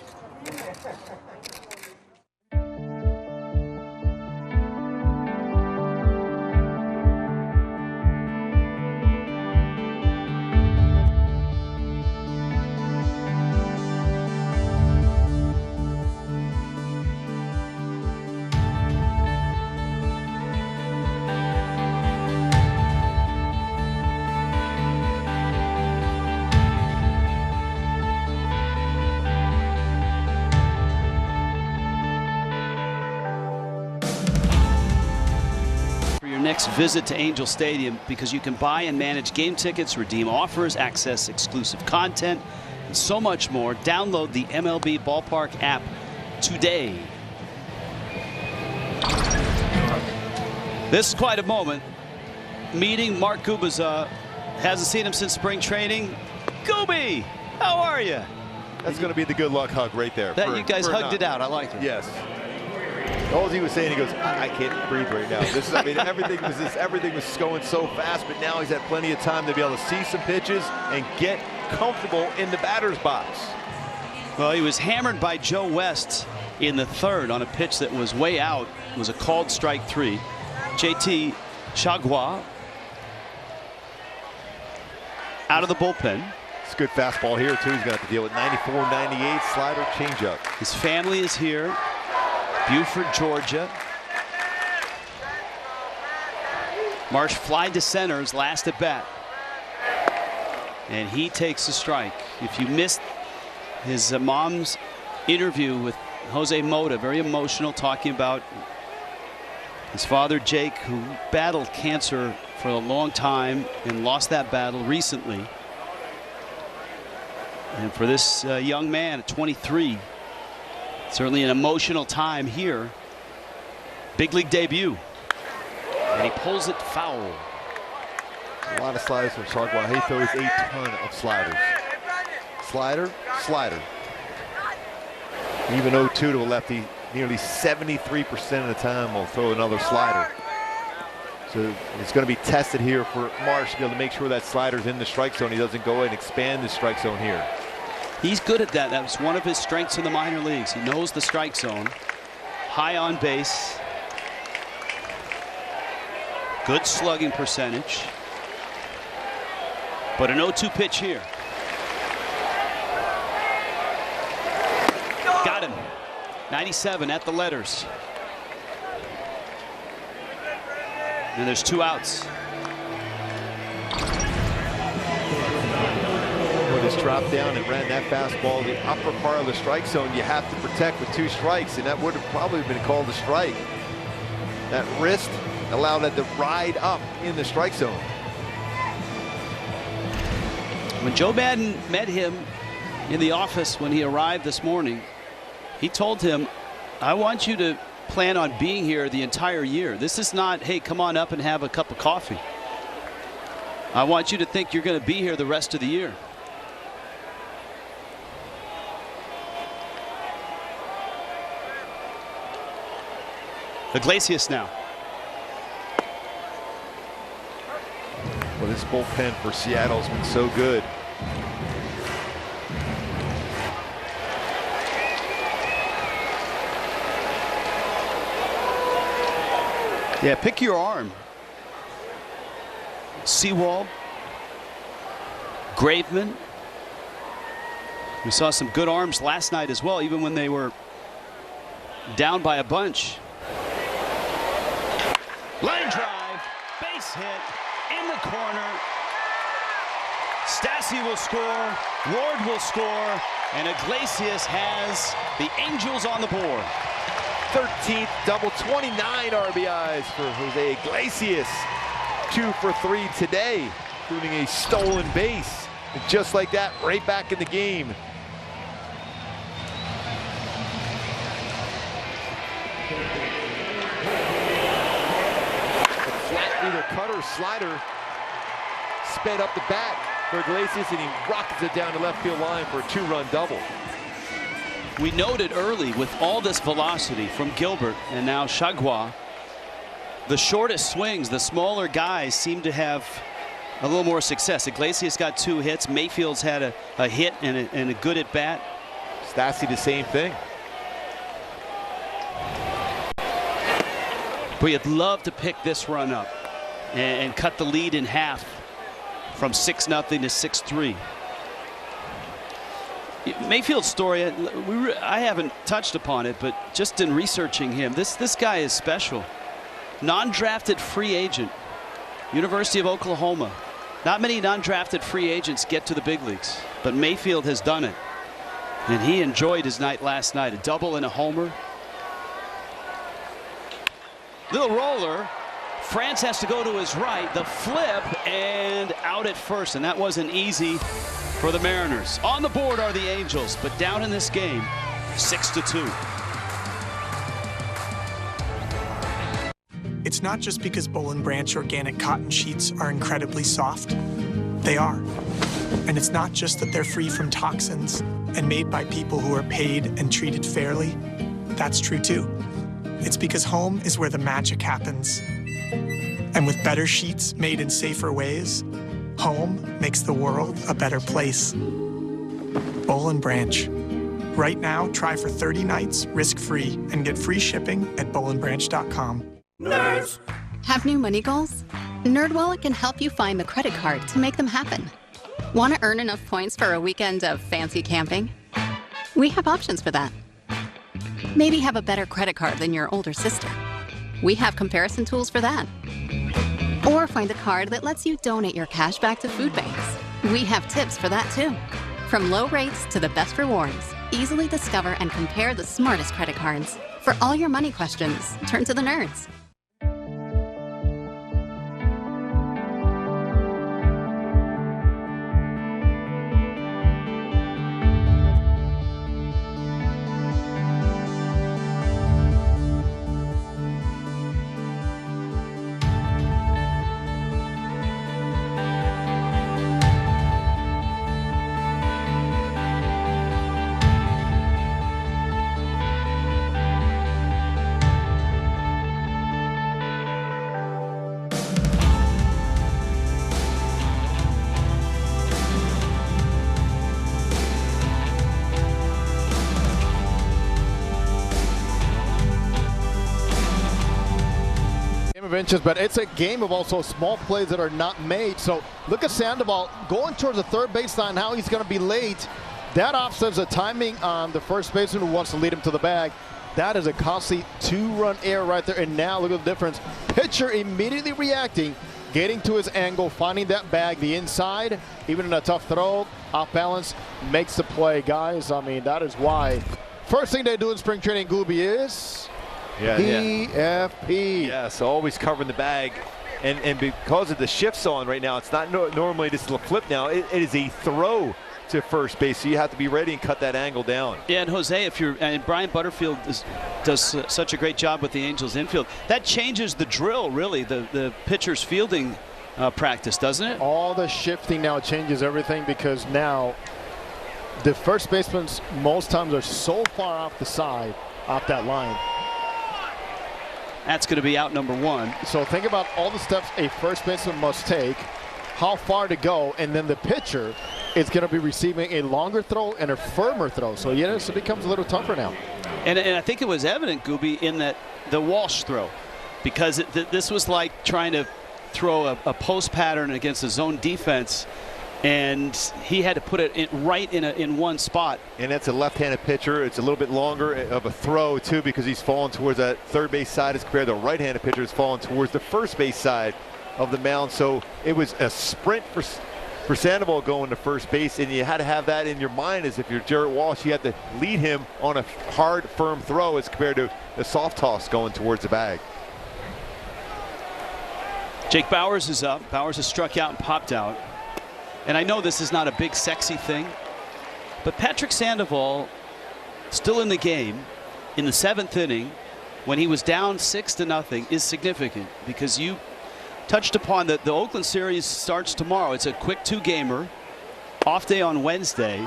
A: Next visit to Angel Stadium, because you can buy and manage game tickets, redeem offers, access exclusive content, and so much more. Download the MLB Ballpark app today. This is quite a moment. Meeting Mark Kubica. Hasn't seen him since spring training. Gooby, how are you?
B: That's going to be the good luck hug right there.
A: That you guys hugged it out. I like it.
B: Yes. All he was saying, he goes, I can't breathe right now. This is, I mean, everything was going so fast, but now he's had plenty of time to be able to see some pitches and get comfortable in the batter's box.
A: Well, he was hammered by Joe West in the third on a pitch that was way out. It was a called strike 3. JT Chagua out of the bullpen.
B: It's a good fastball here, too. He's going to have to deal with 94, 98, slider, changeup.
A: His family is here. Buford, Georgia. Marsh flied to center his last at bat. And he takes a strike. If you missed his mom's interview with Jose Mota, very emotional, talking about his father Jake, who battled cancer for a long time and lost that battle recently. And for this young man at 23, certainly an emotional time here. Big league debut. And he pulls it foul.
B: A lot of sliders from Chagua. He throws a ton of sliders. Slider, slider. Even 0-2 to a lefty, nearly 73% of the time will throw another slider. So it's going to be tested here for Marsh to be able to make sure that slider's in the strike zone. He doesn't go and expand the strike zone here.
A: He's good at that. That was one of his strengths in the minor leagues. He knows the strike zone. High on base. Good slugging percentage. But an 0-2 pitch here. Got him. 97 at the letters. And there's 2 outs.
B: Dropped down and ran that fastball the upper part of the strike zone. You have to protect with 2 strikes, and that would have probably been called a strike. That wrist allowed it to ride up in the strike zone.
A: When Joe Madden met him in the office when he arrived this morning, he told him, I want you to plan on being here the entire year. This is not, hey, come on up and have a cup of coffee. I want you to think you're going to be here the rest of the year. Iglesias now.
B: Well, this bullpen for Seattle's been so good.
A: Yeah, pick your arm. Sewald, Graveman. We saw some good arms last night as well, even when they were down by a bunch. Line drive, base hit, in the corner. Stassi will score, Ward will score, and Iglesias has the Angels on the board.
B: 13th double, 29 RBIs for Jose Iglesias. 2 for 3 today, including a stolen base. And just like that, right back in the game. A flat either cutter or slider sped up the bat for Iglesias, and he rockets it down the left field line for a 2-run double.
A: We noted early with all this velocity from Gilbert and now Chagua, the shortest swings, the smaller guys seem to have a little more success. Iglesias got 2 hits. Mayfield's had a hit and a good at bat.
B: Stassi the same thing.
A: But you'd love to pick this run up and cut the lead in half from 6-0 to 6-3. Mayfield's story, I haven't touched upon it, but just in researching him, this guy is special. Non-drafted free agent, University of Oklahoma. Not many non-drafted free agents get to the big leagues, but Mayfield has done it. And he enjoyed his night last night, a double and a homer. Little roller. France has to go to his right, the flip, and out at first, and that wasn't easy for the Mariners. On the board are the Angels, but down in this game, 6-2.
K: It's not just because Boll & Branch organic cotton sheets are incredibly soft. They are. And it's not just that they're free from toxins and made by people who are paid and treated fairly. That's true too. It's because home is where the magic happens. And with better sheets made in safer ways, home makes the world a better place. Boll & Branch. Right now, try for 30 nights risk-free and get free shipping at bollandbranch.com.
U: Nerds! Have new money goals? NerdWallet can help you find the credit card to make them happen. Want to earn enough points for a weekend of fancy camping? We have options for that. Maybe have a better credit card than your older sister. We have comparison tools for that. Or find a card that lets you donate your cash back to food banks. We have tips for that too. From low rates to the best rewards, easily discover and compare the smartest credit cards. For all your money questions, turn to the nerds.
C: Of inches, but it's a game of also small plays that are not made. So look at Sandoval going towards the third baseline. How he's going to be late. That offsets the timing on the first baseman who wants to lead him to the bag. That is a costly 2-run error right there. And now look at the difference. Pitcher immediately reacting, getting to his angle, finding that bag, the inside, even in a tough throw, off balance, makes the play, guys. I mean, that is why. First thing they do in spring training, Gooby, is PFP.
B: Yeah, so always covering the bag. And because of the shifts on right now, it's not normally this little flip now. It is a throw to first base, so you have to be ready and cut that angle down.
A: Yeah, and Jose, and Brian Butterfield does such a great job with the Angels infield. That changes the drill, really, the pitcher's fielding practice, doesn't it?
C: All the shifting now changes everything, because now the first basemen most times are so far off the side, off that line.
A: That's going to be out number 1.
C: So think about all the steps a first baseman must take, how far to go, and then the pitcher is going to be receiving a longer throw and a firmer throw. So yes, it becomes a little tougher now.
A: And I think it was evident, Gooby, in that the Walsh throw, because this was like trying to throw a post pattern against a zone defense And he had to put it right in one spot.
B: And that's a left-handed pitcher. It's a little bit longer of a throw, too, because he's falling towards that third base side as compared to the right-handed pitcher is falling towards the first base side of the mound. So it was a sprint for Sandoval going to first base, and you had to have that in your mind as if you're Jared Walsh. You had to lead him on a hard, firm throw as compared to the soft toss going towards the bag.
A: Jake Bauers is up. Bauers has struck out and popped out. And I know this is not a big, sexy thing, but Patrick Sandoval, still in the game, in the 7th inning, when he was down 6-0, is significant because you touched upon that the Oakland series starts tomorrow. It's a quick 2-gamer, off day on Wednesday.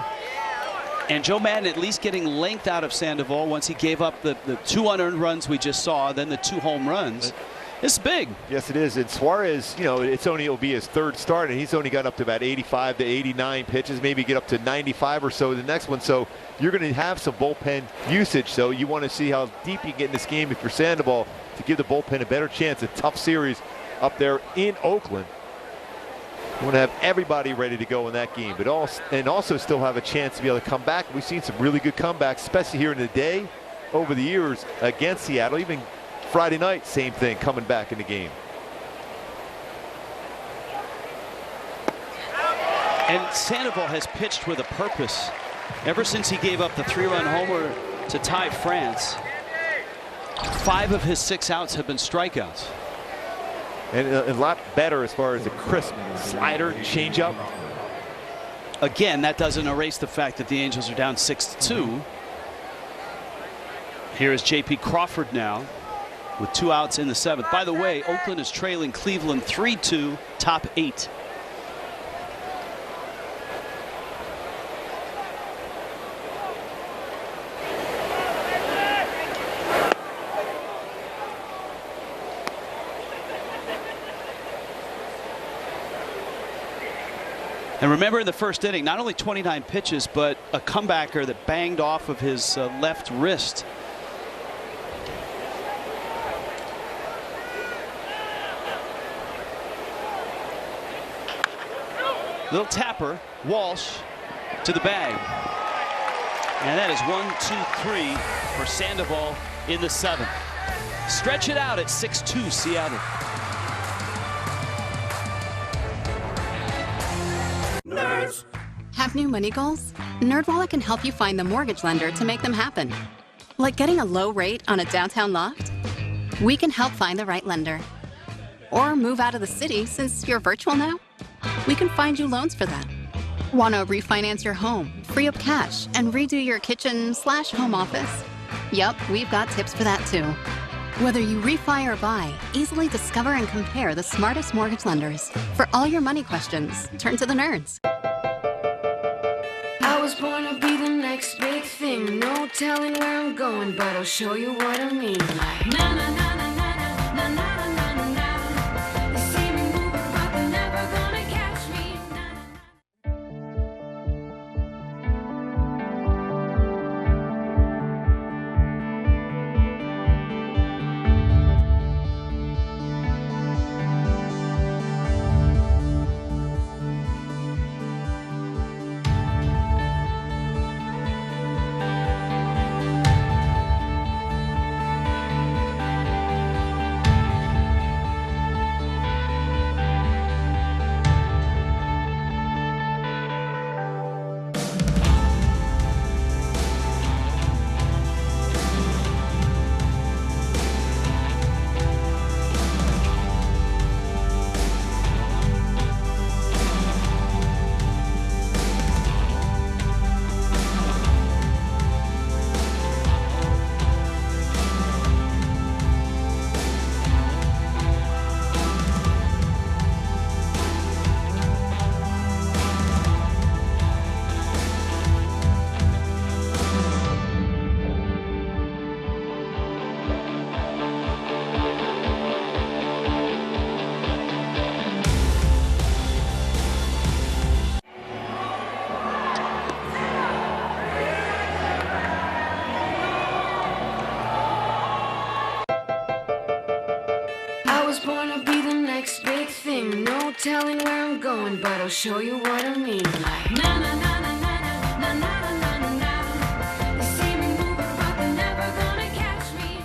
A: And Joe Madden at least getting length out of Sandoval once he gave up the 2 unearned runs we just saw, then the 2 home runs. It's big.
B: Yes, it is. And Suarez, it'll be his 3rd start, and he's only got up to about 85 to 89 pitches, maybe get up to 95 or so in the next one. So you're going to have some bullpen usage. So you want to see how deep you get in this game if you're Sandoval to give the bullpen a better chance. A tough series up there in Oakland. You want to have everybody ready to go in that game, but also still have a chance to be able to come back. We've seen some really good comebacks, especially here in the day over the years against Seattle. Even Friday night, same thing, coming back in the game.
A: And Sandoval has pitched with a purpose ever since he gave up the 3-run homer to Ty France. 5 of his 6 outs have been strikeouts.
B: And a lot better as far as a crisp slider, changeup.
A: Again, that doesn't erase the fact that the Angels are down 6-2. Here is J.P. Crawford now with 2 outs in the 7th. By the way, Oakland is trailing Cleveland 3-2, top 8. And remember in the first inning, not only 29 pitches, but a comebacker that banged off of his left wrist. Little tapper, Walsh to the bag. And that is 1, 2, 3 for Sandoval in the 7th. Stretch it out at 6-2 Seattle.
U: Nerds. Have new money goals? NerdWallet can help you find the mortgage lender to make them happen. Like getting a low rate on a downtown loft? We can help find the right lender. Or move out of the city since you're virtual now? We can find you loans for that. Want to refinance your home, free up cash, and redo your kitchen/home office? Yup, we've got tips for that too. Whether you refi or buy, easily discover and compare the smartest mortgage lenders. For all your money questions, turn to the nerds.
I: I was born to be the next big thing. No telling where I'm going, but I'll show you what I mean. Like, na na na na na na na na na na na. They see me moving, but they're never gonna catch me. telling where I'm going, but I'll show you what I mean. Like, na na na na na na na na na na na. They see me moving, but they're never gonna catch me.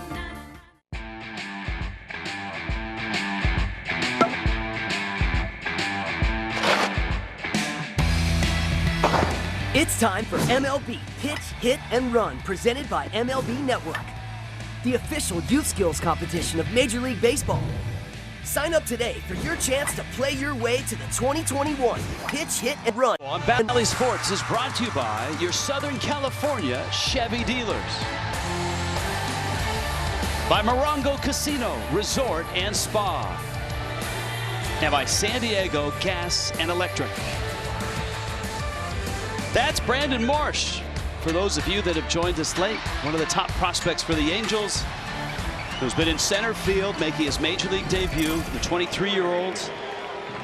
D: It's time for MLB Pitch, Hit, and Run, presented by MLB Network, the official youth skills competition of Major League Baseball. Sign up today for your chance to play your way to the 2021 Pitch, Hit, and Run.
A: On Bally Sports is brought to you by your Southern California Chevy dealers. By Morongo Casino, Resort and Spa. And by San Diego Gas and Electric. That's Brandon Marsh. For those of you that have joined us late, one of the top prospects for the Angels, who's been in center field making his major league debut, the 23-year-old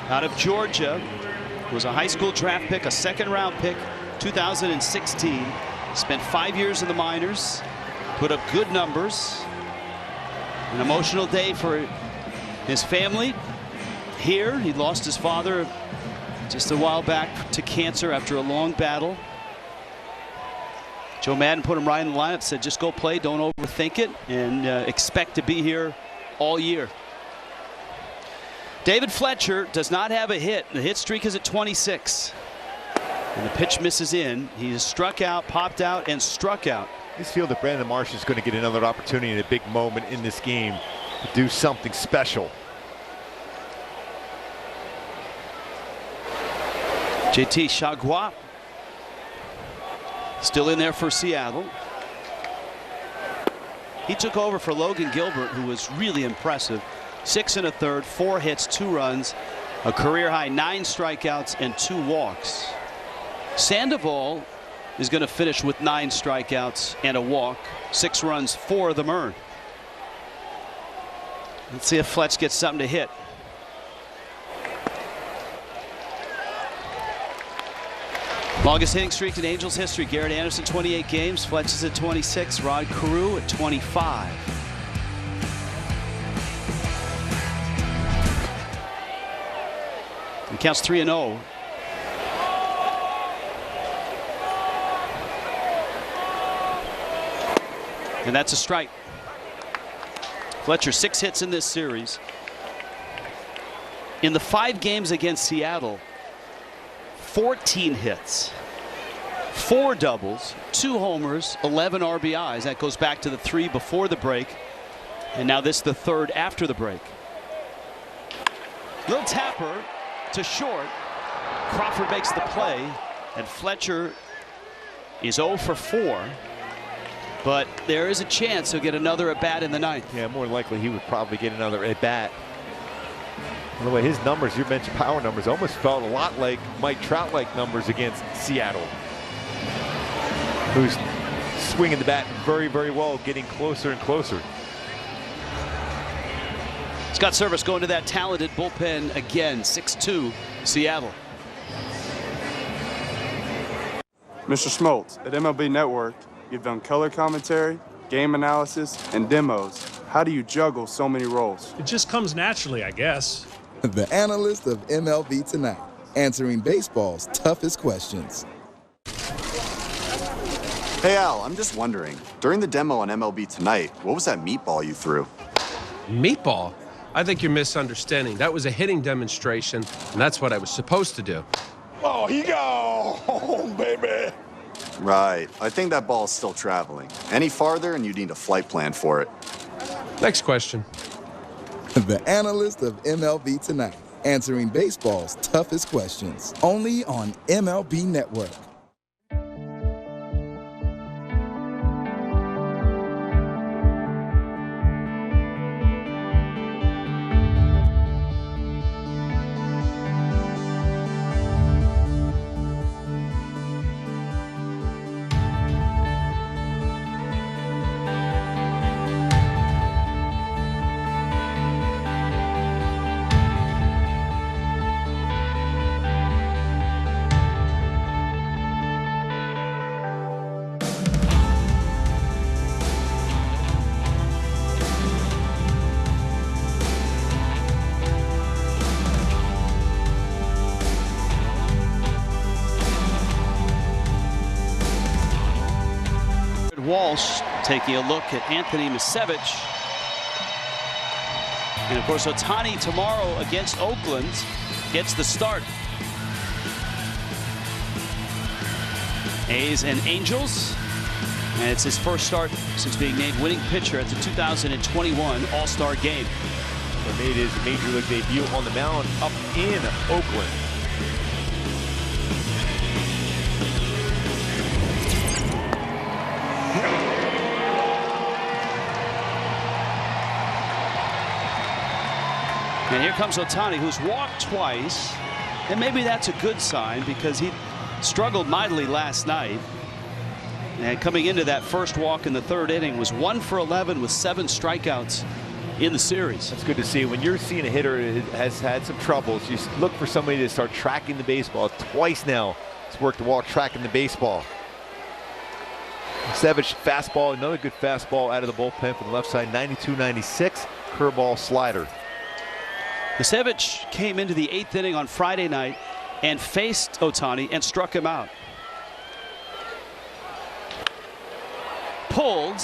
A: out of Georgia, who was a high school draft pick, a second-round pick, 2016. Spent 5 years in the minors, put up good numbers. An emotional day for his family. Here, he lost his father just a while back to cancer after a long battle. Joe Madden put him right in the lineup, said just go play, don't overthink it, and expect to be here all year. David Fletcher does not have a hit. The hit streak is at 26. And the pitch misses in. He is struck out, popped out, and struck out.
B: I just feel that Brandon Marsh is going to get another opportunity in a big moment in this game to do something special.
A: JT Chagua still in there for Seattle. He took over for Logan Gilbert, who was really impressive. 6 1/3, 4 hits, 2 runs, a career high 9 strikeouts and 2 walks. Sandoval is going to finish with 9 strikeouts and a walk, 6 runs, 4 of them earned. Let's see if Fletch gets something to hit. Longest hitting streak in Angels history. Garrett Anderson 28 games. Fletch is at 26. Rod Carew at 25. He counts 3-0. And that's a strike. Fletcher 6 hits in this series. In the 5 games against Seattle, 14 hits, 4 doubles, 2 homers, 11 RBIs. That goes back to the 3 before the break. And now this the 3rd after the break. Little tapper to short. Crawford makes the play. And Fletcher is 0 for 4. But there is a chance he'll get another at bat in the 9th.
B: Yeah, more likely he would probably get another at bat. By the way, his numbers, you mentioned power numbers, almost felt a lot like Mike Trout-like numbers against Seattle, who's swinging the bat very, very well, getting closer and closer.
A: Scott Service going to that talented bullpen again. 6-2 Seattle.
H: Mr. Schmaltz, at MLB Network, you've done color commentary, game analysis, and demos. How do you juggle so many roles?
J: It just comes naturally, I guess.
G: The analyst of MLB Tonight, answering baseball's toughest questions.
F: Hey Al, I'm just wondering, during the demo on MLB Tonight, what was that meatball you threw?
T: Meatball? I think you're misunderstanding. That was a hitting demonstration, and that's what I was supposed to do.
F: Oh, he go home, baby. Right. I think that ball is still traveling. Any farther, and you need a flight plan for it.
T: Next question.
G: The analyst of MLB Tonight, answering baseball's toughest questions. Only on MLB Network.
A: Taking a look at Anthony Misevich. And of course, Ohtani tomorrow against Oakland gets the start. A's and Angels. And it's his first start since being named winning pitcher at the 2021 All-Star Game.
B: He made his Major League debut on the mound up in Oakland.
A: And here comes Ohtani, who's walked twice. And maybe that's a good sign because he struggled mightily last night. And coming into that first walk in the third inning was 1 for 11 with 7 strikeouts in the series.
B: That's good to see. When you're seeing a hitter who has had some troubles, you look for somebody to start tracking the baseball. Twice now it's worked the walk tracking the baseball. Misevich fastball, another good fastball out of the bullpen from the left side, 92-96, curveball slider.
A: Misevich came into the 8th inning on Friday night and faced Ohtani and struck him out. Pulled,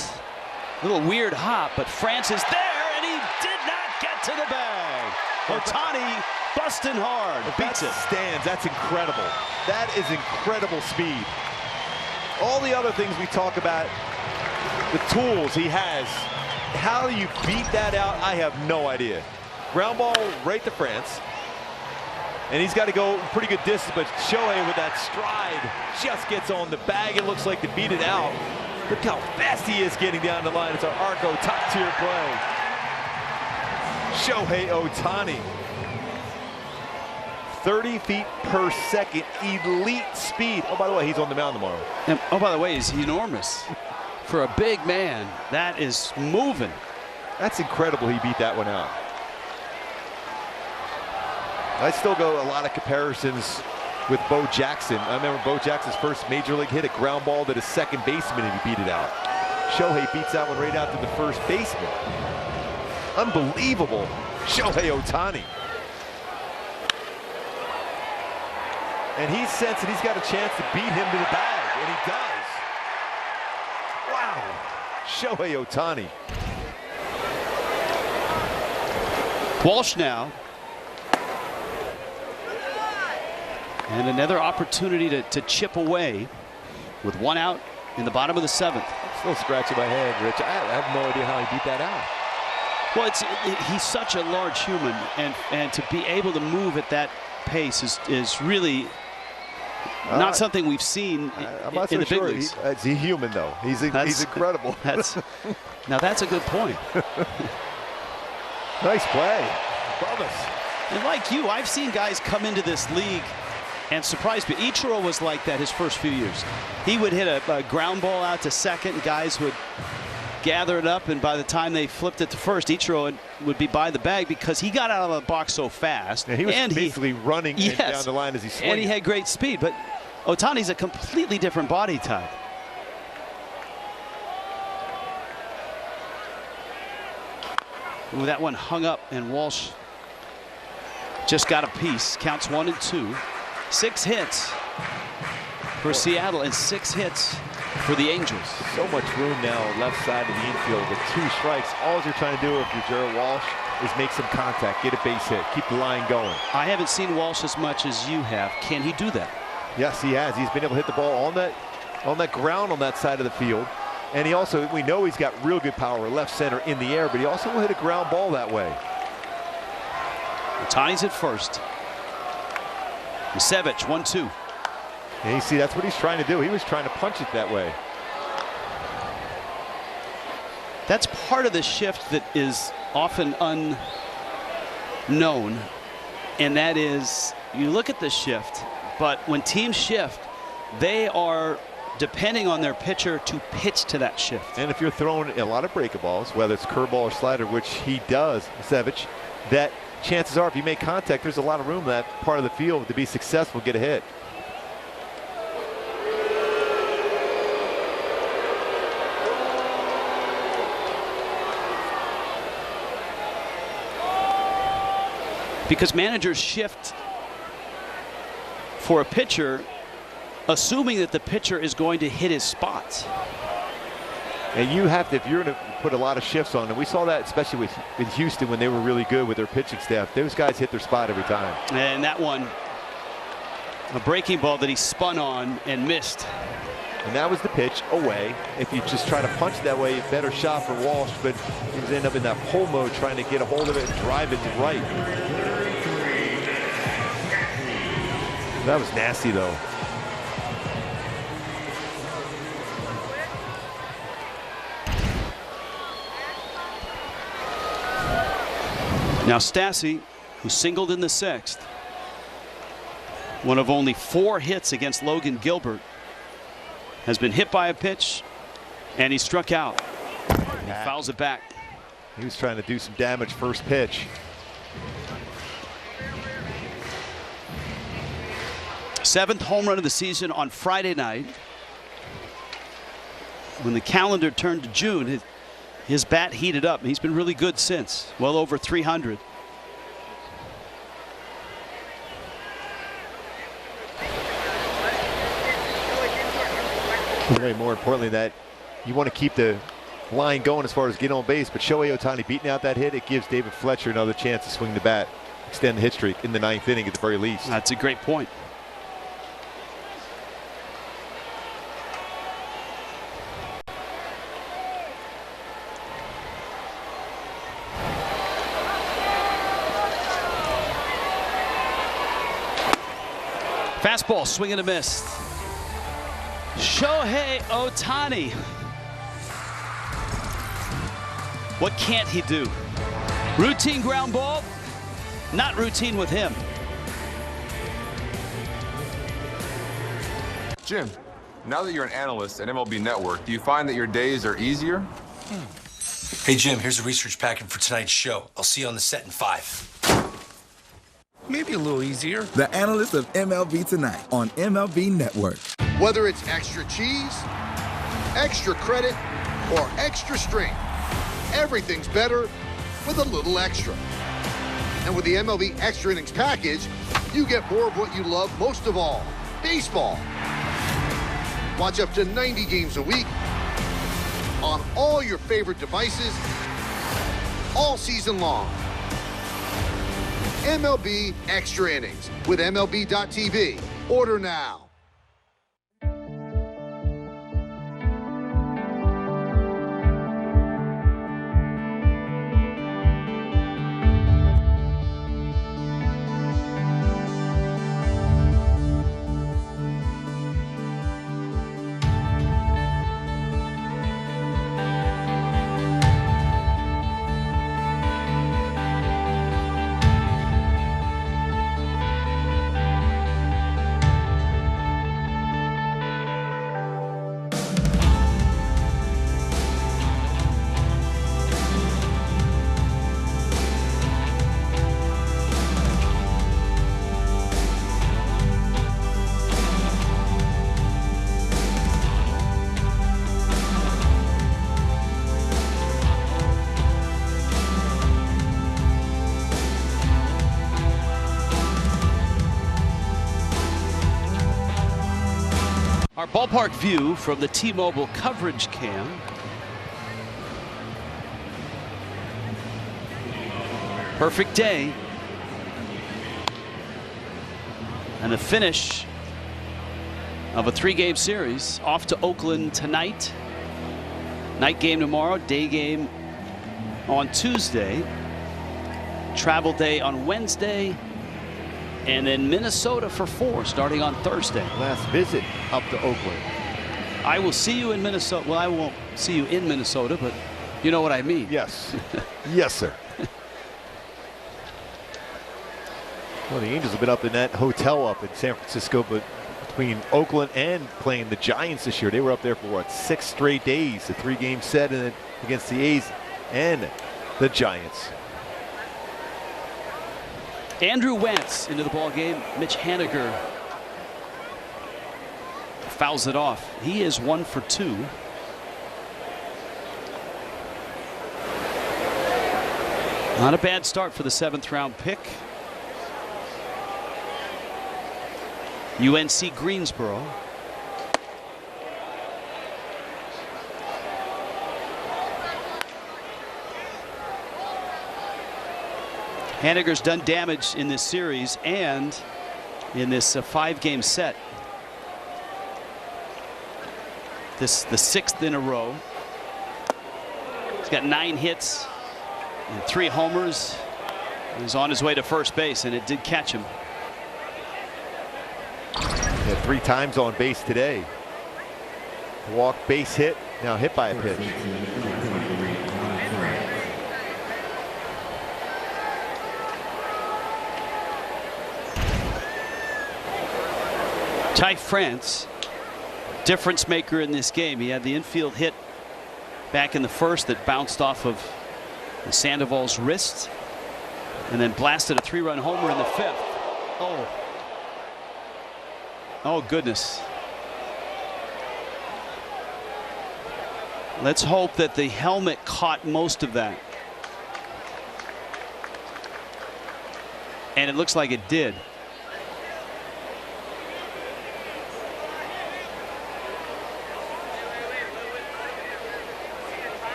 A: a little weird hop, but France is there and he did not get to the bag. Ohtani busting hard, beats it.
B: Stands, that's incredible. That is incredible speed. All the other things we talk about, the tools he has, how you beat that out, I have no idea. Ground ball right to France. And he's got to go pretty good distance, but Shohei with that stride just gets on the bag. It looks like to beat it out. Look how fast he is getting down the line. It's our Arco top-tier play. Shohei Ohtani. 30 feet per second, elite speed. Oh, by the way, he's on the mound tomorrow.
A: And, oh, by the way, he's enormous. For a big man, that is moving.
B: That's incredible he beat that one out. I still go a lot of comparisons with Bo Jackson. I remember Bo Jackson's first major league hit, a ground ball to the second baseman, and he beat it out. Shohei beats that one right out to the first baseman. Unbelievable. Shohei Ohtani. And he's sensing he's got a chance to beat him to the bag, and he does. Wow. Shohei Ohtani.
A: Walsh now. And another opportunity to chip away with 1 out in the bottom of the 7th.
B: I'm still scratching my head, Rich. I have no idea how he beat that out.
A: Well, he's such a large human, and to be able to move at that pace is really not something we've seen
B: I'm not
A: in
B: so
A: the big
B: sure.
A: leagues.
B: He's human, though. He's incredible.
A: Now that's a good point.
B: Nice play. Love us.
A: And like you, I've seen guys come into this league and surprise me. Ichiro was like that his first few years. He would hit a ground ball out to second, and guys would gather it up, and by the time they flipped it to first, Ichiro would be by the bag because he got out of the box so fast.
B: Yeah, he was basically running down the line as he swung.
A: And he had great speed, but Ohtani's a completely different body type. Ooh, that one hung up, and Walsh just got a piece. Counts 1 and 2. 6 hits for Seattle and 6 hits for the Angels.
B: So much room now left side of the infield with 2 strikes. All you're trying to do if you're Jared Walsh is make some contact, get a base hit, keep the line going.
A: I haven't seen Walsh as much as you have. Can he do that?
B: Yes, he has. He's been able to hit the ball on that ground on that side of the field. And he also, we know he's got real good power left center in the air, but he also will hit a ground ball that way.
A: Ohtani's at first. Misevich, 1-2.
B: And you see, that's what he's trying to do. He was trying to punch it that way.
A: That's part of the shift that is often unknown, and that is you look at the shift, but when teams shift, they are depending on their pitcher to pitch to that shift.
B: And if you're throwing a lot of breaker balls, whether it's curveball or slider, which he does, Misevich, that chances are if you make contact, there's a lot of room in that part of the field to be successful, get a hit.
A: Because managers shift for a pitcher assuming that the pitcher is going to hit his spots.
B: And you have to, if you're going to put a lot of shifts on, and we saw that especially with Houston when they were really good with their pitching staff. Those guys hit their spot every time.
A: And that one, a breaking ball that he spun on and missed.
B: And that was the pitch away. If you just try to punch that way, better shot for Walsh, but he was end up in that pull mode trying to get a hold of it and drive it to right. That was nasty, though.
A: Now Stassi, who singled in the 6th, one of only 4 hits against Logan Gilbert, has been hit by a pitch, and he struck out. He fouls it back.
B: He was trying to do some damage first pitch.
A: Seventh home run of the season on Friday night. When the calendar turned to June, his bat heated up. He's been really good since. Well over 300.
B: Really, more importantly, that you want to keep the line going as far as getting on base. But Shohei Ohtani beating out that hit, it gives David Fletcher another chance to swing the bat, extend the hit streak in the 9th inning at the very least.
A: That's a great point. Fastball, swing and a miss. Shohei Ohtani. What can't he do? Routine ground ball, not routine with him.
E: Jim, now that you're an analyst at MLB Network, do you find that your days are easier?
V: Hey, Jim, here's a research packet for tonight's show. I'll see you on the set in 5.
R: Maybe a little easier.
G: The Analyst of MLB Tonight on MLB Network.
O: Whether it's extra cheese, extra credit, or extra strength, everything's better with a little extra. And with the MLB Extra Innings package, you get more of what you love most of all, baseball. Watch up to 90 games a week on all your favorite devices all season long. MLB Extra Innings with MLB.tv. Order now.
A: Our ballpark view from the T-Mobile coverage cam. Perfect day. And the finish of a 3-game series. Off to Oakland tonight. Night game tomorrow, day game on Tuesday. Travel day on Wednesday. And then Minnesota for 4 starting on Thursday.
B: Last visit up to Oakland.
A: I will see you in Minnesota. Well, I won't see you in Minnesota, but you know what I mean.
B: Yes. Yes, sir. Well, the Angels have been up in that hotel up in San Francisco, but between Oakland and playing the Giants this year, they were up there for what, 6 straight days, a 3-game set, and then against the A's and the Giants.
A: Andrew Wentz into the ball game. Mitch Haniger fouls it off. He is 1 for 2. Not a bad start for the 7th round pick. UNC Greensboro. Haniger's done damage in this series and in this 5-game set. This the 6th in a row. He's got 9 hits and 3 homers. He's on his way to first base, and it did catch him.
B: Yeah, 3 times on base today. Walk, base hit, now hit by a pitch.
A: Ty France, difference maker in this game. He had the infield hit back in the 1st that bounced off of Sandoval's wrist and then blasted a 3-run homer in the 5th. Oh goodness. Let's hope that the helmet caught most of that. And it looks like it did.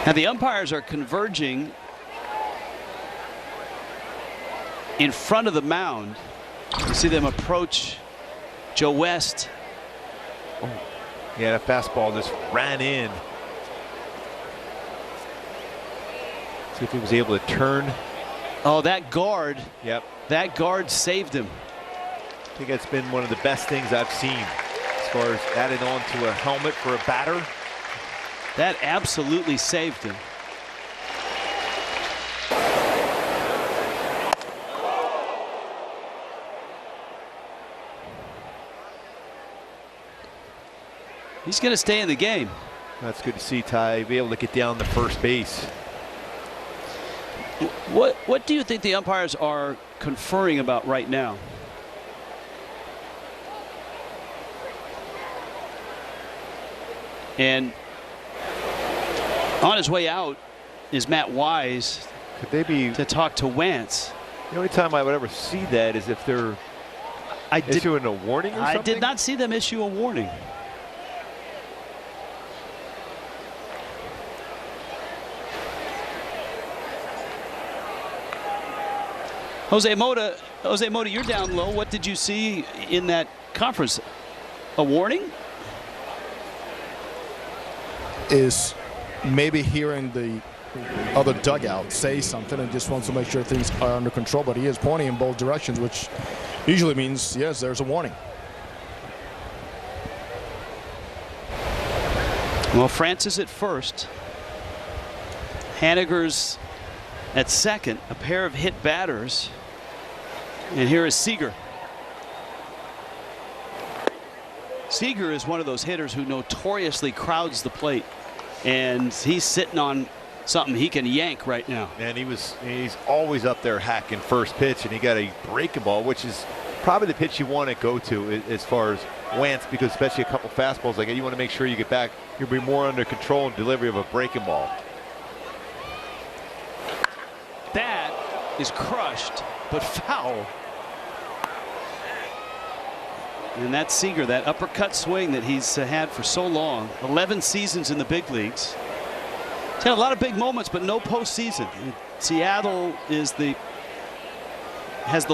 A: Now the umpires are converging in front of the mound. You see them approach Joe West.
B: Oh. Yeah, that fastball just ran in. See if he was able to turn.
A: Oh, that guard.
B: Yep.
A: That guard saved him.
B: I think that's been one of the best things I've seen as far as adding on to a helmet for a batter.
A: That absolutely saved him. He's going to stay in the game.
B: That's good to see Ty be able to get down to first base.
A: What do you think the umpires are conferring about right now? And on his way out is Matt Wise.
B: Could they be
A: to talk to Wentz?
B: The only time I would ever see that is if they're issuing a warning or something.
A: I did not see them issue a warning. Jose Mota, you're down low. What did you see in that conference? A warning?
C: Is maybe hearing the other dugout say something and just wants to make sure things are under control, but he is pointing in both directions, which usually means, yes, there's a warning.
A: Well, France is at first. Haniger's at second, a pair of hit batters. And here is Seager. Seager is one of those hitters who notoriously crowds the plate. And he's sitting on something he can yank right now.
B: And he's always up there hacking first pitch, and he got a breaking ball, which is probably the pitch you want to go to as far as Wentz, because especially a couple fastballs like that, you want to make sure you get back. You'll be more under control in delivery of a breaking ball.
A: That is crushed, but foul. And that's Seager, that uppercut swing that he's had for so long. 11 seasons in the big leagues. He's had a lot of big moments, but no postseason. Seattle has the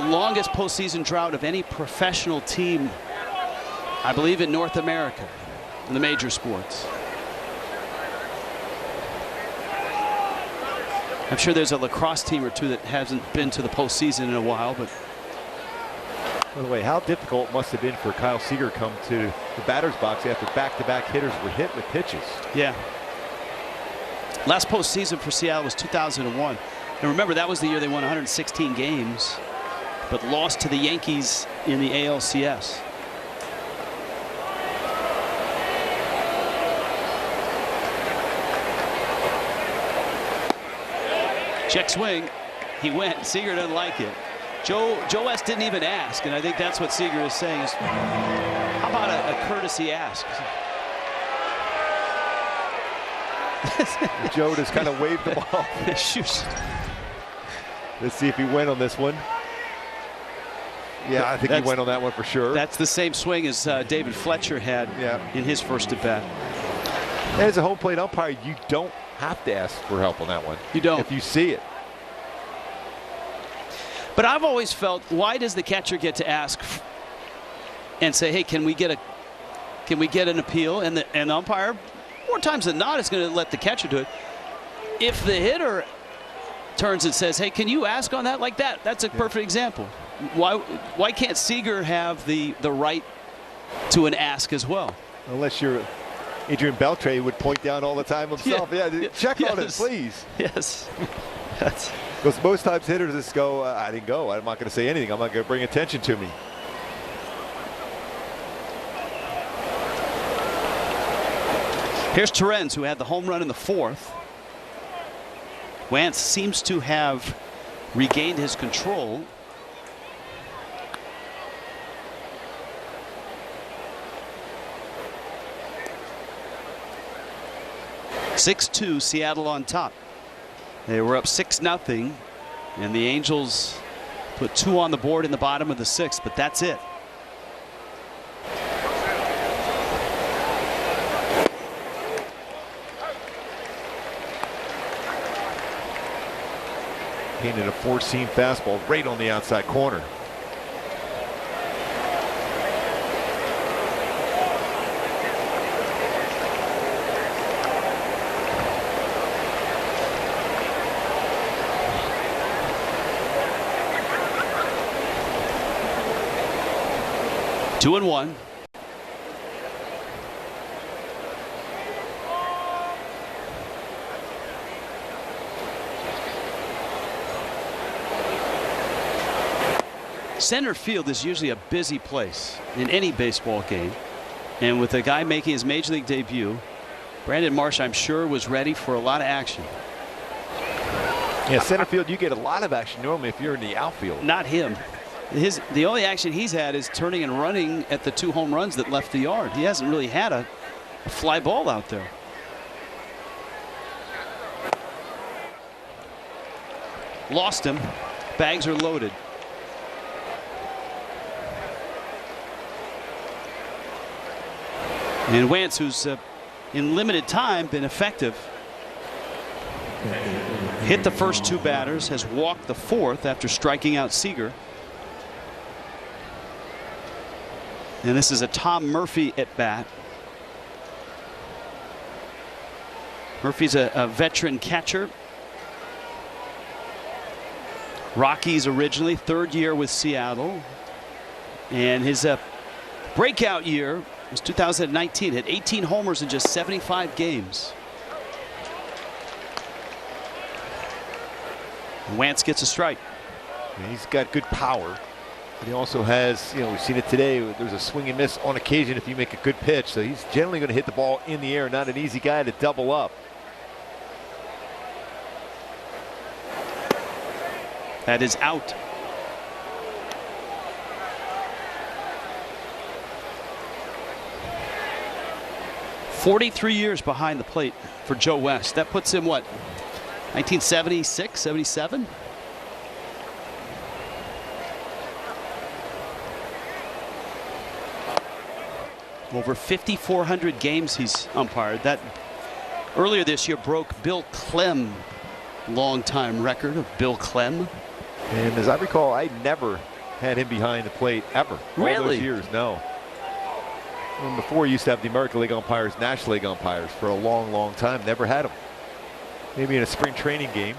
A: longest postseason drought of any professional team, I believe, in North America, in the major sports. I'm sure there's a lacrosse team or two that hasn't been to the postseason in a while, but.
B: By the way, how difficult it must have been for Kyle Seager to come to the batter's box after back-to-back hitters were hit with pitches.
A: Yeah. Last postseason for Seattle was 2001. And remember, that was the year they won 116 games, but lost to the Yankees in the ALCS. Check swing. He went. Seager doesn't like it. Joe West didn't even ask, and I think that's what Seager is saying. Is, how about a courtesy ask?
B: Joe just kind of waved the ball. Let's see if he went on this one. Yeah, I think he went on that one for sure.
A: That's the same swing as David Fletcher had in his first at bat.
B: And as a home plate umpire, you don't
P: have to ask for help on that one.
A: You don't.
P: If you see it.
A: But I've always felt, why does the catcher get to ask and say, hey, can we get an appeal? And the umpire, more times than not, is going to let the catcher do it. If the hitter turns and says, hey, can you ask on that like that? That's a perfect example. Why can't Seager have the right to an ask as well?
P: Unless you're Adrian Beltre would point down all the time himself. Yeah, check on it, please.
A: Yes.
P: Because most times hitters just go, I didn't go. I'm not going to say anything. I'm not going to bring attention to me.
A: Here's Terens, who had the home run in the 4th. Wentz seems to have regained his control. (6-2) Seattle on top. They were up 6-0, and the Angels put 2 on the board in the bottom of the 6th, but that's it.
P: Painted a 4-seam fastball right on the outside corner.
A: Two and one. Center field is usually a busy place in any baseball game. And with a guy making his major league debut, Brandon Marsh, I'm sure, was ready for a lot of action.
P: Yeah, center field, you get a lot of action normally if you're in the outfield.
A: Not him. The only action he's had is turning and running at the 2 home runs that left the yard. He hasn't really had a fly ball out there. Lost him. Bags are loaded. And Wentz, who's in limited time been effective, hit the first 2 batters, has walked the 4th after striking out Seager. And this is a Tom Murphy at bat. Murphy's a veteran catcher. Rockies originally, 3rd year with Seattle. And his breakout year was 2019. Hit 18 homers in just 75 games. Wentz gets a strike.
P: And he's got good power. But he also has, we've seen it today. There's a swing and miss on occasion if you make a good pitch. So he's generally going to hit the ball in the air. Not an easy guy to double up.
A: That is out. "43 years behind the plate for Joe West. That puts him, what, 1976, 77? Over 5,400 games he's umpired. That earlier this year broke Bill Clem, longtime record of Bill Clem.
P: And as I recall, I never had him behind the plate ever.
A: Really?
P: All those years, no. And before, you used to have the American League umpires, National League umpires for a long, long time. Never had them. Maybe in a spring training game.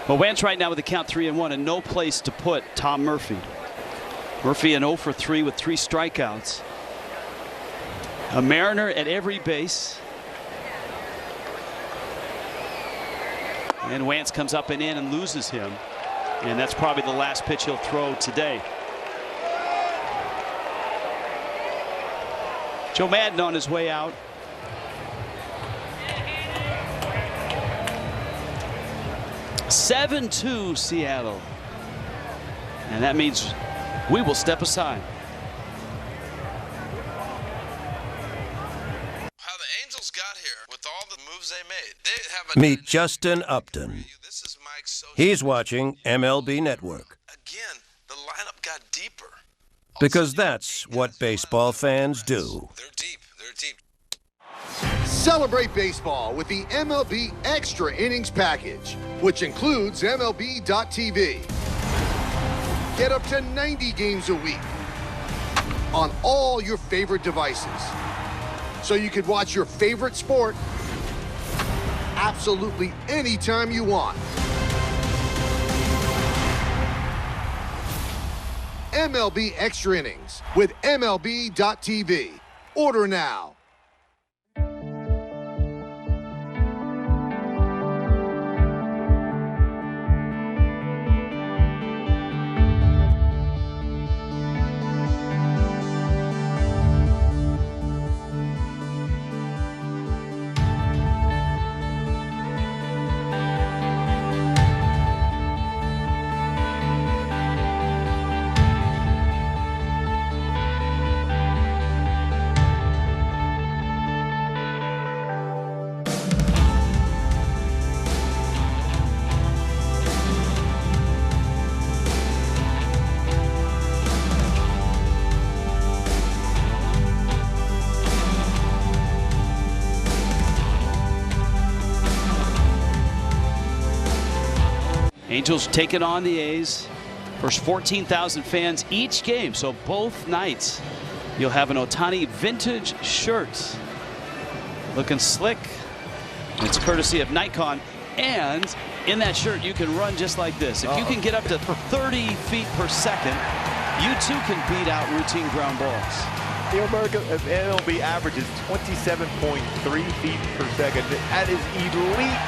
A: Well, Wentz right now with the count 3-1 and no place to put Tom Murphy. Murphy an 0 for 3 with 3 strikeouts. A Mariner at every base. And Wentz comes up and in and loses him. And that's probably the last pitch he'll throw today. Joe Madden on his way out. (7-2) Seattle. And that means we will step aside.
T: How the Angels got here with all the moves they made. They have a
Q: Meet Justin Upton. He's watching MLB Network.
T: Again, the lineup got deeper.
N: Because that's what baseball fans do.
O: Celebrate baseball with the MLB Extra Innings Package, which includes MLB.tv. Get up to 90 games a week on all your favorite devices, so you can watch your favorite sport absolutely anytime you want. MLB Extra Innings with MLB.tv. Order now.
A: Angels taking on the A's. First 14,000 fans each game, so both nights you'll have an Ohtani vintage shirt. Looking slick. It's courtesy of Nikon, and in that shirt you can run just like this. If you can get up to 30 feet per second, you too can beat out routine ground balls.
P: The American MLB averages 27.3 feet per second. That is elite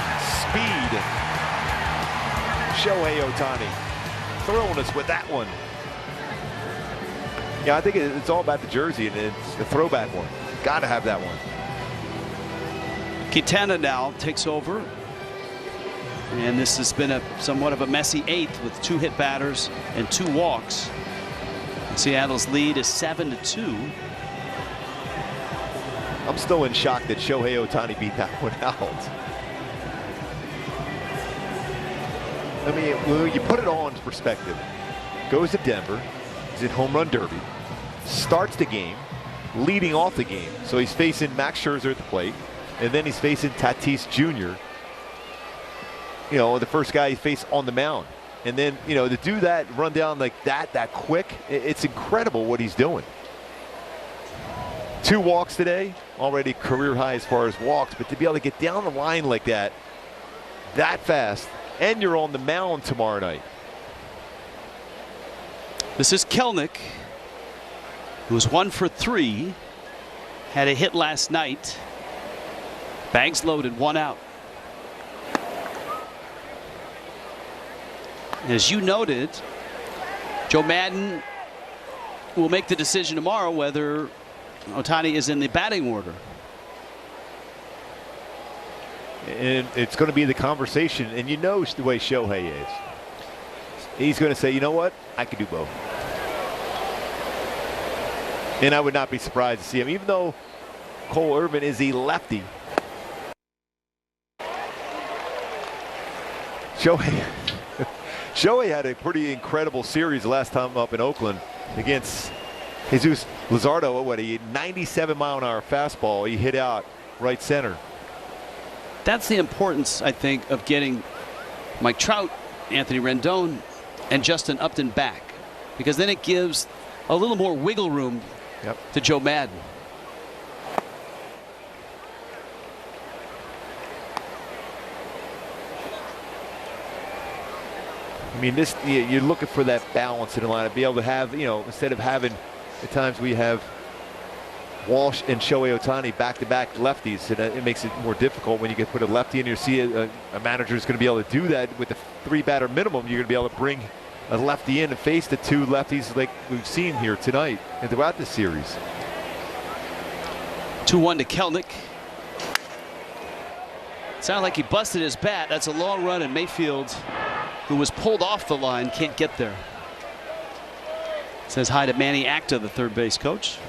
P: speed. Shohei Ohtani throwing us with that one. Yeah, I think it's all about the jersey, and it's the throwback one. Got to have that one.
A: Quintana now takes over, and this has been somewhat of a messy eighth with 2 hit batters and 2 walks. Seattle's lead is 7-2.
P: I'm still in shock that Shohei Ohtani beat that one out. I mean, when you put it all into perspective, goes to Denver, he's in home run derby, starts the game, leading off the game. So he's facing Max Scherzer at the plate, and then he's facing Tatis Jr., you know, the first guy he faced on the mound. And then, you know, to do that, run down like that quick, it's incredible what he's doing. 2 walks today, already career high as far as walks, but to be able to get down the line like that fast, and you're on the mound tomorrow night.
A: This is Kelnick, who was 1 for 3, had a hit last night. Bags loaded, 1 out. As you noted, Joe Madden will make the decision tomorrow whether Ohtani is in the batting order.
P: And it's going to be the conversation, and you know the way Shohei is. He's going to say, you know what, I could do both. And I would not be surprised to see him, even though Cole Irvin is a lefty. Shohei had a pretty incredible series last time up in Oakland against Jesus Luzardo. What, a 97-mile-an-hour fastball he hit out right center.
A: That's the importance, I think, of getting Mike Trout, Anthony Rendon, and Justin Upton back, because then it gives a little more wiggle room to Joe Madden.
P: I mean, this, you're looking for that balance in the lineup, be able to have, you know, instead of having at times we have Walsh and Shohei Ohtani back-to-back lefties, and it makes it more difficult when you get put a lefty in. You see a manager is going to be able to do that with a 3-batter minimum. You're going to be able to bring a lefty in and face the 2 lefties like we've seen here tonight and throughout this series.
A: 2-1 to Kelnick. Sounded like he busted his bat. That's a long run, and Mayfield, who was pulled off the line, can't get there. Says hi to Manny Acta, the third base coach.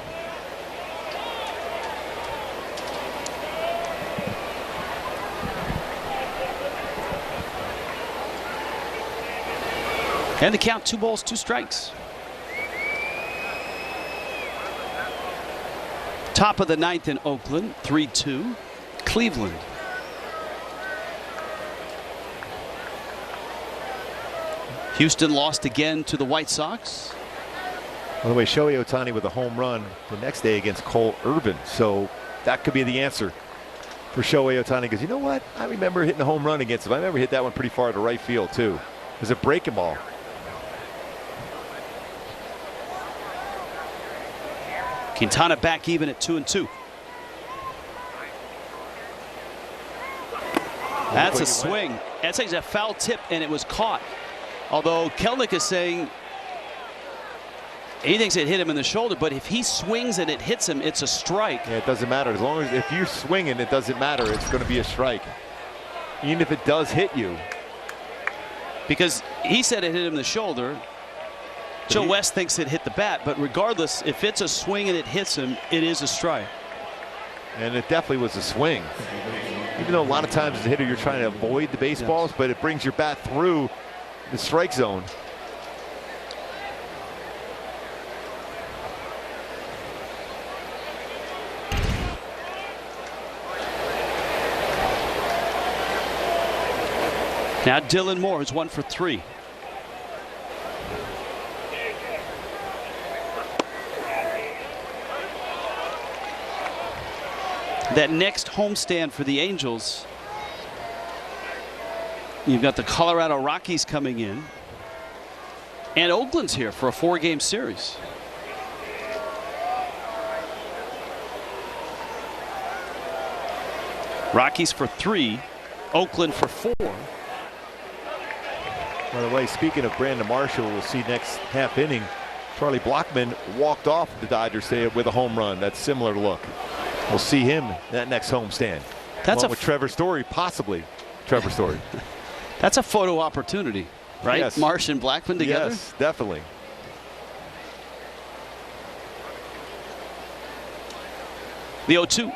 A: And the count, 2 balls, 2 strikes. Top of the 9th in Oakland, 3-2. Cleveland. Houston lost again to the White Sox.
P: By the way, Shohei Ohtani with a home run the next day against Cole Irvin. So that could be the answer for Shohei Ohtani, because you know what? I remember hitting a home run against him. I remember hit that one pretty far to right field too. It was a breaking ball.
A: Quintana back even at 2-2. That's a swing. That's a foul tip, and it was caught. Although Kelenic is saying he thinks it hit him in the shoulder, but if he swings and it hits him, it's a strike.
P: Yeah, it doesn't matter. As long as if you're swinging, it doesn't matter. It's going to be a strike, even if it does hit you.
A: Because he said it hit him in the shoulder. Joe West thinks it hit the bat, but regardless, if it's a swing and it hits him, it is a strike.
P: And it definitely was a swing. Even though a lot of times as a hitter, you're trying to avoid the baseballs, but it brings your bat through the strike zone.
A: Now Dylan Moore is 1 for 3. That next homestand for the Angels, you've got the Colorado Rockies coming in, and Oakland's here for a 4-game series. Rockies for 3, Oakland for 4.
P: By the way, speaking of Brandon Marshall, we'll see next half inning, Charlie Blockman walked off the Dodgers stadium with a home run. That's similar look. We'll see him that next homestand.
A: That's
P: with Trevor Story, possibly Trevor Story.
A: That's a photo opportunity, right?
P: Yes.
A: Marsh and Blackman together?
P: Yes, definitely.
A: The 0-2.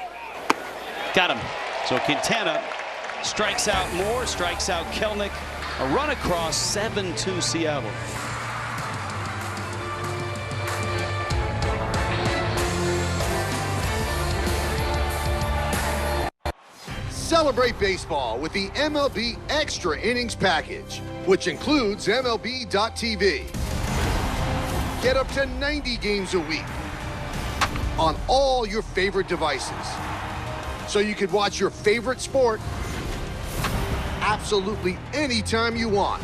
A: Got him. So Quintana strikes out Moore, strikes out Kelenic. A run across, 7-2 Seattle.
O: Celebrate baseball with the MLB Extra Innings Package, which includes MLB.tv. Get up to 90 games a week on all your favorite devices, so you could watch your favorite sport absolutely anytime you want.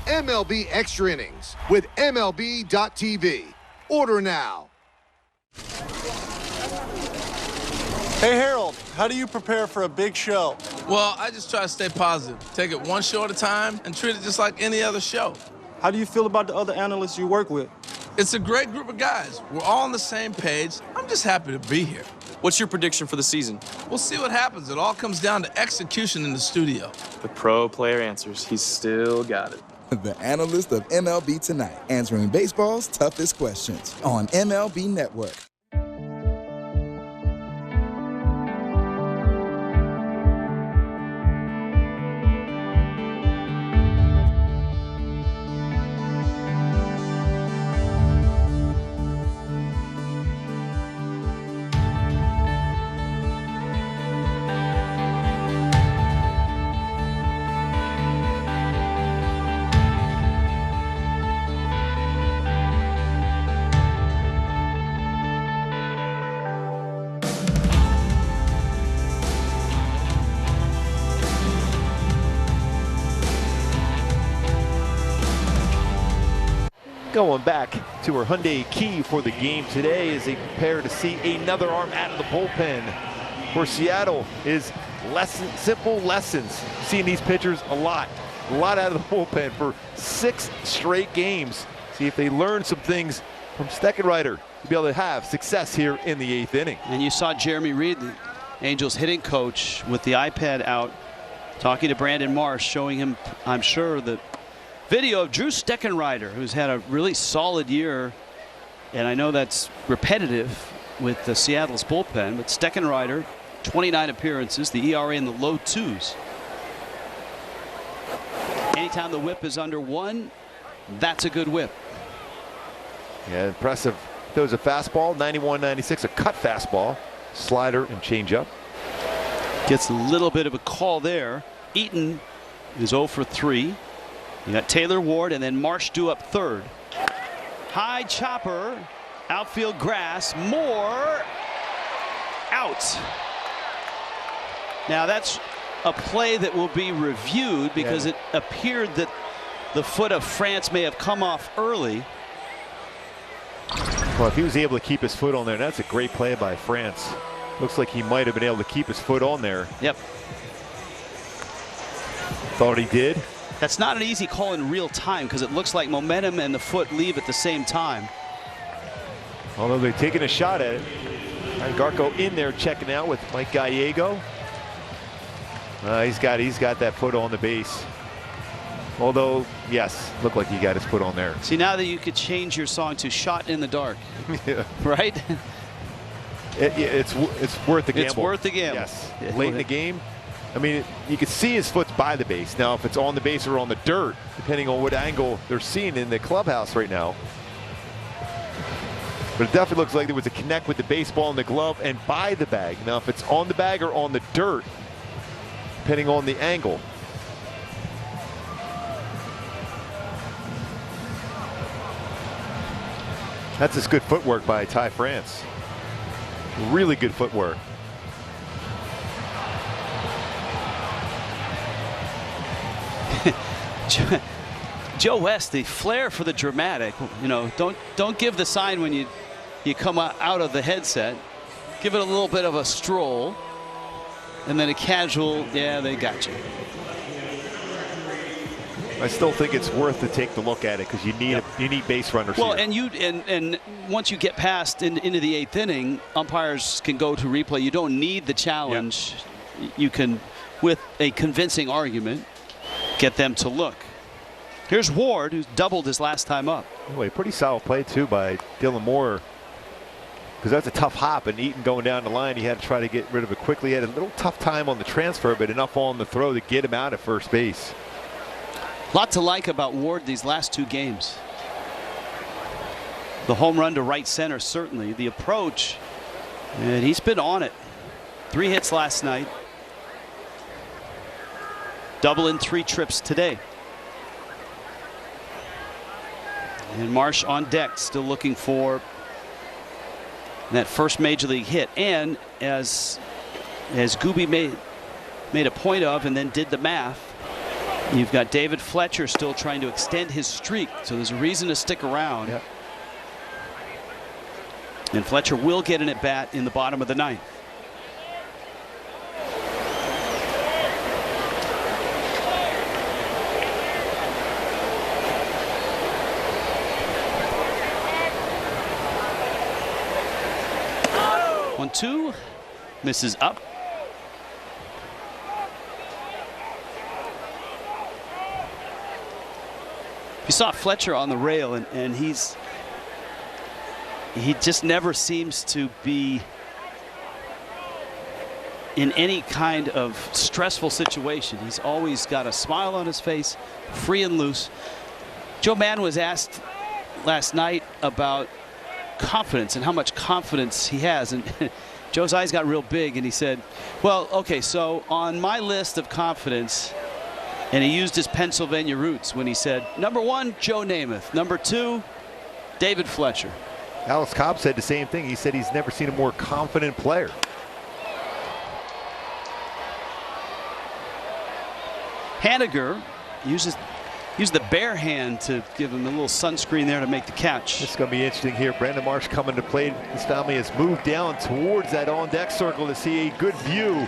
O: MLB Extra Innings with MLB.tv. Order now.
C: Hey, Harold, how do you prepare for a big show?
M: Well, I just try to stay positive. Take it one show at a time and treat it just like any other show.
C: How do you feel about the other analysts you work with?
M: It's a great group of guys. We're all on the same page. I'm just happy to be here.
L: What's your prediction for the season?
M: We'll see what happens. It all comes down to execution in the studio.
L: The pro player answers. He's still got it.
G: The analyst of MLB Tonight, answering baseball's toughest questions on MLB Network.
P: Going back to her Hyundai Key for the game today as they prepare to see another arm out of the bullpen. For Seattle is simple lessons. Seeing these pitchers a lot out of the bullpen for 6 straight games. See if they learn some things from Steckenrider to be able to have success here in the 8th inning.
A: And you saw Jeremy Reed, the Angels hitting coach, with the iPad out, talking to Brandon Marsh, showing him, I'm sure, the video of Drew Steckenrider, who's had a really solid year. And I know that's repetitive with the Seattle's bullpen, but Steckenrider, 29 appearances, the ERA in the low 2s. Anytime the whip is under 1, that's a good whip.
P: Yeah, impressive. There was a fastball, 91-96, a cut fastball, slider, and changeup.
A: Gets a little bit of a call there. Eaton is 0 for 3. You got Taylor Ward and then Marsh due up third. High chopper, outfield grass, Moore out. Now that's a play that will be reviewed because it appeared that the foot of France may have come off early.
P: Well, if he was able to keep his foot on there, that's a great play by France. Looks like he might have been able to keep his foot on there.
A: Yep.
P: Thought he did.
A: That's not an easy call in real time because it looks like momentum and the foot leave at the same time.
P: Although they're taking a shot at it. And Garco in there checking out with Mike Gallego. He's got that foot on the base. Although, yes, looked like he got his foot on there.
A: See, now that you could change your song to Shot in the Dark.
P: Yeah.
A: Right?
P: It's worth the gamble.
A: It's worth the gamble.
P: Yes. Late in the game. I mean, you can see his foot's by the base. Now, if it's on the base or on the dirt, depending on what angle they're seeing in the clubhouse right now. But it definitely looks like there was a connect with the baseball and the glove and by the bag. Now, if it's on the bag or on the dirt, depending on the angle. That's just good footwork by Ty France. Really good footwork.
A: Joe West, the flair for the dramatic. You know, don't give the sign when you come out of the headset. Give it a little bit of a stroll, and then a casual. Yeah, they got you.
P: I still think it's worth to take the look at it because you need base runners.
A: Well,
P: here.
A: and once you get past into the 8th inning, umpires can go to replay. You don't need the challenge. You can, with a convincing argument, get them to look. Here's Ward, who's doubled his last time up.
P: Anyway, pretty solid play too by Dylan Moore, because that's a tough hop, and Eaton going down the line, he had to try to get rid of it quickly. He had a little tough time on the transfer, but enough on the throw to get him out at first base.
A: Lot to like about Ward these last 2 games. The home run to right center, certainly. The approach, and he's been on it. 3 hits last night. Double in 3 trips today. And Marsh on deck, still looking for that first major league hit. And as Gooby made a point of and then did the math, you've got David Fletcher still trying to extend his streak, so there's a reason to stick around.
P: Yep.
A: And Fletcher will get an at-bat in the bottom of the 9th. One, 2, misses up. You saw Fletcher on the rail, and he just never seems to be in any kind of stressful situation. He's always got a smile on his face, free and loose. Joe Mann was asked last night about confidence and how much confidence he has, and Joe's eyes got real big, and he said, well, okay, so on my list of confidence, and he used his Pennsylvania roots when he said, number 1, Joe Namath. Number 2, David Fletcher.
P: Alex Cobb said the same thing. He said he's never seen a more confident player.
A: Haniger uses the bare hand to give him a little sunscreen there to make the catch.
P: This is going to be interesting here. Brandon Marsh coming to play. His family has moved down towards that on-deck circle to see a good view.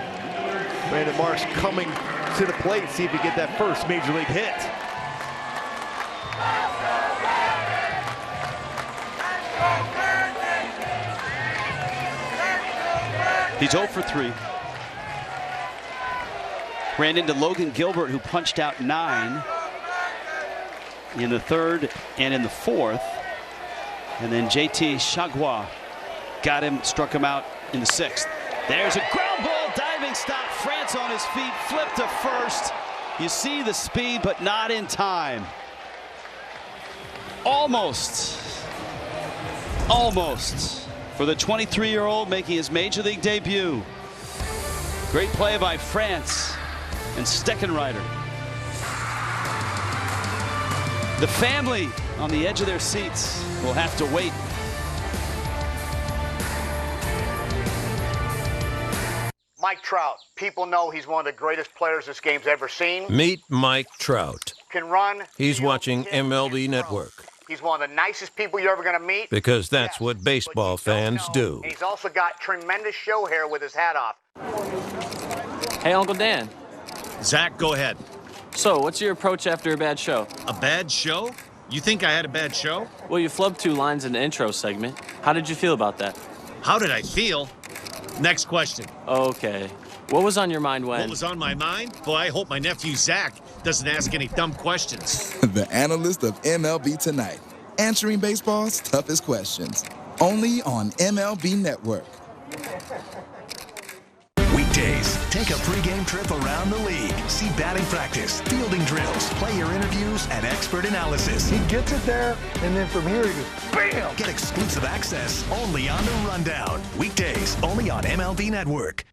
P: Brandon Marsh coming to the plate, see if he get that first major league hit.
A: He's 0 for 3. Ran into Logan Gilbert, who punched out 9 in the 3rd and in the 4th. And then JT Chagua got him, struck him out in the 6th. There's a ground ball, diving stop. France on his feet, flip to first. You see the speed, but not in time. Almost. Almost for the 23-year-old making his Major League debut. Great play by France and Steckenrider. The family on the edge of their seats will have to wait.
Q: Mike Trout. People know he's one of the greatest players this game's ever seen.
N: Meet Mike Trout.
Q: Can run.
N: He's watching MLB Network.
Q: He's one of the nicest people you're ever going to meet.
N: Because that's what baseball fans do.
Q: And he's also got tremendous show hair with his hat off.
L: Hey, Uncle Dan.
S: Zach, go ahead.
L: So, what's your approach after a bad show?
S: A bad show? You think I had a bad show?
L: Well, you flubbed 2 lines in the intro segment. How did you feel about that?
S: How did I feel? Next question.
L: Okay. What was on your mind when?
S: What was on my mind? Boy, I hope my nephew Zach doesn't ask any dumb questions.
G: The analyst of MLB Tonight, answering baseball's toughest questions. Only on MLB Network.
R: Weekdays, take a pregame trip around the league. See batting practice, fielding drills, player interviews, and expert analysis.
W: He gets it there, and then from here he goes, BAM!
R: Get exclusive access only on The Rundown. Weekdays, only on MLB Network.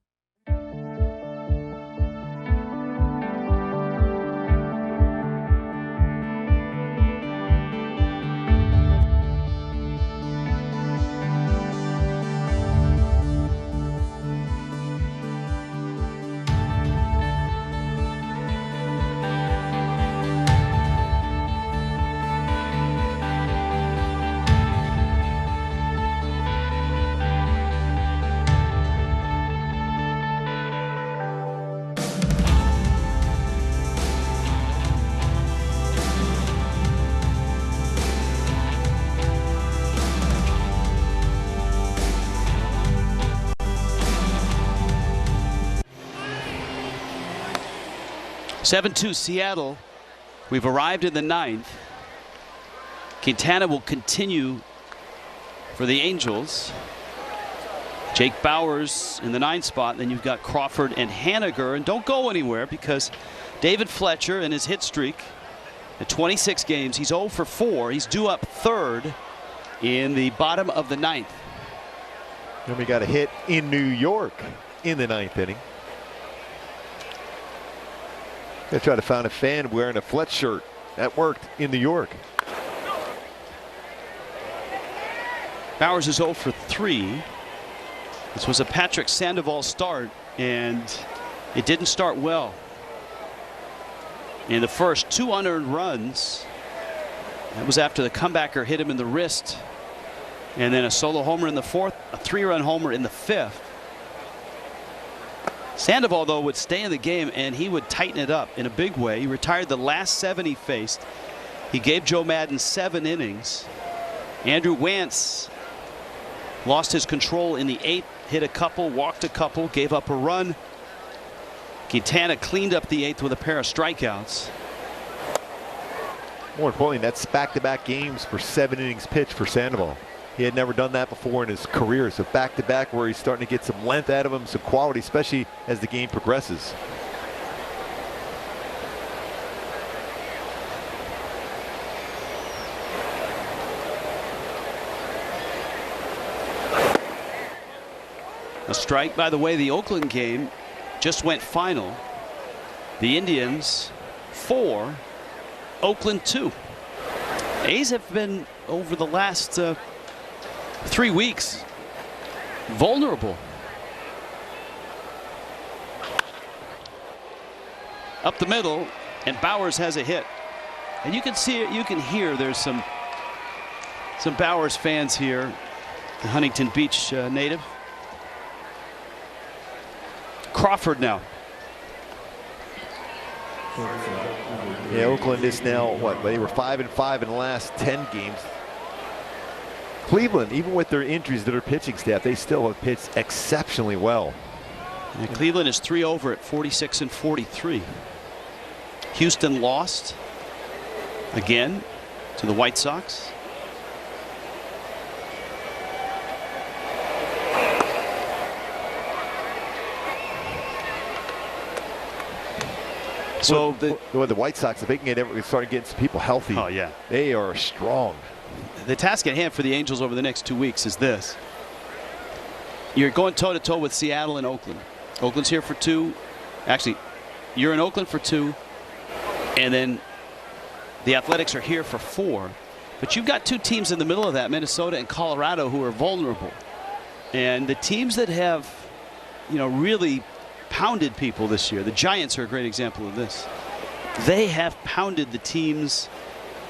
A: (7-2) Seattle. We've arrived in the 9th. Quintana will continue for the Angels. Jake Bauers in the 9th spot. Then you've got Crawford and Haniger. And don't go anywhere because David Fletcher in his hit streak at 26 games. He's 0 for 4. He's due up 3rd in the bottom of the 9th.
P: And we got a hit in New York in the 9th inning. They tried to find a fan wearing a Fletch shirt. That worked in New York.
A: Bauers is 0 for 3. This was a Patrick Sandoval start, and it didn't start well. In the first, 2 unearned runs. That was after the comebacker hit him in the wrist. And then a solo homer in the 4th, a 3-run homer in the 5th. Sandoval, though, would stay in the game, and he would tighten it up in a big way. He retired the last 7 he faced. He gave Joe Madden 7 innings. Andrew Wantz lost his control in the 8th, hit a couple, walked a couple, gave up a run. Quintana cleaned up the 8th with a pair of strikeouts.
P: More importantly, that's back-to-back games for 7 innings pitched for Sandoval. He had never done that before in his career. So back-to-back where he's starting to get some length out of him, some quality, especially as the game progresses.
A: A strike. By the way, the Oakland game just went final. The Indians 4, Oakland 2. A's have been, over the last 3 weeks, vulnerable. Up the middle, and Bauers has a hit. And you can see it, you can hear there's some Bauers fans here, the Huntington Beach native. Crawford now.
P: Yeah, Oakland is now, what, they were 5-5 in the last 10 games. Cleveland, even with their injuries to their pitching staff, they still have pitched exceptionally well.
A: Yeah, Cleveland is 3 over at 46-43. Houston lost again to the White Sox.
P: So the White Sox, if they can get start getting some people healthy,
A: oh yeah,
P: they are strong.
A: the task at hand for the Angels over the next 2 weeks is this. You're going toe-to-toe with Seattle and Oakland. Oakland's here for 2. Actually, you're in Oakland for 2. And then the Athletics are here for 4. But you've got 2 teams in the middle of that, Minnesota and Colorado, who are vulnerable. And the teams that have, really pounded people this year, the Giants are a great example of this. They have pounded the teams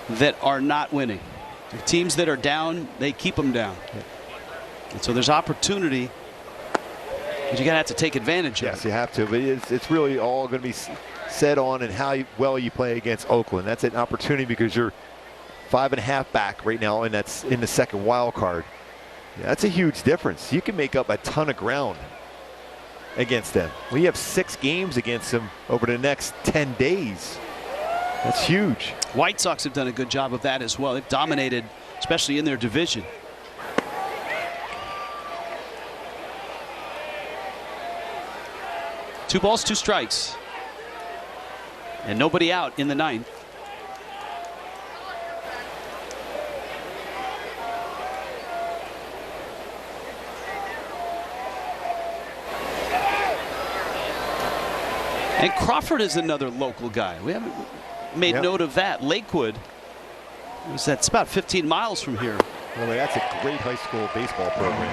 A: that are not winning. The teams that are down, they keep them down. And so there's opportunity, but you got to have to take advantage of it.
P: Yes, you have to. But it's really all going to be set on and how well you play against Oakland. That's an opportunity because you're 5.5 back right now, and that's in the second wild card. Yeah, that's a huge difference. You can make up a ton of ground against them. We have 6 games against them over the next 10 days. That's huge.
A: White Sox have done a good job of that as well. They've dominated, especially in their division. Two balls, 2 strikes. And nobody out in the 9th. And Crawford is another local guy. We haven't made note of that. Lakewood, that's about 15 miles from here.
P: Well, that's a great high school baseball program.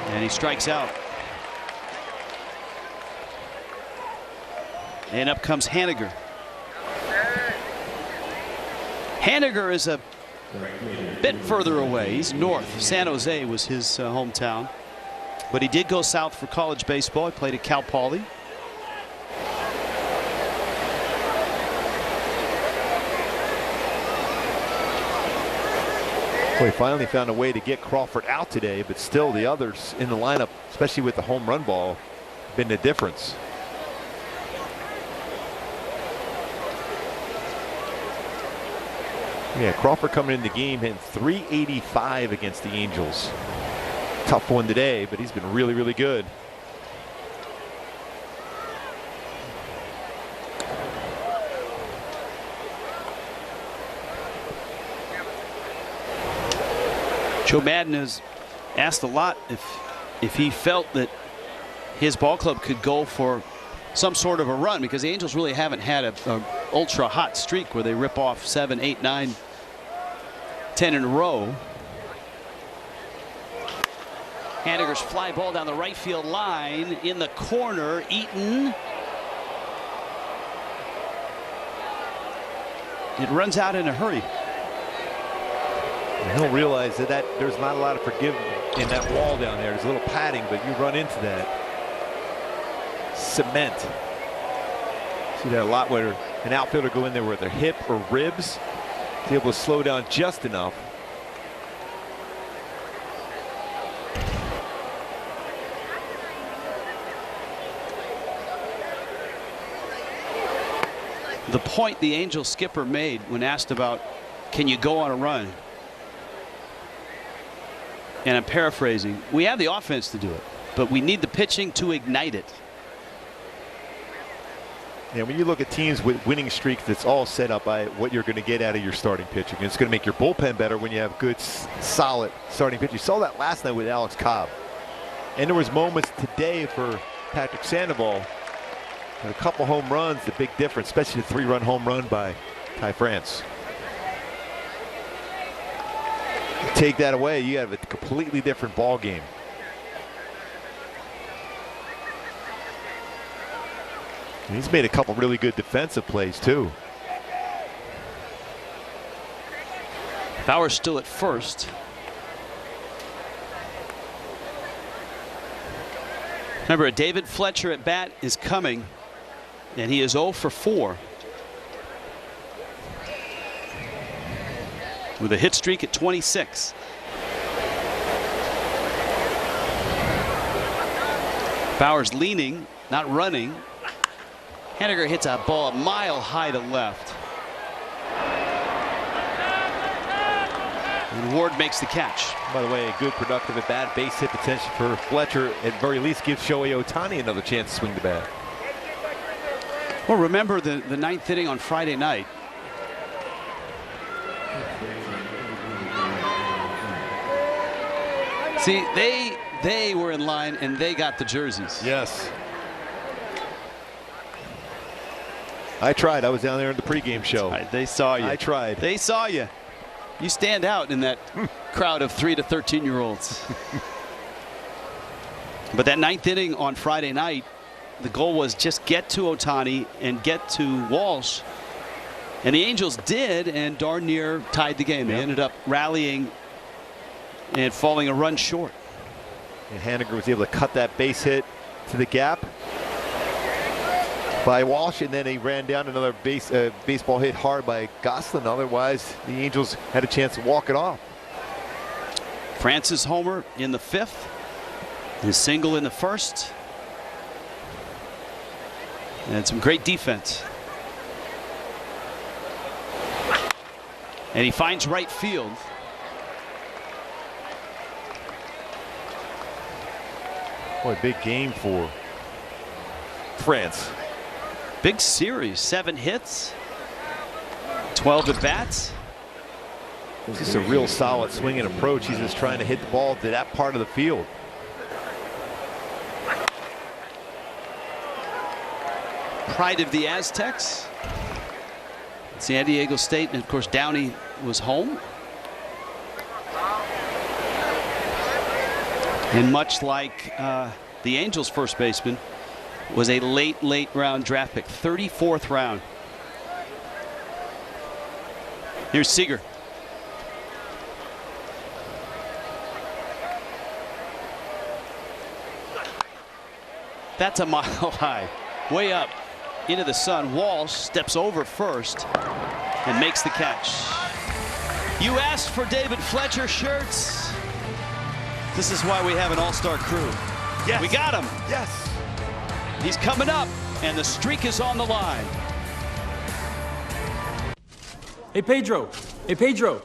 A: And he strikes out. And up comes Haniger. Haniger is a bit further away. He's north. San Jose was his hometown. But he did go south for college baseball. He played at Cal Poly.
P: Well, he finally found a way to get Crawford out today, but still the others in the lineup, especially with the home run ball, have been the difference. Yeah, Crawford coming in the game hitting .385 against the Angels. Tough one today, but he's been really, really good.
A: Joe Madden has asked a lot if he felt that his ball club could go for some sort of a run, because the Angels really haven't had a ultra hot streak where they rip off 7, 8, 9, 10 in a row. Haniger's fly ball down the right field line in the corner. Eaton. It runs out in a hurry.
P: And he'll realize that there's not a lot of forgiveness in that wall down there. There's a little padding, but you run into that cement. See that a lot where an outfielder go in there with their hip or ribs to be able to slow down just enough.
A: The point the Angels skipper made when asked about, can you go on a run? And I'm paraphrasing, we have the offense to do it, but we need the pitching to ignite it.
P: Yeah, when you look at teams with winning streaks, that's all set up by what you're going to get out of your starting pitching. It's going to make your bullpen better when you have good, solid starting pitching. You saw that last night with Alex Cobb. And there was moments today for Patrick Sandoval. A couple home runs, the big difference, especially the 3-run home run by Ty France. Take that away, you have a completely different ball game. And he's made a couple really good defensive plays too.
A: Bauer's still at first. Remember, a David Fletcher at bat is coming, and he is 0 for 4. With a hit streak at 26. Bauer's leaning, not running. Haniger hits a ball a mile high to left. And Ward makes the catch.
P: By the way, a good productive at bat, base hit potential for Fletcher. At very least gives Shohei Ohtani another chance to swing the bat.
A: Well, remember the 9th inning on Friday night. See, they were in line and they got the jerseys.
B: Yes. I tried. I was down there in the pregame show.
A: They saw you.
B: I tried.
A: They saw you. You stand out in that crowd of 3 to 13-year-olds. But that 9th inning on Friday night, the goal was just get to Ohtani and get to Walsh. And the Angels did, and darn near tied the game. They ended up rallying and falling a run short.
B: And Haniger was able to cut that base hit to the gap by Walsh, and then he ran down another baseball hit hard by Gosselin. Otherwise, the Angels had a chance to walk it off.
A: Francis homer in the 5th. His single in the 1st. And some great defense. And he finds right field.
B: Boy, big game for France.
A: Big series, 7 hits, 12 at bats.
B: It's just a real solid swing and approach. He's just trying to hit the ball to that part of the field.
A: Pride of the Aztecs. San Diego State, and of course Downey was home. And much like the Angels' first baseman, was a late round draft pick, 34th round. Here's Seager. That's a mile high, way up into the sun. Walsh steps over first and makes the catch. You asked for David Fletcher shirts. This is why we have an all-star crew.
B: Yes.
A: We got him.
B: Yes.
A: He's coming up, and the streak is on the line.
I: Hey, Pedro. Hey, Pedro.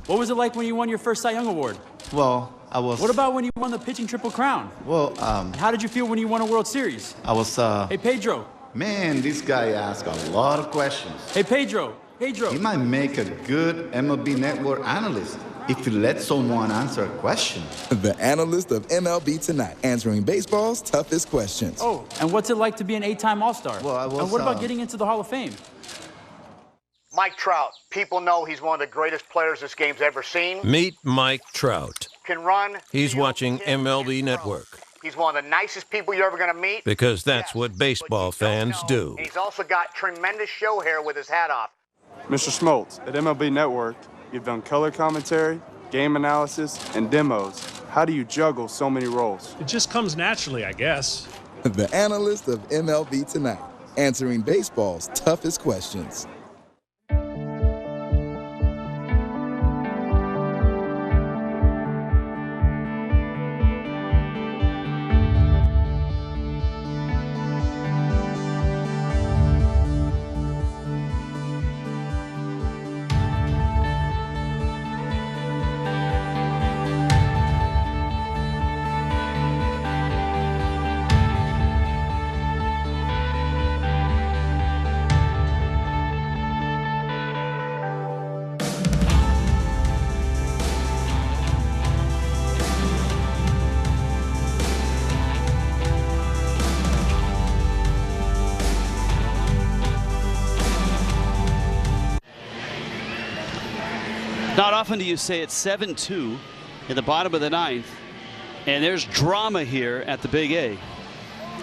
I: What was it like when you won your first Cy Young Award?
K: Well, I was...
I: What about when you won the pitching Triple Crown?
K: Well,
I: How did you feel when you won a World Series?
K: I was,
I: Hey, Pedro.
K: Man, this guy asked a lot of questions.
I: Hey, Pedro. Pedro.
K: He might make a good MLB Network analyst if you let someone answer a question.
G: The analyst of MLB Tonight, answering baseball's toughest questions.
I: Oh, and what's it like to be an 8-time All-Star?
K: Well, I was...
I: And what about getting into the Hall of Fame?
Q: Mike Trout. People know he's one of the greatest players this game's ever seen.
N: Meet Mike Trout.
Q: Can run.
N: He's watching MLB Network.
Q: He's one of the nicest people you're ever going to meet.
N: Because that's what baseball fans do.
Q: And he's also got tremendous show hair with his hat off.
H: Mr. Smoltz, at MLB Network, you've done color commentary, game analysis, and demos. How do you juggle so many roles?
J: It just comes naturally, I guess.
G: The analyst of MLB Tonight, answering baseball's toughest questions.
A: Not often do you say it's 7-2 in the bottom of the 9th, and there's drama here at the Big A,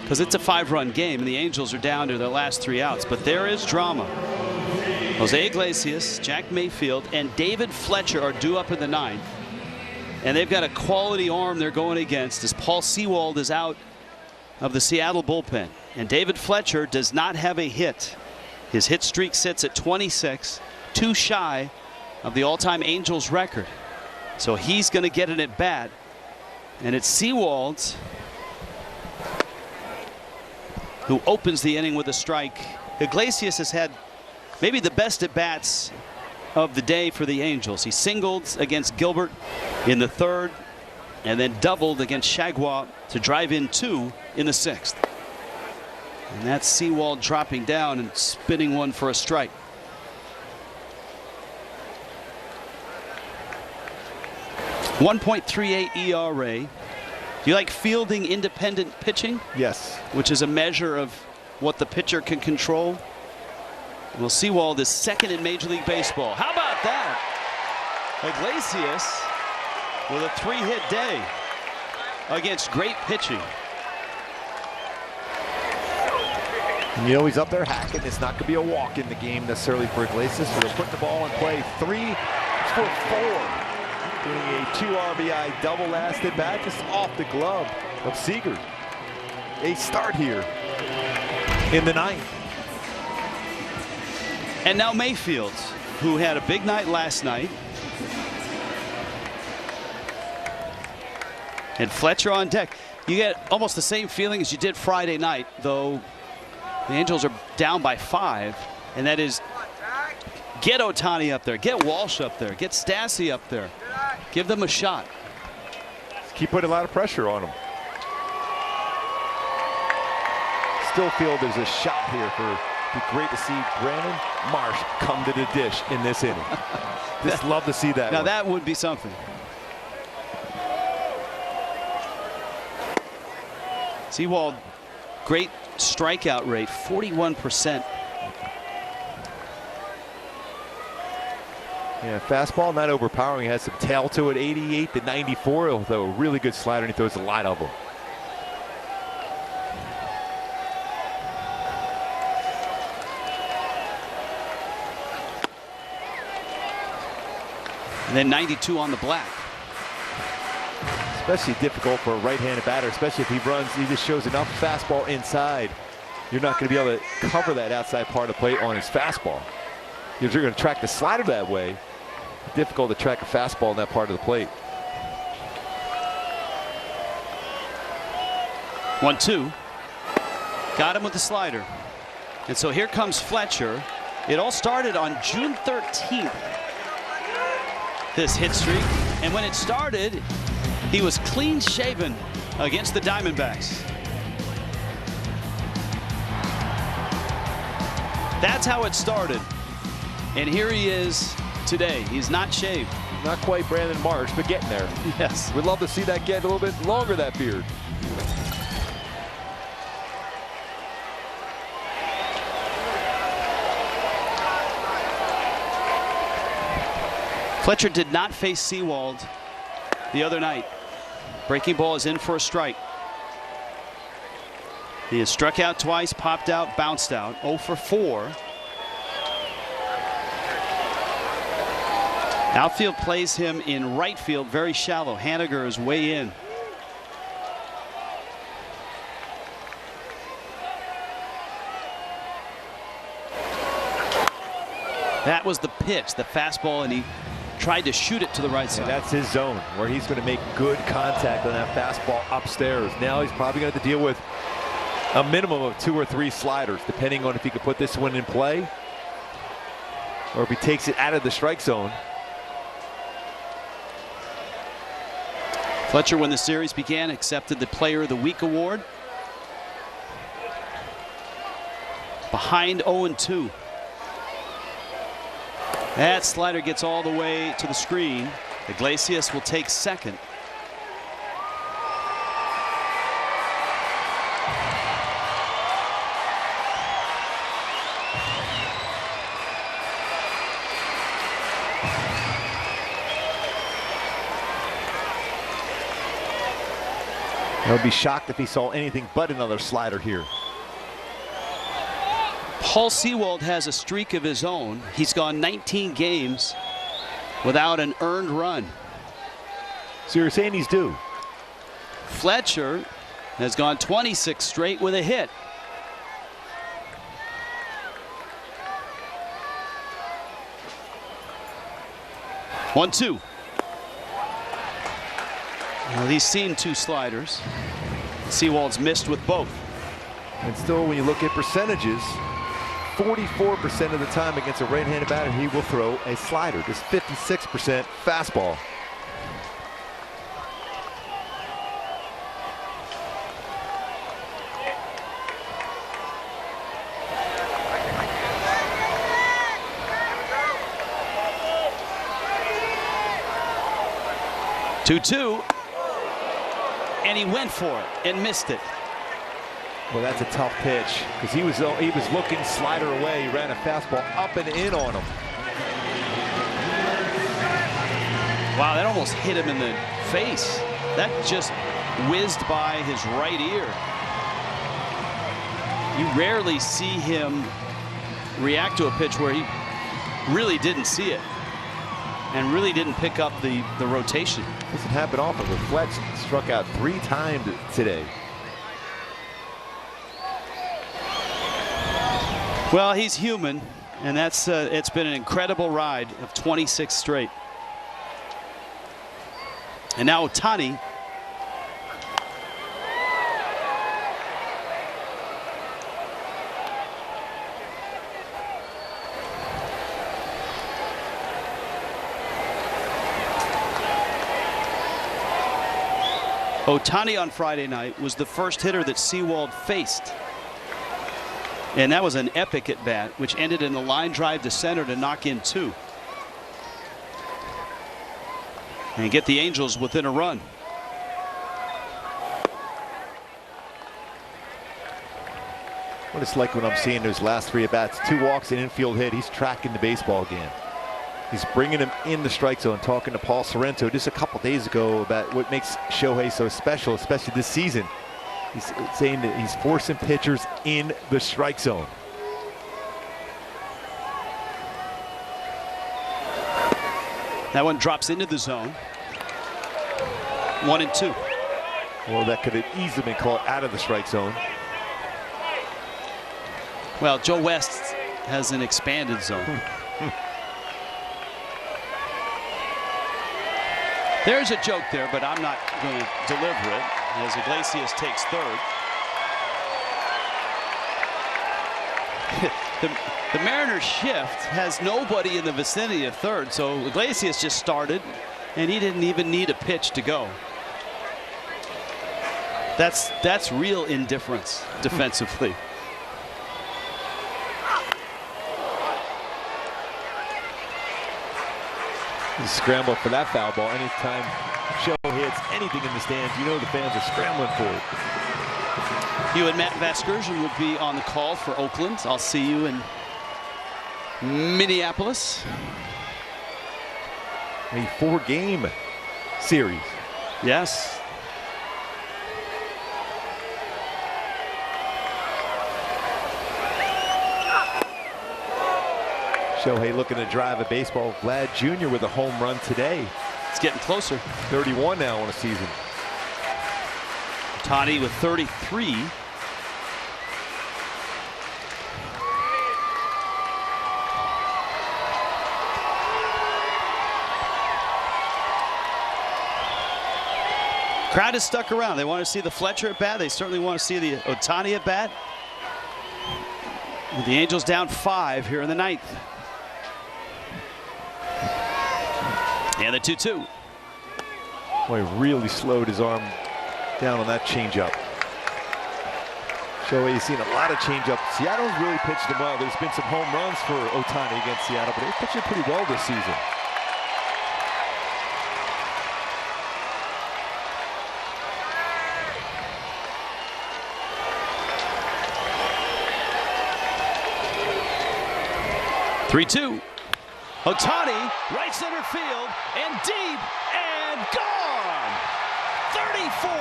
A: because it's a 5-run game and the Angels are down to their last 3 outs. But there is drama. Jose Iglesias, Jack Mayfield, and David Fletcher are due up in the 9th, and they've got a quality arm they're going against as Paul Sewald is out of the Seattle bullpen. And David Fletcher does not have a hit. His hit streak sits at 26, 2 shy of the all-time Angels record. So he's going to get an at-bat. And it's Sewald who opens the inning with a strike. Iglesias has had maybe the best at-bats of the day for the Angels. He singled against Gilbert in the 3rd and then doubled against Chagua to drive in 2 in the 6th. And that's Sewald dropping down and spinning one for a strike. 1.38 ERA. Do you like fielding independent pitching?
P: Yes.
A: Which is a measure of what the pitcher can control. Well, Seawald is second in Major League Baseball. How about that? Iglesias with a 3-hit day against great pitching.
P: And you know he's up there hacking. It's not going to be a walk in the game necessarily for Iglesias, so they're putting the ball in play 3 for 4. Doing a 2 RBI double last at bat, just off the glove of Seager. A start here in the 9th.
A: And now Mayfield, who had a big night last night. And Fletcher on deck. You get almost the same feeling as you did Friday night, though the Angels are down by 5, and that is get Ohtani up there, get Walsh up there, get Stassi up there. Give them a shot.
P: Keep putting a lot of pressure on them. Still feel there's a shot here for. It'd be great to see Brandon Marsh come to the dish in this inning. Just love to see that.
A: Now
P: one.
A: that would be something. Seawald, great strikeout rate, 41%.
P: Yeah, fastball not overpowering. Has some tail to it, 88 to 94. Although a really good slider, and he throws a lot of them.
A: And then 92 on the black.
P: Especially difficult for a right-handed batter, especially if he runs, he just shows enough fastball inside. You're not going to be able to cover that outside part of the plate on his fastball. If you're going to track the slider that way, difficult to track a fastball in that part of the plate.
A: 1-2. Got him with the slider. And so here comes Fletcher. It all started on June 13th. This hit streak. And when it started, he was clean shaven against the Diamondbacks. That's how it started. And here he is today. He's not shaved.
P: Not quite Brandon Marsh, but getting there.
A: Yes.
P: We'd love to see that get a little bit longer, that beard.
A: Fletcher did not face Seawald the other night. Breaking ball is in for a strike. He has struck out twice, popped out, bounced out. 0 for 4. Outfield plays him in right field, very shallow. Haniger is way in. That was the pitch, the fastball, and he tried to shoot it to the right side.
P: And that's his zone, where he's going to make good contact on that fastball upstairs. Now he's probably going to have to deal with a minimum of 2 or 3 sliders, depending on if he can put this one in play or if he takes it out of the strike zone.
A: Fletcher, when the series began, accepted the Player of the Week award. Behind 0-2. That slider gets all the way to the screen. Iglesias will take second.
P: I would be shocked if he saw anything but another slider here.
A: Paul Seawald has a streak of his own. He's gone 19 games without an earned run.
P: So you're saying he's due?
A: Fletcher has gone 26 straight with a hit. One, two. Well, he's seen 2 sliders. Seawald's missed with both.
P: And still, when you look at percentages, 44% of the time against a right-handed batter, he will throw a slider. Just 56% fastball.
A: 2-2. And he went for it and missed it.
P: Well, that's a tough pitch because he was looking slider away. He ran a fastball up and in on him.
A: Wow, that almost hit him in the face. That just whizzed by his right ear. You rarely see him react to a pitch where he really didn't see it and really didn't pick up the rotation.
P: Doesn't happen often. The Fletch struck out 3 times today.
A: Well, he's human, and that's it's been an incredible ride of 26 straight. And now Ohtani. Ohtani on Friday night was the first hitter that Sewald faced. And that was an epic at bat, which ended in a line drive to center to knock in 2. And get the Angels within a run.
P: What it's like when I'm seeing those last 3 at-bats. 2 walks, an infield hit. He's tracking the baseball again. He's bringing him in the strike zone. Talking to Paul Sorrento just a couple days ago about what makes Shohei so special, especially this season. He's saying that he's forcing pitchers in the strike zone.
A: That one drops into the zone. 1-2.
P: Well, that could have easily been called out of the strike zone.
A: Well, Joe West has an expanded zone. There's a joke there, but I'm not going to deliver it as Iglesias takes third. The Mariners shift has nobody in the vicinity of third, so Iglesias just started, and he didn't even need a pitch to go. That's real indifference defensively.
P: He's scrambling for that foul ball. Anytime Shohei hits anything in the stands, you know the fans are scrambling for it.
A: You and Matt Vasgersian will be on the call for Oakland. I'll see you in Minneapolis.
P: A 4-game series.
A: Yes.
P: Shohei looking to drive a baseball. Vlad Jr. with a home run today.
A: It's getting closer.
P: 31 now on a season.
A: Ohtani with 33. Crowd is stuck around. They want to see the Fletcher at bat. They certainly want to see the Ohtani at bat. With the Angels down 5 here in the 9th. And the 2-2.
P: Boy, really slowed his arm down on that changeup. Shohei's seen a lot of changeups. Seattle's really pitched him well. There's been some home runs for Ohtani against Seattle, but they're pitching pretty well this season.
A: (3-2). Ohtani, right center field, and deep, and gone! 34!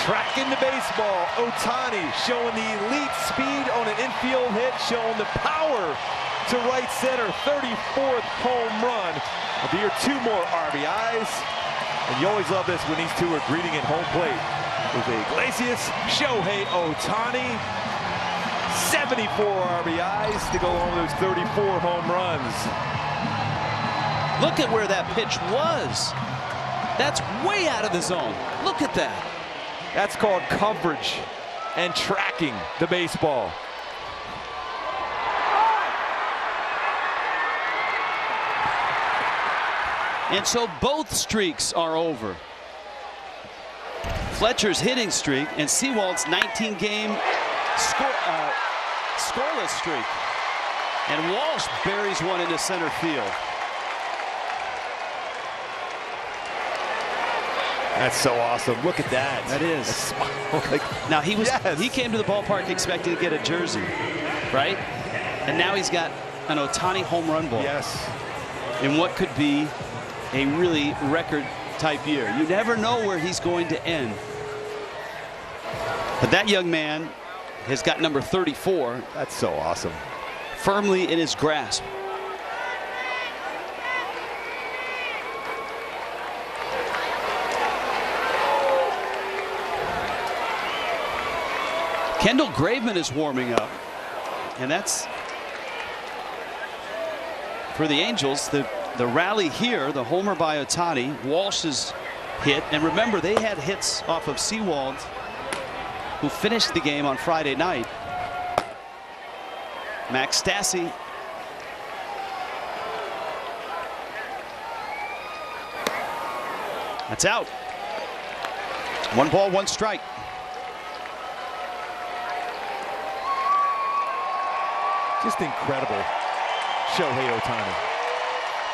P: Tracking the baseball, Ohtani showing the elite speed on an infield hit, showing the power to right center. 34th home run of the year. 2 more RBIs. And you always love this when these two are greeting at home plate. With Iglesias, Shohei Ohtani. 74 RBIs to go along with those 34 home runs.
A: Look at where that pitch was. That's way out of the zone. Look at that.
P: That's called coverage and tracking the baseball.
A: And so both streaks are over. Fletcher's hitting streak and Sewald's 19-game scoreless streak. And Walsh buries one into center field.
P: That's so awesome. Look at that.
A: That is.
P: Like,
A: now he came to the ballpark expecting to get a jersey, right? And now he's got an Ohtani home run ball.
P: Yes.
A: In what could be a really record type year. You never know where he's going to end. But that young man has got number 34.
P: That's so awesome.
A: Firmly in his grasp. Kendall Graveman is warming up, and that's for the Angels. The rally here, the homer by Ohtani, Walsh's hit, and remember they had hits off of Sewald, who finished the game on Friday night. Max Stassi. That's out. 1 ball, 1 strike.
P: Just incredible. Shohei Ohtani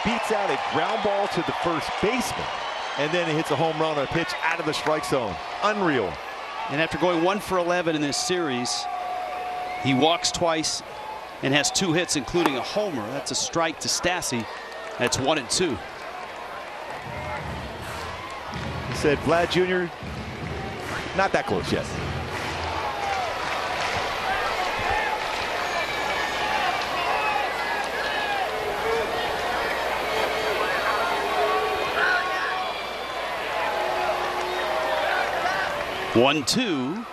P: beats out a ground ball to the first baseman, and then he hits a home run on a pitch out of the strike zone. Unreal.
A: And after going 1 for 11 in this series, he walks twice and has 2 hits, including a homer. That's a strike to Stassi. That's 1 and 2.
P: He said, Vlad Jr., not that close, yes.
A: One, 2.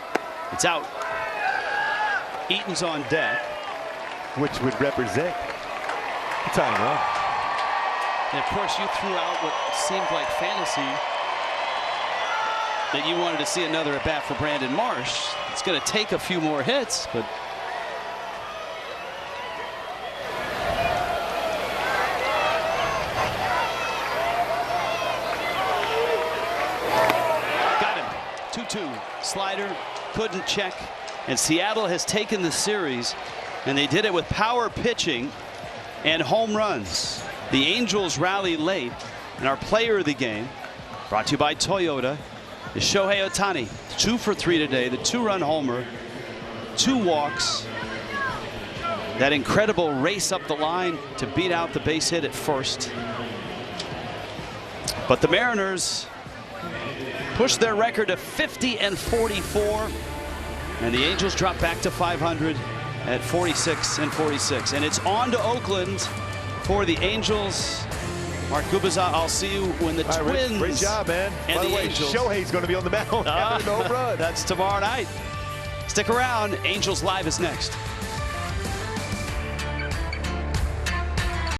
A: It's out. Eaton's on deck.
P: Which would represent the tying run.
A: And of course, you threw out what seemed like fantasy that you wanted to see another at bat for Brandon Marsh. It's going to take a few more hits, but got him. 2-2. Slider couldn't check, and Seattle has taken the series, and they did it with power pitching and home runs. The Angels rally late, and our player of the game, brought to you by Toyota, is Shohei Ohtani. 2 for 3 today, the 2-run homer, 2 walks, that incredible race up the line to beat out the base hit at first. But the Mariners push their record to 50-44, and the Angels drop back to 500 at 46-46. And it's on to Oakland for the Angels. Mark Gubiza, I'll see you when the Twins.
P: Great job, man.
A: And
P: By the way,
A: Angels.
P: Shohei's going to be on the mound. Having no run.
A: That's tomorrow night. Stick around. Angels Live is next.